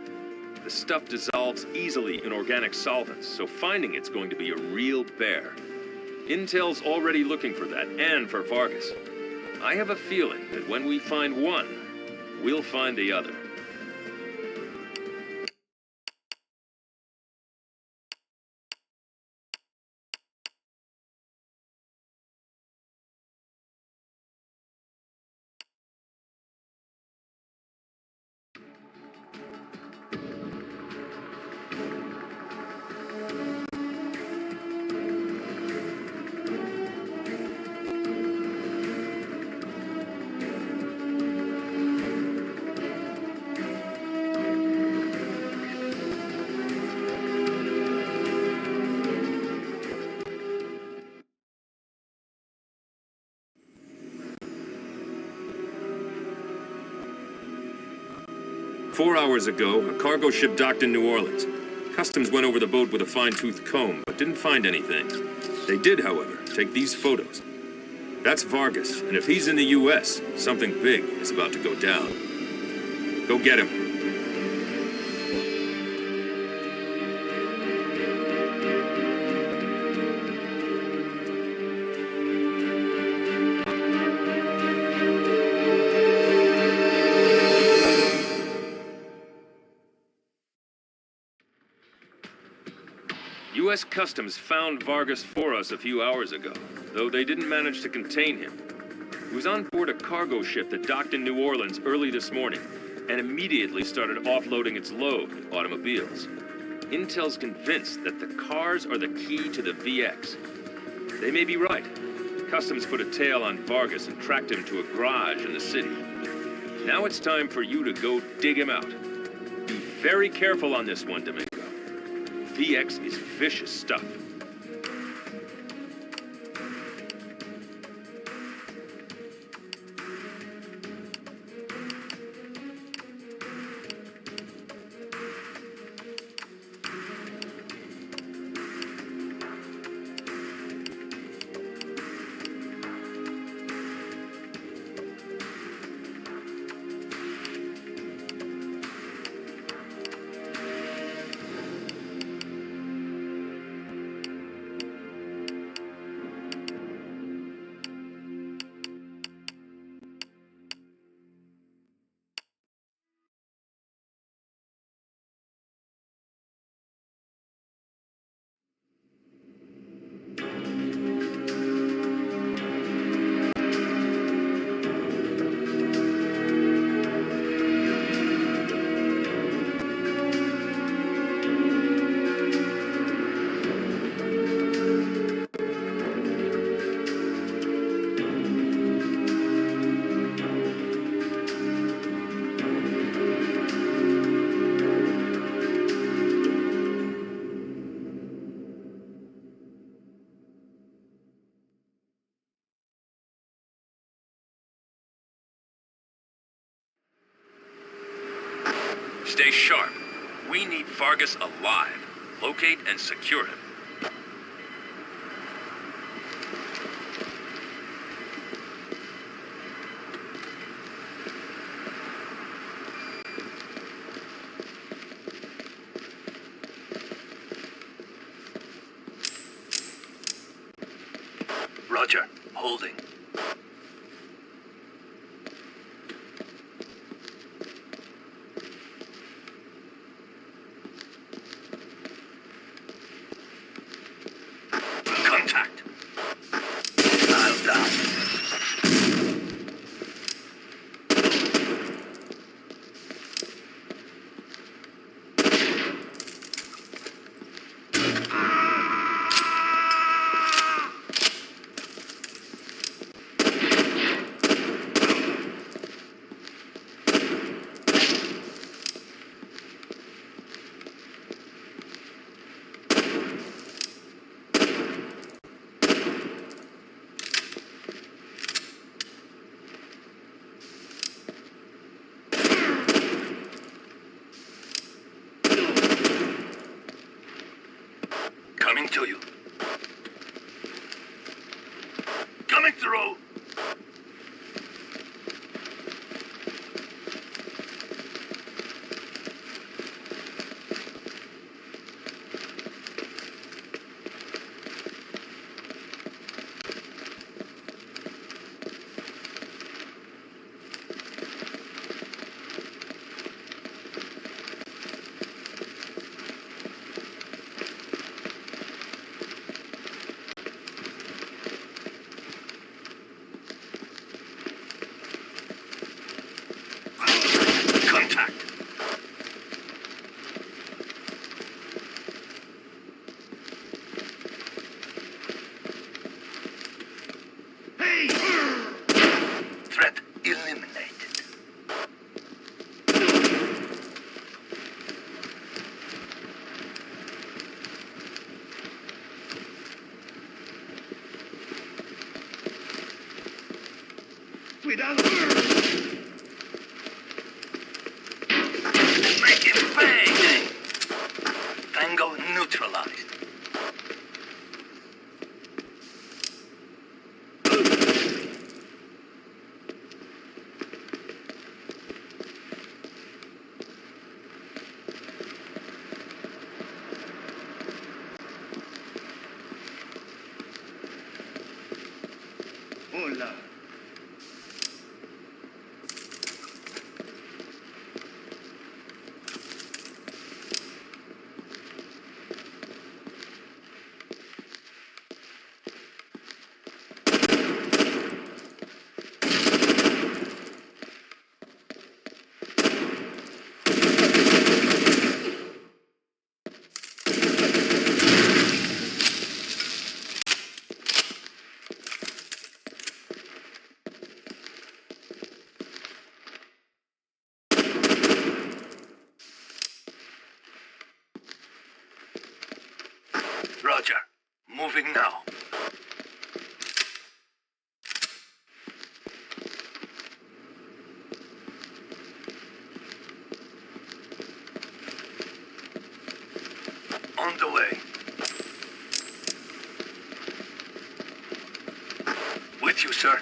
The stuff dissolves easily in organic solvents, so finding it's going to be a real bear. Intel's already looking for that, and for Vargas. I have a feeling that when we find one, we'll find the other. "4 hours ago, a cargo ship docked in New Orleans. Customs went over the boat with a fine-tooth comb, but didn't find anything. They did, however, take these photos. That's Vargas, and if he's in the U.S., something big is about to go down. Go get him." U.S. Customs found Vargas for us a few hours ago, though they didn't manage to contain him. He was on board a cargo ship that docked in New Orleans early this morning and immediately started offloading its load, automobiles. Intel's convinced that the cars are the key to the VX. They may be right. Customs put a tail on Vargas and tracked him to a garage in the city. Now it's time for you to go dig him out. Be very careful on this one, Domingo. VX is vicious stuff. Stay sharp. We need Vargas alive. Locate and secure him. Roger. Holding. Contact. Dial down. Coming to you. Coming through. Contact. Hey! Threat eliminated. Cuidado. Make him pay! Tango neutralized. Hola. Roger. Moving now. On the way. With you, sir.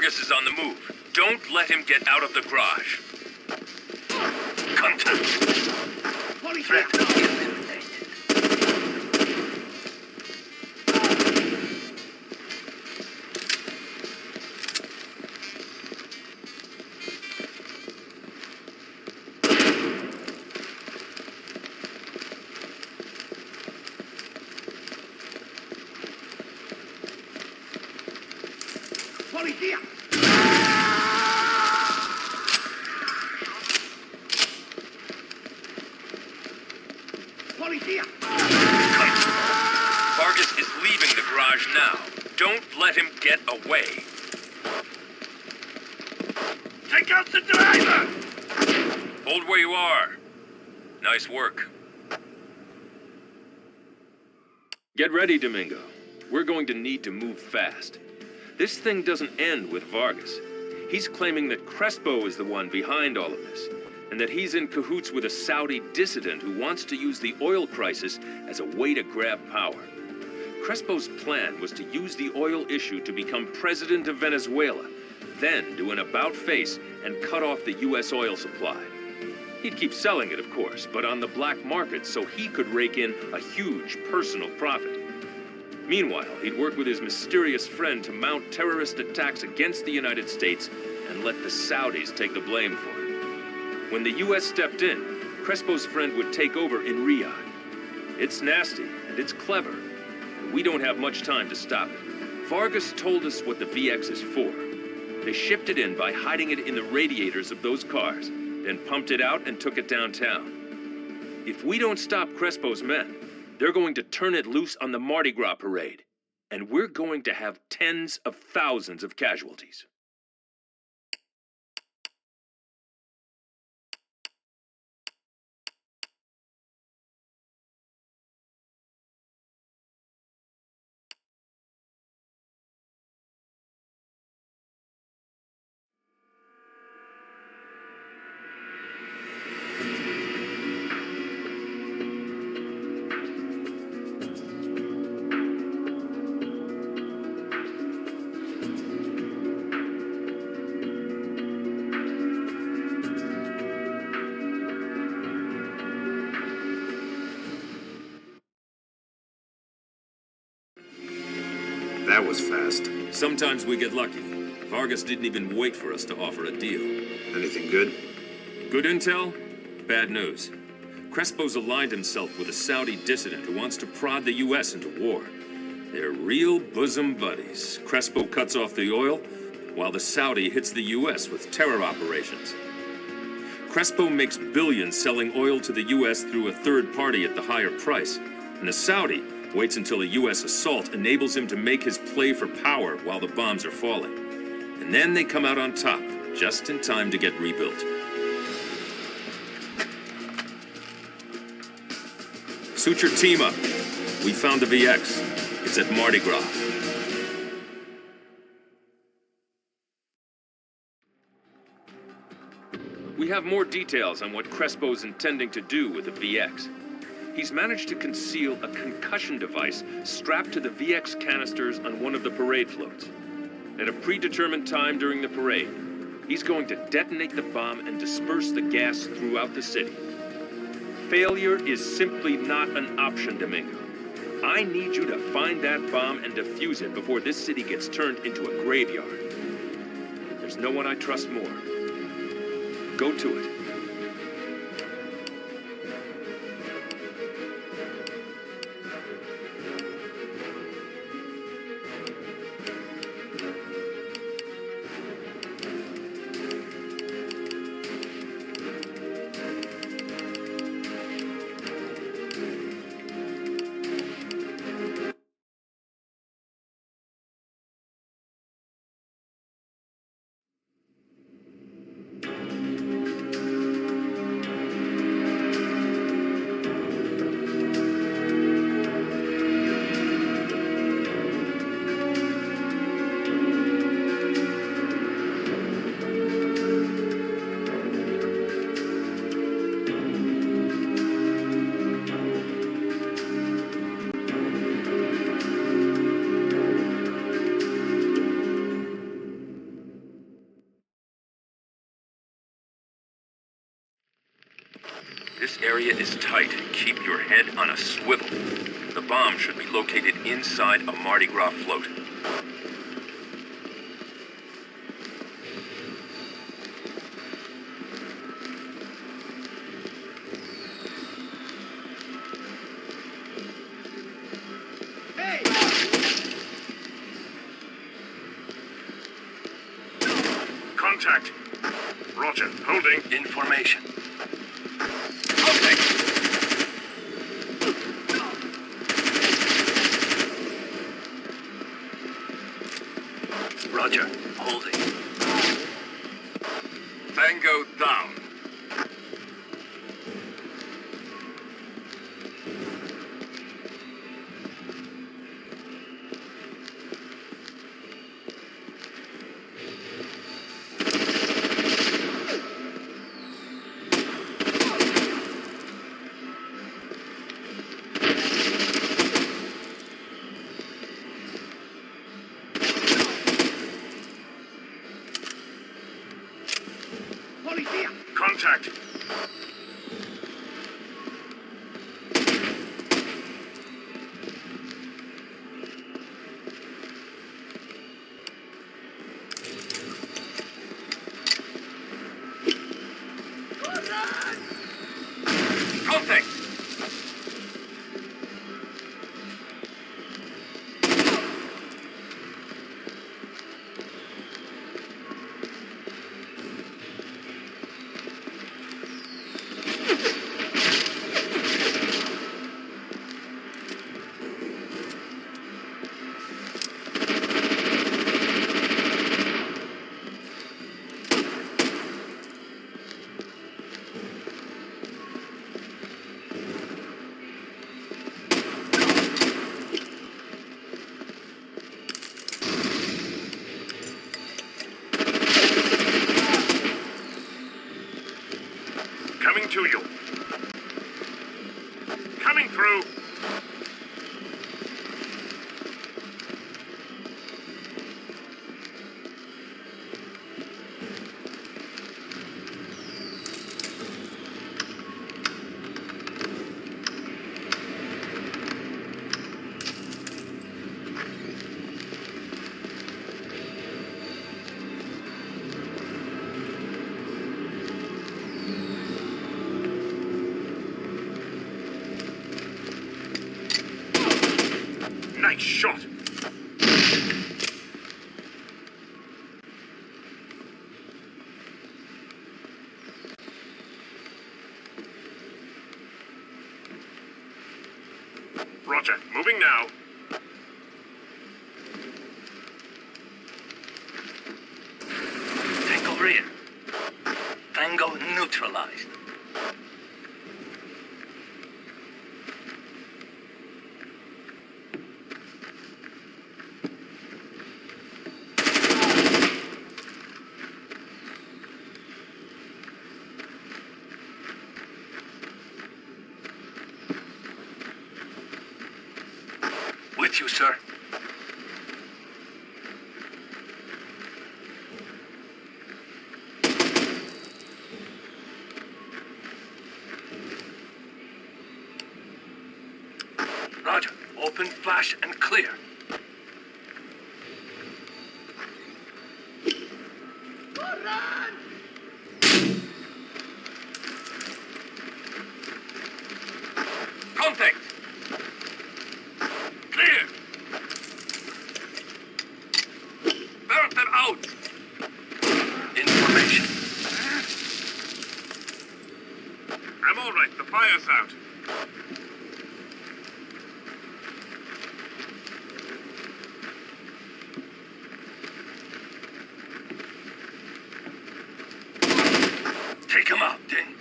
Vargas is on the move. Don't let him get out of the garage. Contact. Threat eliminated. Policía! Policía! Vargas is leaving the garage now. Don't let him get away. Take out the driver! Hold where you are. Nice work. Get ready, Domingo. We're going to need to move fast. This thing doesn't end with Vargas. He's claiming that Crespo is the one behind all of this, and that he's in cahoots with a Saudi dissident who wants to use the oil crisis as a way to grab power. Crespo's plan was to use the oil issue to become president of Venezuela, then do an about-face and cut off the U.S. oil supply. He'd keep selling it, of course, but on the black market so he could rake in a huge personal profit. Meanwhile, he'd work with his mysterious friend to mount terrorist attacks against the United States and let the Saudis take the blame for it. When the U.S. stepped in, Crespo's friend would take over in Riyadh. It's nasty, and it's clever, and we don't have much time to stop it. Vargas told us what the VX is for. They shipped it in by hiding it in the radiators of those cars, then pumped it out and took it downtown. If we don't stop Crespo's men, they're going to turn it loose on the Mardi Gras parade, and we're going to have tens of thousands of casualties. That was fast. Sometimes we get lucky. Vargas didn't even wait for us to offer a deal. Anything good? Good intel? Bad news. Crespo's aligned himself with a Saudi dissident who wants to prod the U.S. into war. They're real bosom buddies. Crespo cuts off the oil, while the Saudi hits the U.S. with terror operations. Crespo makes billions selling oil to the U.S. through a third party at the higher price, and the Saudi waits until a U.S. assault enables him to make his play for power while the bombs are falling. And then they come out on top, just in time to get rebuilt. Suit your team up. We found the VX. It's at Mardi Gras. We have more details on what Crespo's intending to do with the VX. He's managed to conceal a concussion device strapped to the VX canisters on one of the parade floats. At a predetermined time during the parade, he's going to detonate the bomb and disperse the gas throughout the city. Failure is simply not an option, Domingo. I need you to find that bomb and defuse it before this city gets turned into a graveyard. There's no one I trust more. Go to it. This area is tight. Keep your head on a swivel. The bomb should be located inside a Mardi Gras float. Contact. Roger. Holding. Information. Roger. Holding. Tango down. Contact. Contact. Coming to you. Coming through. Nice shot. Roger. Moving now. Tango rear. Tango neutralized. With you, sir. Roger. Open, flash, and clear. Contact! Clear! Ferret out! Information. I'm all right. The fire's out. Take him out, Ding.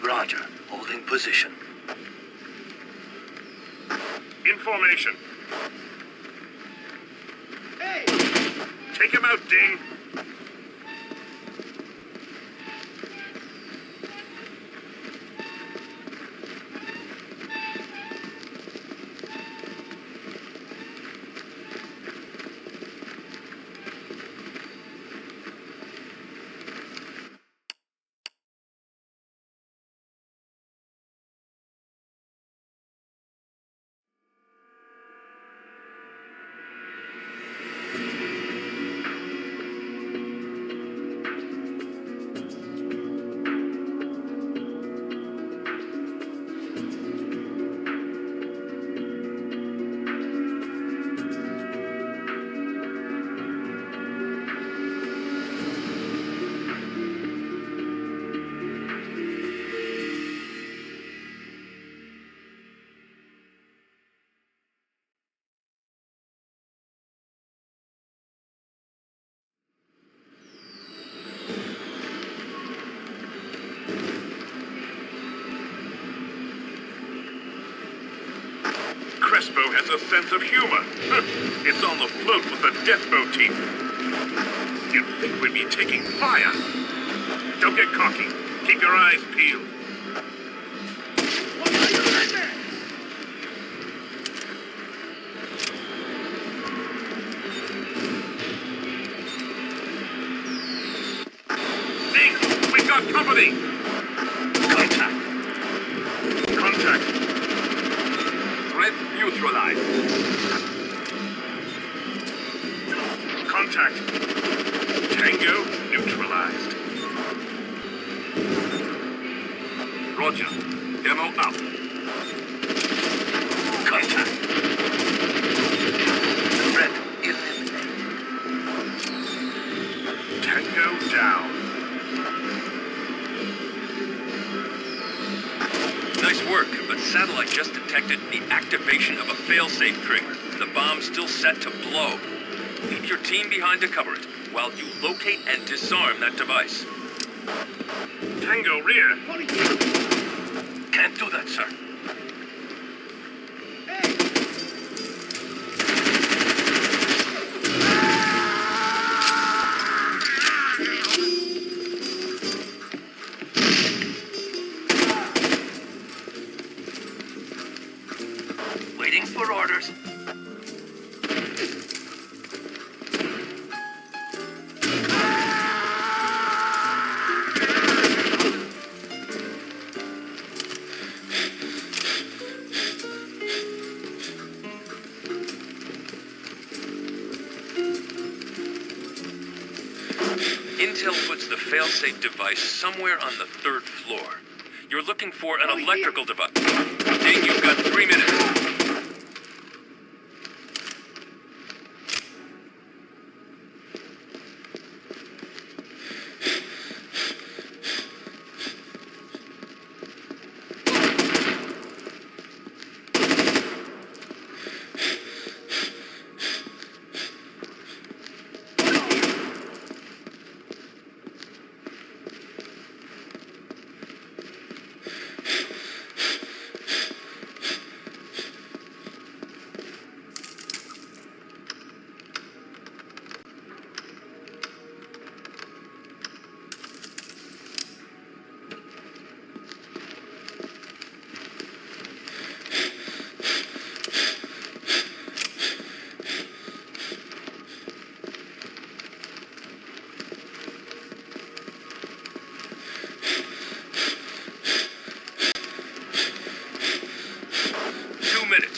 Roger. Holding position. Information. Hey! Take him out, Ding. Crespo has a sense of humor. It's on the float with the death motif. You'd think we'd be taking fire. Don't get cocky. Keep your eyes peeled. Ding, we've got company. Contact. Contact. Threat neutralized. Contact. Tango neutralized. Roger. Demo up. Contact. Threat eliminated. Tango down. Nice work, but satellite just detected the activation of a failsafe trigger. The bomb's still set to blow. Leave your team behind to cover it, while you locate and disarm that device. Tango rear. Can't do that, sir. Waiting for orders. Intel puts the failsafe device somewhere on the 3rd floor. You're looking for an electrical device. Ding, you've got 3 minutes.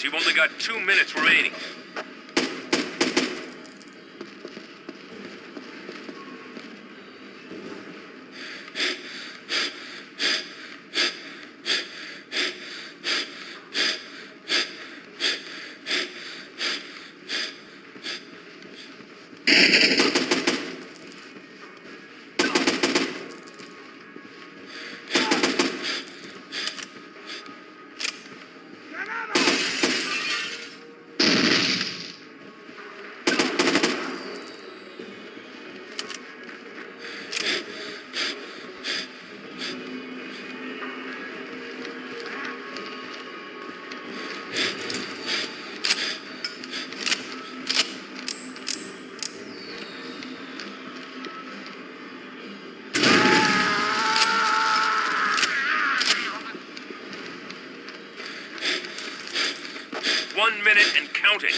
You've only got 2 minutes remaining. And counting.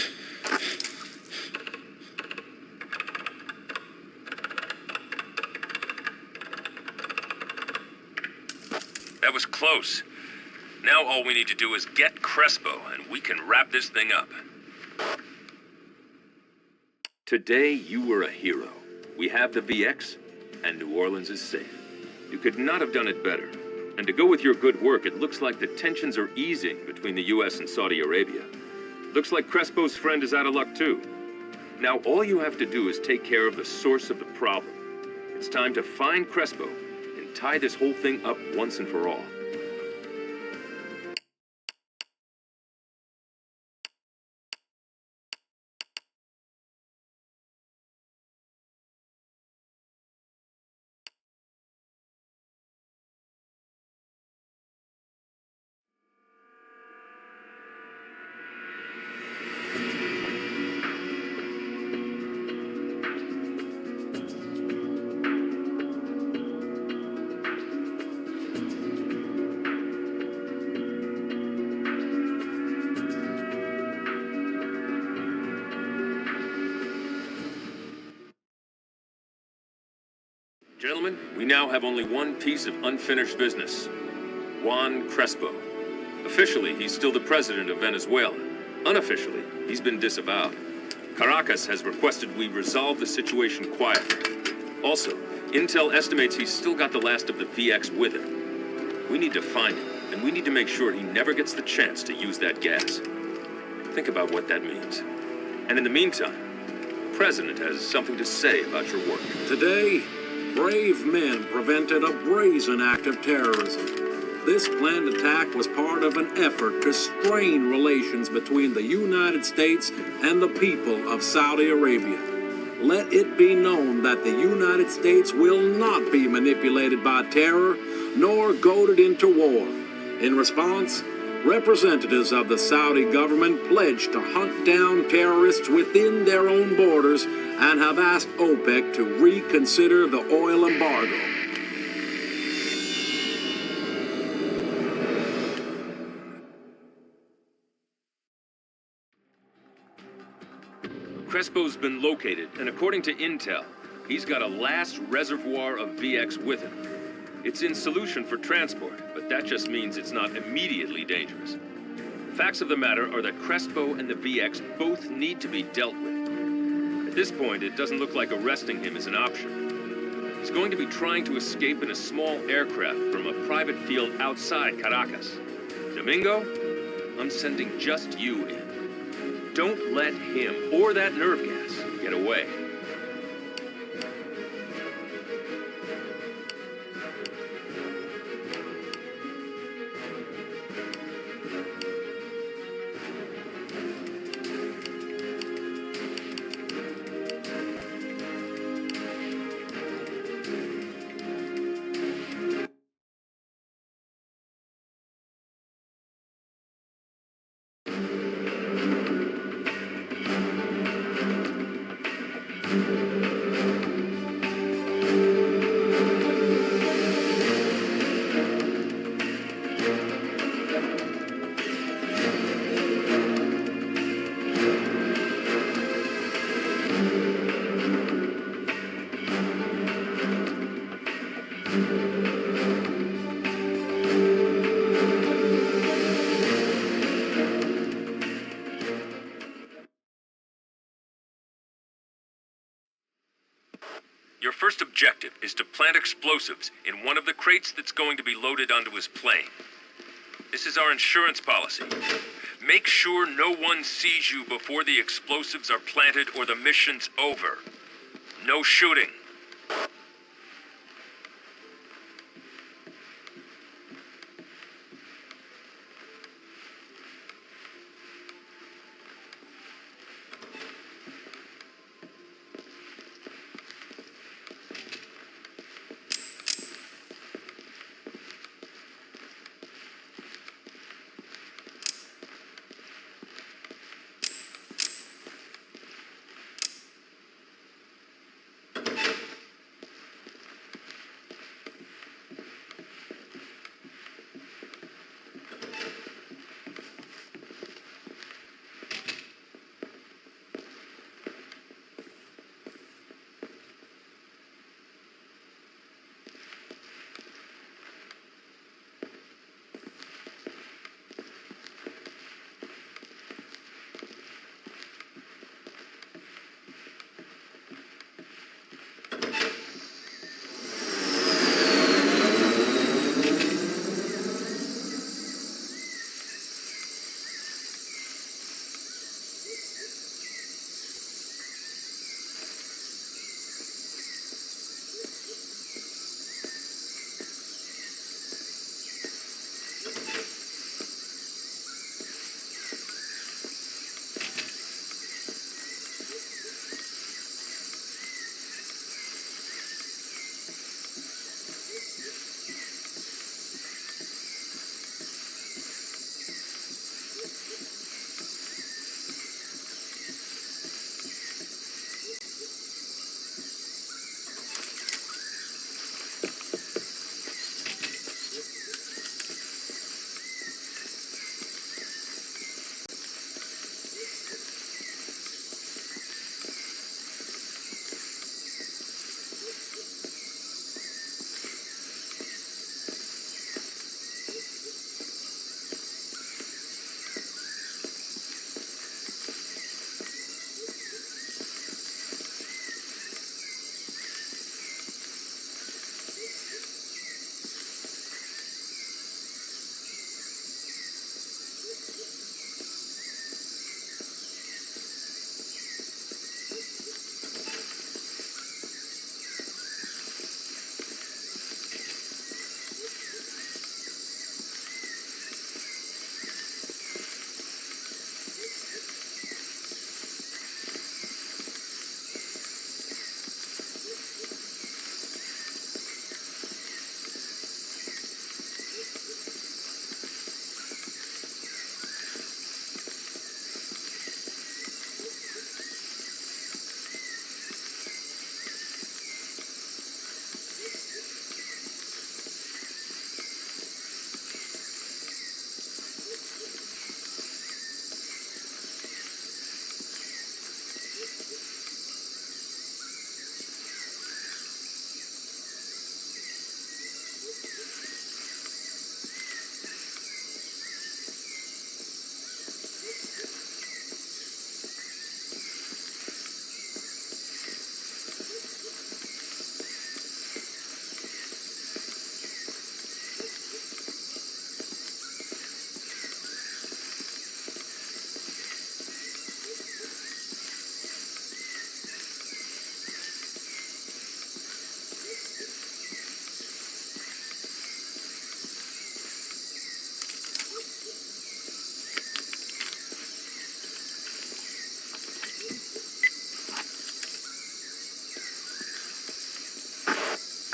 That was close. Now all we need to do is get Crespo, and we can wrap this thing up. Today, you were a hero. We have the VX, and New Orleans is safe. You could not have done it better. And to go with your good work, it looks like the tensions are easing between the US and Saudi Arabia. Looks like Crespo's friend is out of luck too. Now all you have to do is take care of the source of the problem. It's time to find Crespo and tie this whole thing up once and for all. Gentlemen, we now have only one piece of unfinished business. Juan Crespo. Officially, he's still the president of Venezuela. Unofficially, he's been disavowed. Caracas has requested we resolve the situation quietly. Also, Intel estimates he's still got the last of the VX with him. We need to find him, and we need to make sure he never gets the chance to use that gas. Think about what that means. And in the meantime, the President has something to say about your work. Today, brave men prevented a brazen act of terrorism. This planned attack was part of an effort to strain relations between the United States and the people of Saudi Arabia. Let it be known that the United States will not be manipulated by terror nor goaded into war. In response, representatives of the Saudi government pledged to hunt down terrorists within their own borders and have asked OPEC to reconsider the oil embargo. Crespo's been located, and according to Intel, he's got a last reservoir of VX with him. It's in solution for transport, but that just means it's not immediately dangerous. The facts of the matter are that Crespo and the VX both need to be dealt with. At this point, it doesn't look like arresting him is an option. He's going to be trying to escape in a small aircraft from a private field outside Caracas. Domingo, I'm sending just you in. Don't let him or that nerve gas get away. Your first objective is to plant explosives in one of the crates that's going to be loaded onto his plane. This is our insurance policy. Make sure no one sees you before the explosives are planted or the mission's over. No shooting.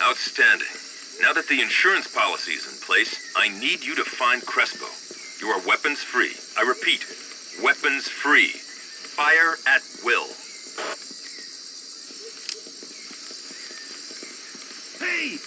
Outstanding. Now that the insurance policy is in place, I need you to find Crespo. You are weapons free. I repeat, weapons free. Fire at will. Hey!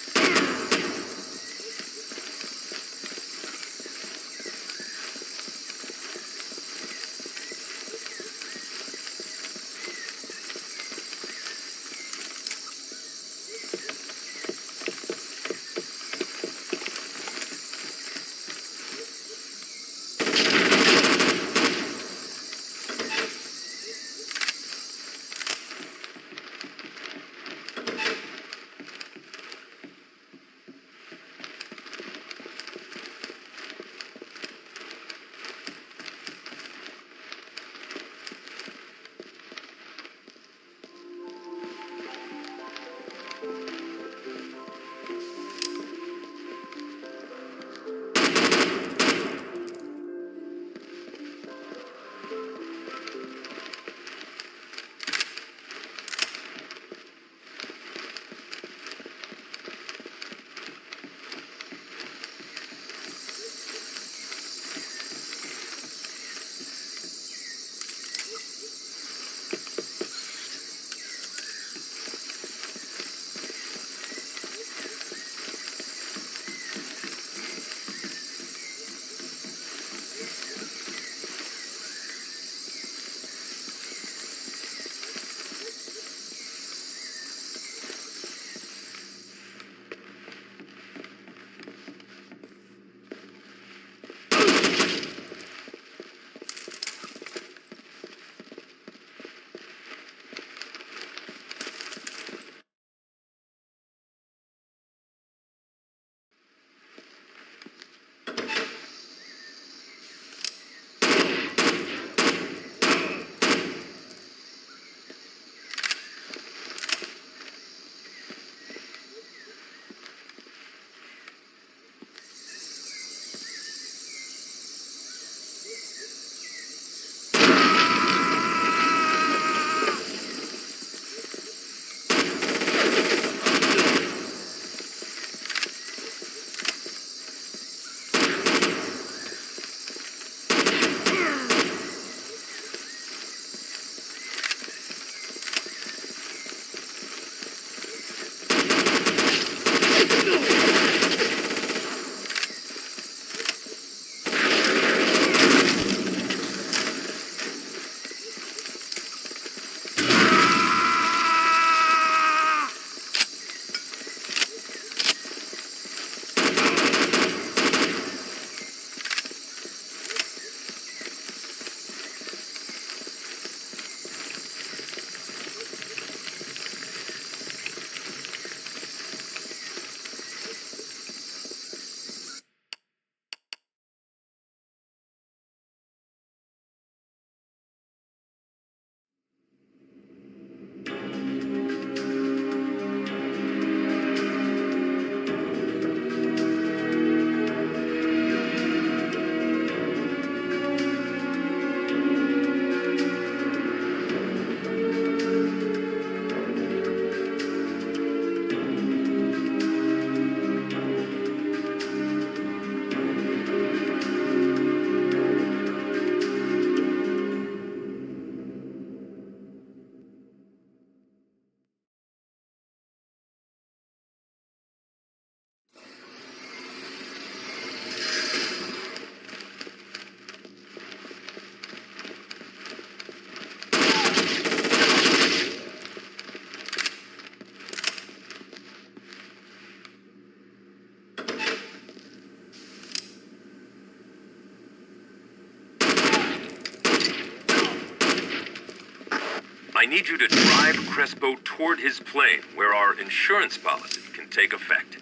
I need you to drive Crespo toward his plane, where our insurance policy can take effect.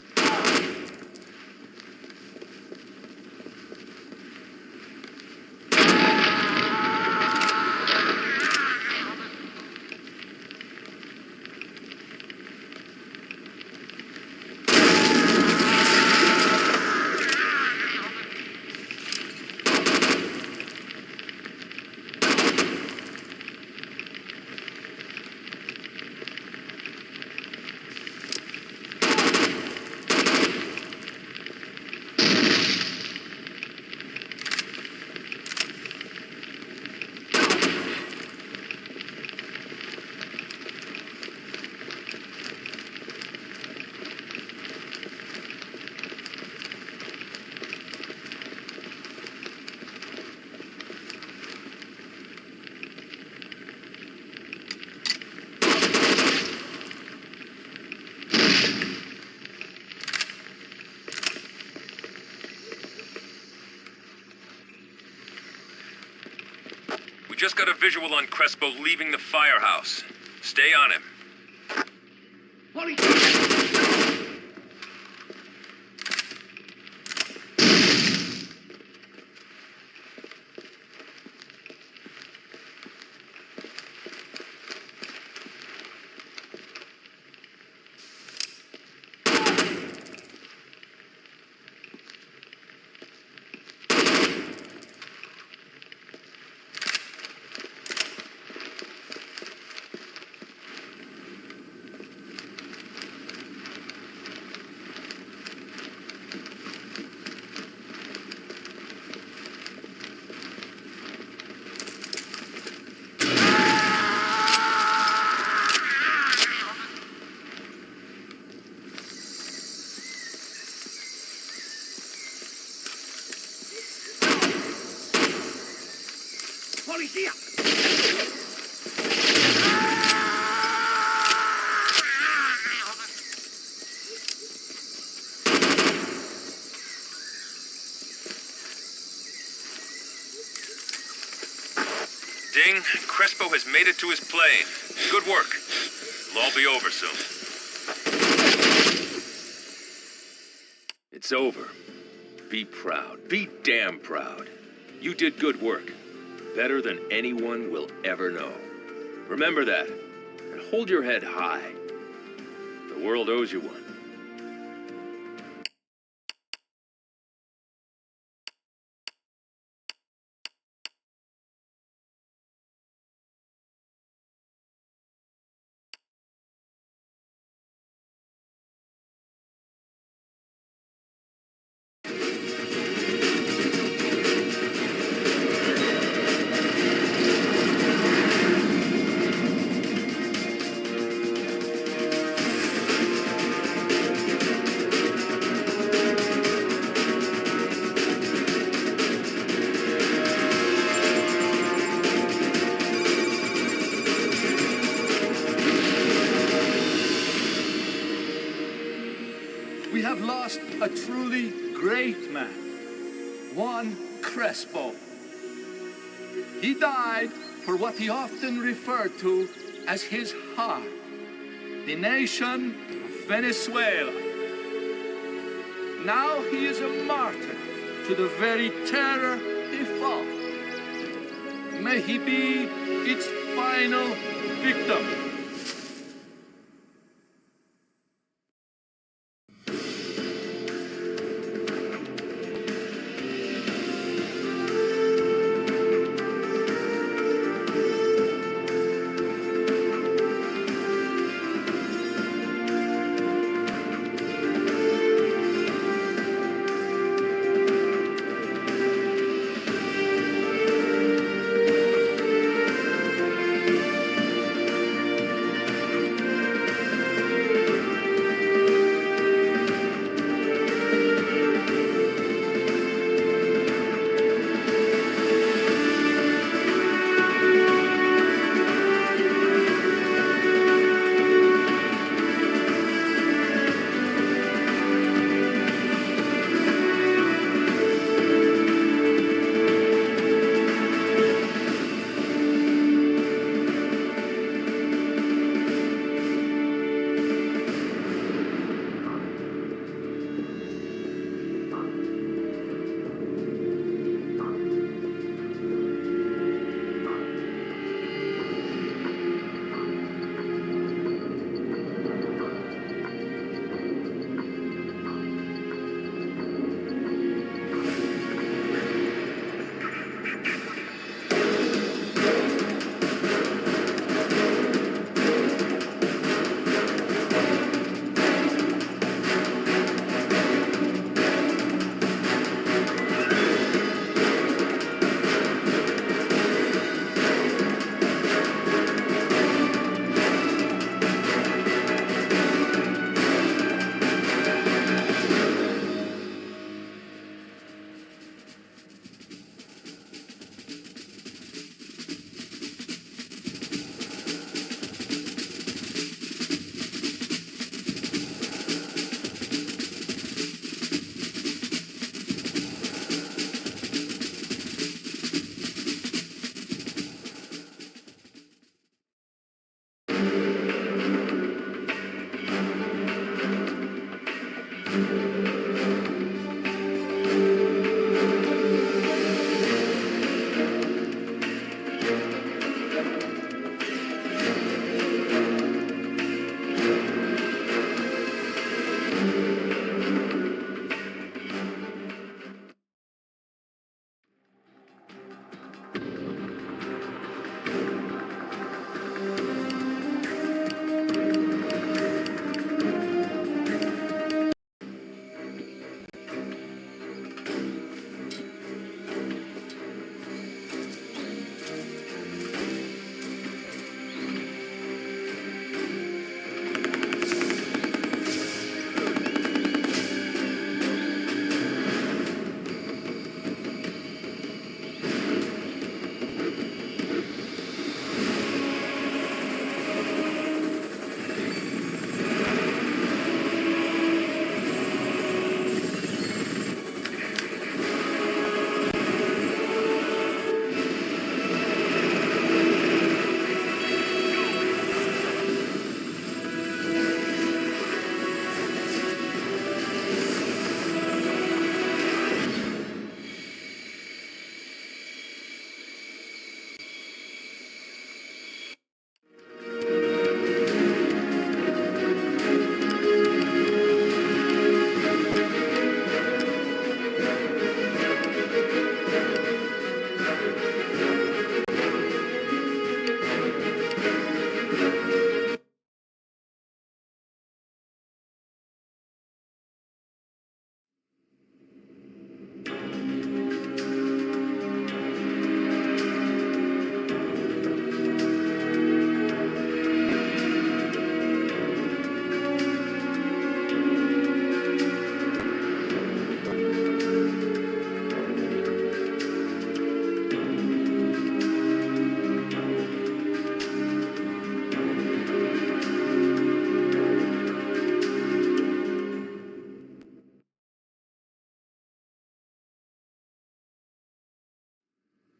We just got a visual on Crespo leaving the firehouse. Stay on him. Ding, Crespo has made it to his plane. Good work. It'll all be over soon. It's over. Be proud. Be damn proud. You did good work. Better than anyone will ever know. Remember that. And hold your head high. The world owes you one. We have lost a truly great man, one Crespo. He died for what he often referred to as his heart, the nation of Venezuela. Now he is a martyr to the very terror he fought. May he be its final victim.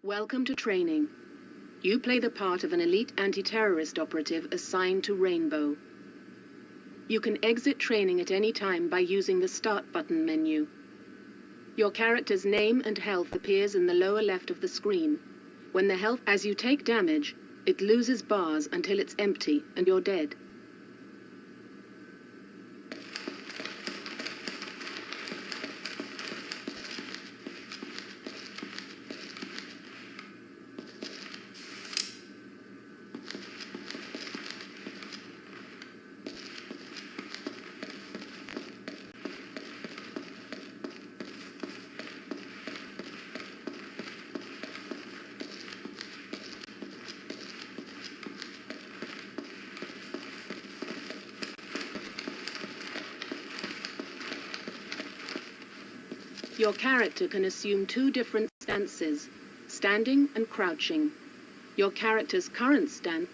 Welcome to training. You play the part of an elite anti-terrorist operative assigned to Rainbow. You can exit training at any time by using the Start button menu. Your character's name and health appears in the lower left of the screen. When the health, as you take damage, it loses bars until it's empty and you're dead. Your character can assume two different stances, standing and crouching. Your character's current stance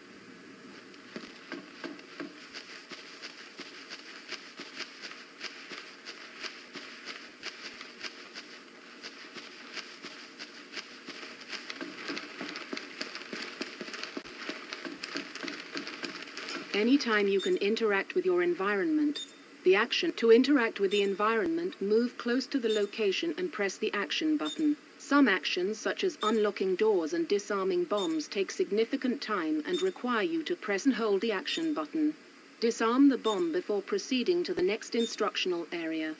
anytime you can interact with your environment. The action to interact with the environment, move close to the location and press the action button. Some actions, such as unlocking doors and disarming bombs, take significant time and require you to press and hold the action button. Disarm the bomb before proceeding to the next instructional area.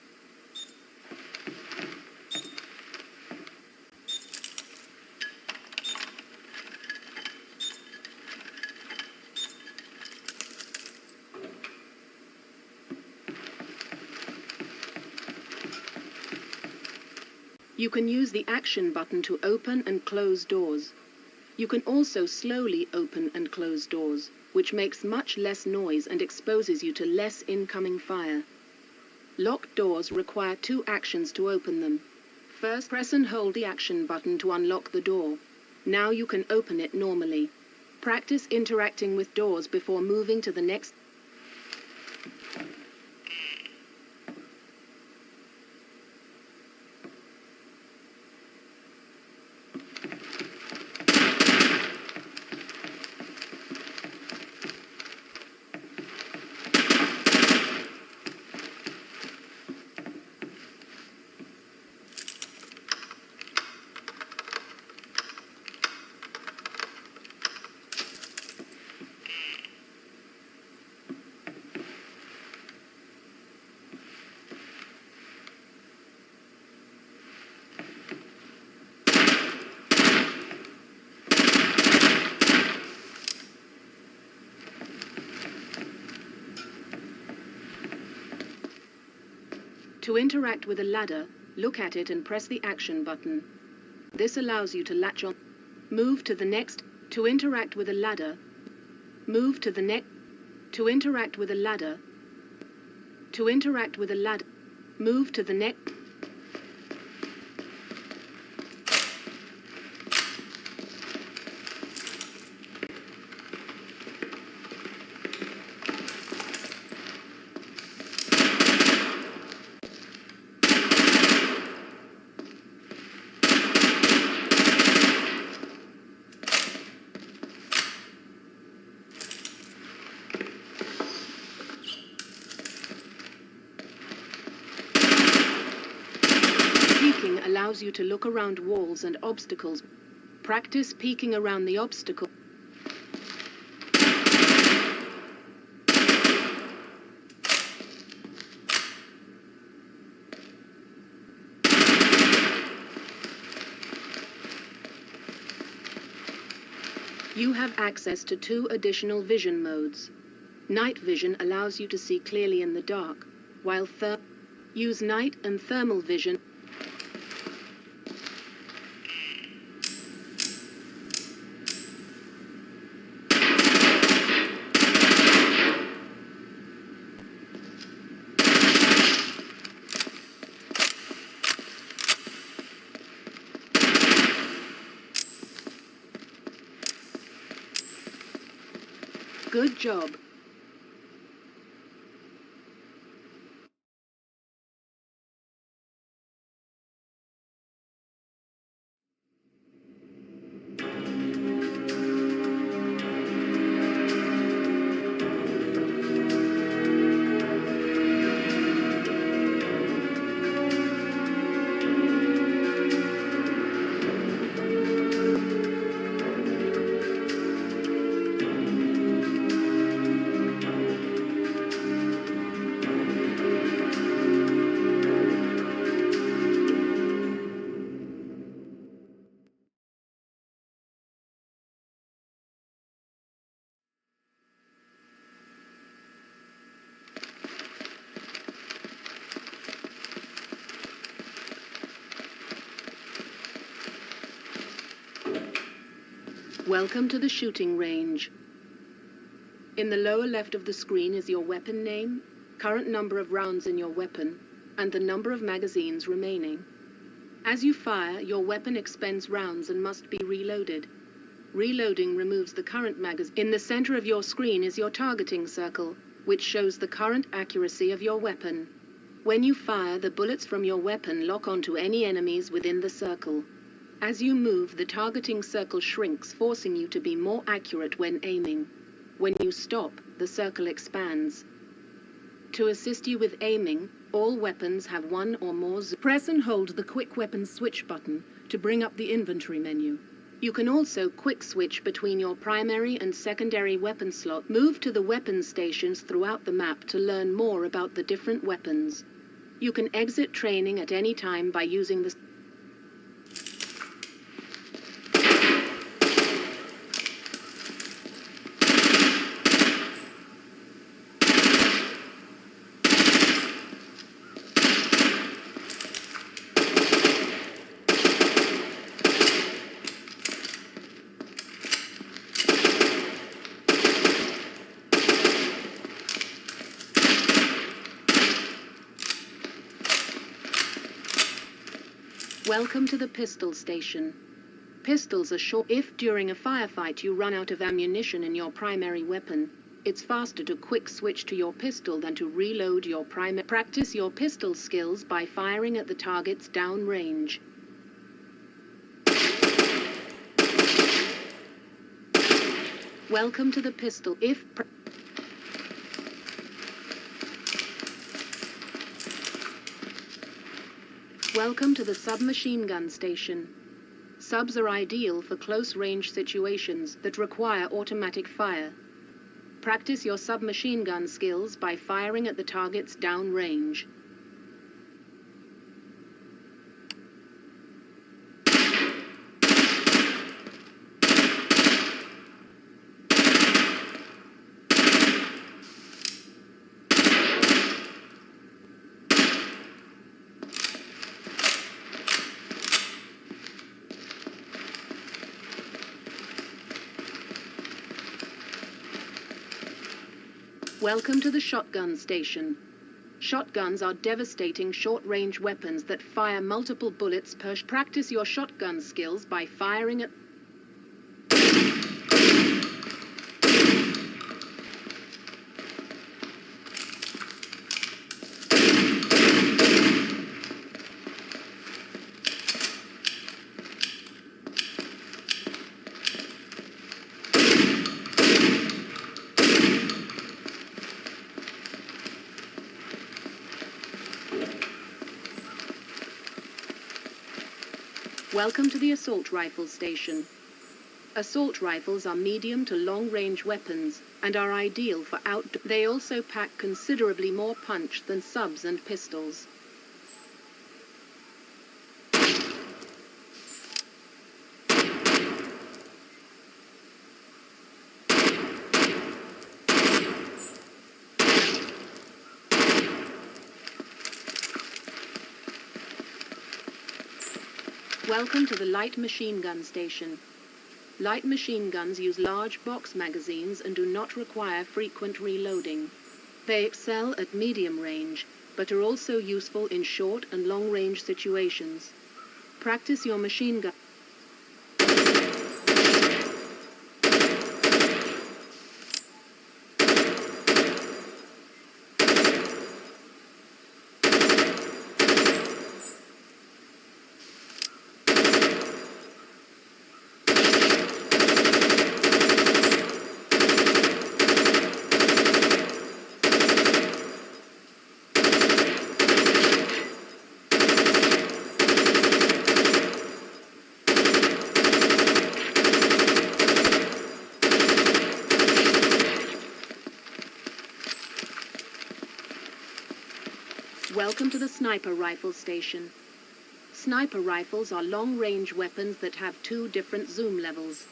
You can use the action button to open and close doors. You can also slowly open and close doors, which makes much less noise and exposes you to less incoming fire. Locked doors require two actions to open them. First, press and hold the action button to unlock the door. Now you can open it normally. Practice interacting with doors before moving to the next. To interact with a ladder, look at it and press the action button. This allows you to latch on. Move to the next. To interact with a ladder, move to the next. To interact with a ladder. To interact with a ladder, move to the next. Allows you to look around walls and obstacles. Practice peeking around the obstacle. You have access to 2 additional vision modes. Night vision allows you to see clearly in the dark, while use night and thermal vision. Good job. Welcome to the shooting range. In the lower left of the screen is your weapon name, current number of rounds in your weapon, and the number of magazines remaining. As you fire, your weapon expends rounds and must be reloaded. Reloading removes the current magazine. In the center of your screen is your targeting circle, which shows the current accuracy of your weapon. When you fire, the bullets from your weapon lock onto any enemies within the circle. As you move, the targeting circle shrinks, forcing you to be more accurate when aiming. When you stop, the circle expands. To assist you with aiming, all weapons have 1 or more Press and hold the quick weapon switch button to bring up the inventory menu. You can also quick switch between your primary and secondary weapon slot. Move to the weapon stations throughout the map to learn more about the different weapons. You can exit training at any time by using the Welcome to the pistol station. Pistols are short. If during a firefight you run out of ammunition in your primary weapon, it's faster to quick switch to your pistol than to reload your primary. Practice your pistol skills by firing at the targets downrange. Welcome to the pistol. Welcome to the submachine gun station. Subs are ideal for close-range situations that require automatic fire. Practice your submachine gun skills by firing at the targets downrange. Welcome to the shotgun station. Shotguns are devastating short-range weapons that fire multiple bullets per... Practice your shotgun skills by firing at... Welcome to the assault rifle station. Assault rifles are medium to long-range weapons and are ideal for outdoor... They also pack considerably more punch than subs and pistols. Welcome to the light machine gun station. Light machine guns use large box magazines and do not require frequent reloading. They excel at medium range, but are also useful in short and long range situations. Practice your machine gun. Welcome to the sniper rifle station. Sniper rifles are long-range weapons that have two different zoom levels.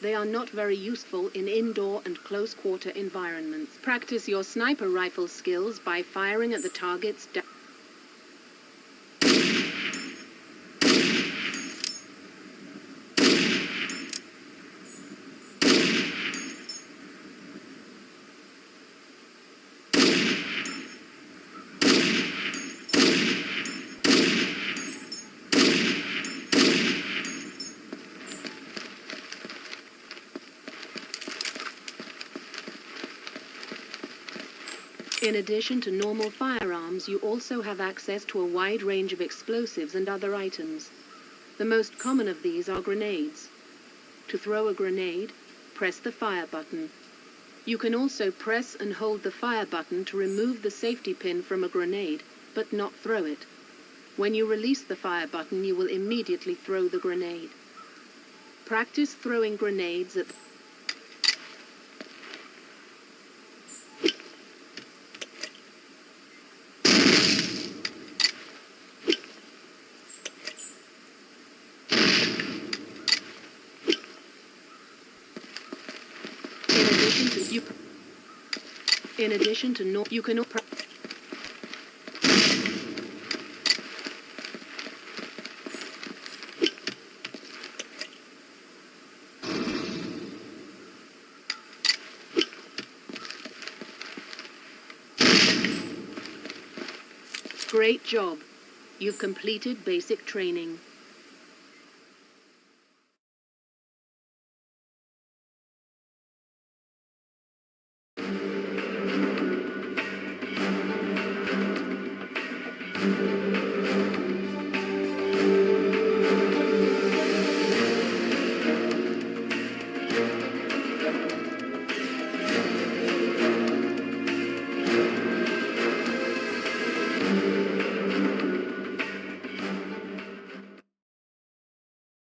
They are not very useful in indoor and close-quarter environments. Practice your sniper rifle skills by firing at the targets down. In addition to normal firearms, you also have access to a wide range of explosives and other items. The most common of these are grenades. To throw a grenade, press the fire button. You can also press and hold the fire button to remove the safety pin from a grenade, but not throw it. When you release the fire button, you will immediately throw the grenade. Practice throwing grenades at... In addition to you can... Great job. You've completed basic training.